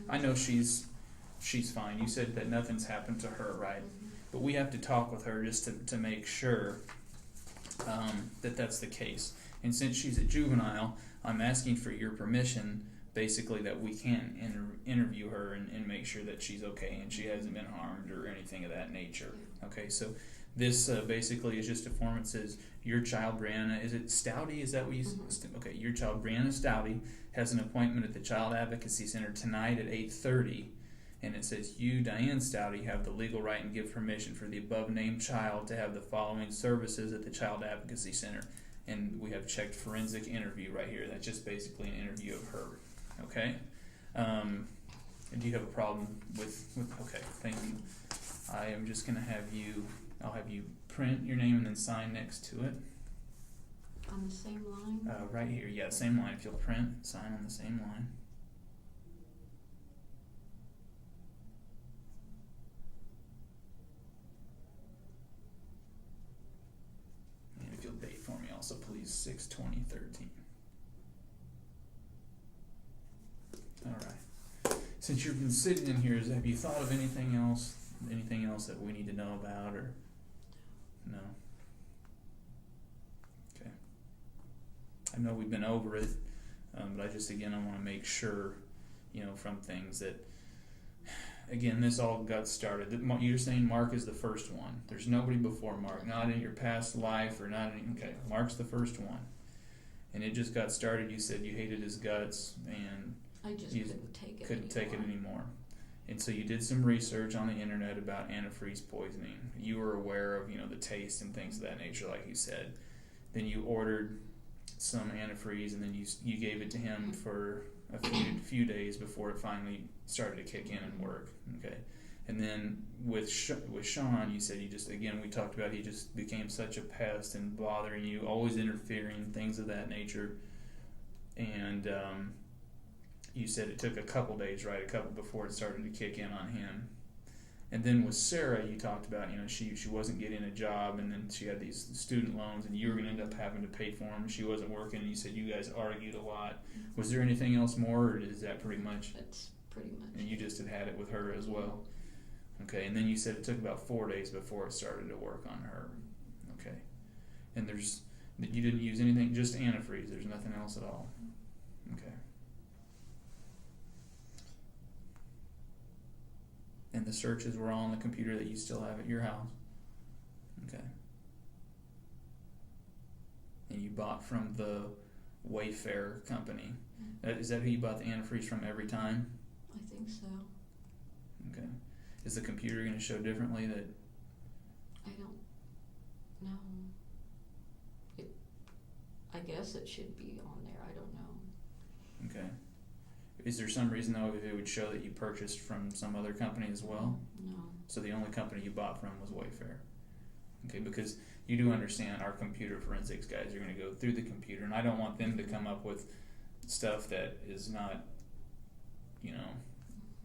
I know she's fine. You said that nothing's happened to her, right? But we have to talk with her just to make sure that that's the case. And since she's a juvenile, I'm asking for your permission, basically, that we can interview her and make sure that she's okay and she hasn't been harmed or anything of that nature. Okay, so this basically is just a form that says, your child, Brianna, is it Stouty? Is that what you said? Okay, your child, Brianna Stouty, has an appointment at the Child Advocacy Center tonight at 8:30. And it says, you, Diane Stouty, have the legal right and give permission for the above-named child to have the following services at the Child Advocacy Center. And we have checked forensic interview right here. That's just basically an interview of her. Okay? And do you have a problem with okay, thank you. I am just going to I'll have you print your name and then sign next to it. On the same line? Right here. Yeah, same line. If you'll print, sign on the same line. And if you'll date for me also, please, 6/20/13. All right. Since you've been sitting in here, have you thought of anything else that we need to know about, or no? Okay. I know we've been over it, but I want to make sure, from things that, again, this all got started. You're saying Mark is the first one. There's nobody before Mark, not in your past life or not in, okay, Mark's the first one. And it just got started. You said you hated his guts and I just couldn't take it couldn't take it anymore. And so you did some research on the internet about antifreeze poisoning. You were aware of, the taste and things of that nature, like you said. Then you ordered some antifreeze, and then you gave it to him for a few days before it finally started to kick in and work. Okay, and then with Sean, you said we talked about he just became such a pest and bothering you, always interfering, things of that nature, and you said it took a couple days, right? Before it started to kick in on him. And then with Sarah, you talked about, she wasn't getting a job, and then she had these student loans, and you were going to end up having to pay for them. She wasn't working, and you said you guys argued a lot. Was there anything else more, or is that pretty much? That's pretty much. And you just had it with her as well. Okay, and then you said it took about 4 days before it started to work on her. Okay, and you didn't use anything, just antifreeze. There's nothing else at all. Okay. And the searches were all on the computer that you still have at your house. Okay. And you bought from the Wayfair company. Is that who you bought the antifreeze from every time? I think so. Okay. Is the computer going to show differently that? I don't know. I guess it should be on there. I don't know. Okay. Is there some reason, though, if it would show that you purchased from some other company as well? No. So the only company you bought from was Wayfair. Okay, because you do understand our computer forensics guys are going to go through the computer, and I don't want them to come up with stuff that is not,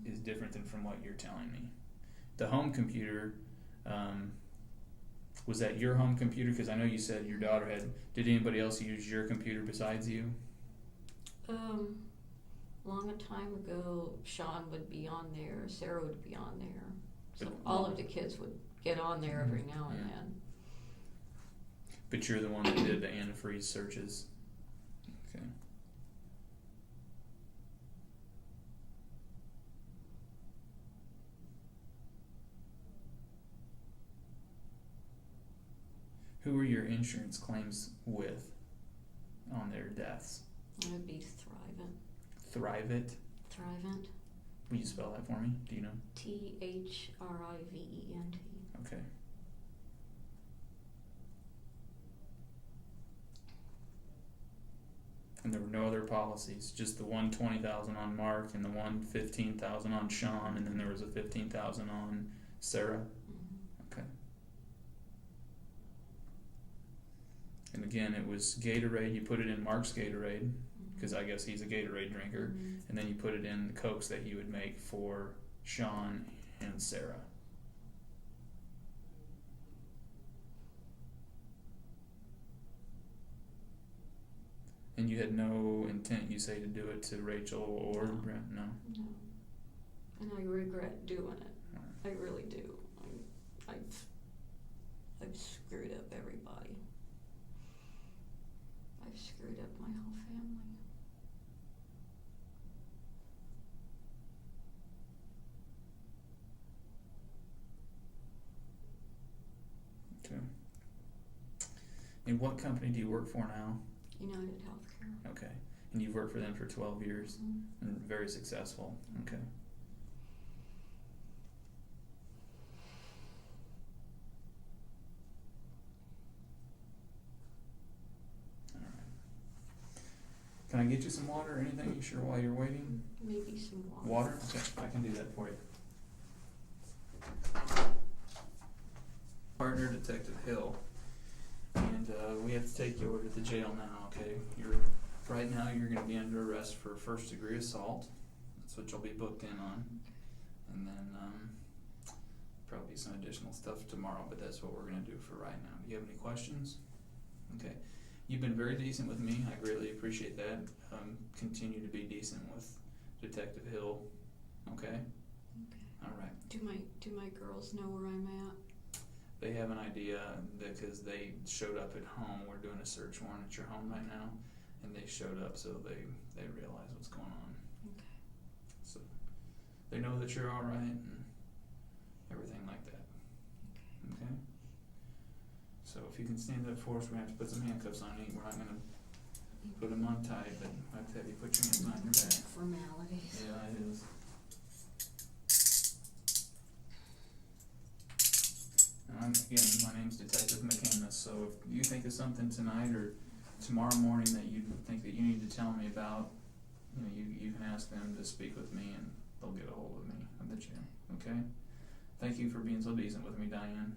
is different than from what you're telling me. The home computer, was that your home computer? Because I know you said your daughter had. Did anybody else use your computer besides you? Long a time ago, Sean would be on there, Sarah would be on there. So But all of the kids would get on there every now and then. But you're the one that did the antifreeze searches. Okay. Who were your insurance claims with on their deaths? It would be Thrivent. Thrivent? Thrivent. Will you spell that for me? Do you know? Thrivent. Okay. And there were no other policies, just the one $20,000 on Mark and the one $15,000 on Sean, and then there was a $15,000 on Sarah. Okay. And again, it was Gatorade. You put it in Mark's Gatorade, because I guess he's a Gatorade drinker, and then you put it in the Cokes that you would make for Sean and Sarah. And you had no intent, you say, to do it to Rachel or Brent? No. No. And I regret doing it. I really do. I've screwed up everybody. I've screwed up my whole family. Okay. And what company do you work for now? United Healthcare. Okay. And you've worked for them for 12 years and very successful. Okay. All right. Can I get you some water or anything? You sure while you're waiting? Maybe some water. Water? Okay, I can do that for you. Partner, Detective Hill. And we have to take you over to the jail now, okay? Right now you're going to be under arrest for first-degree assault. That's what you'll be booked in on. And then probably some additional stuff tomorrow, but that's what we're going to do for right now. Do you have any questions? Okay. You've been very decent with me. I greatly appreciate that. Continue to be decent with Detective Hill, okay? Okay. All right. Do my girls know where I'm at? They have an idea because they showed up at home. We're doing a search warrant at your home right now, and they showed up, so they realize what's going on. Okay. So they know that you're all right and everything like that. Okay. So if you can stand up for us, we're gonna have to put some handcuffs on you. We're not gonna put them on tight, but we'll have to have you put your hands on your back. Formalities. Yeah, it is. Again, my name's Detective McCandless, so if you think of something tonight or tomorrow morning that you think that you need to tell me about, you can ask them to speak with me and they'll get a hold of me. I bet you. Okay? Thank you for being so decent with me, Diane.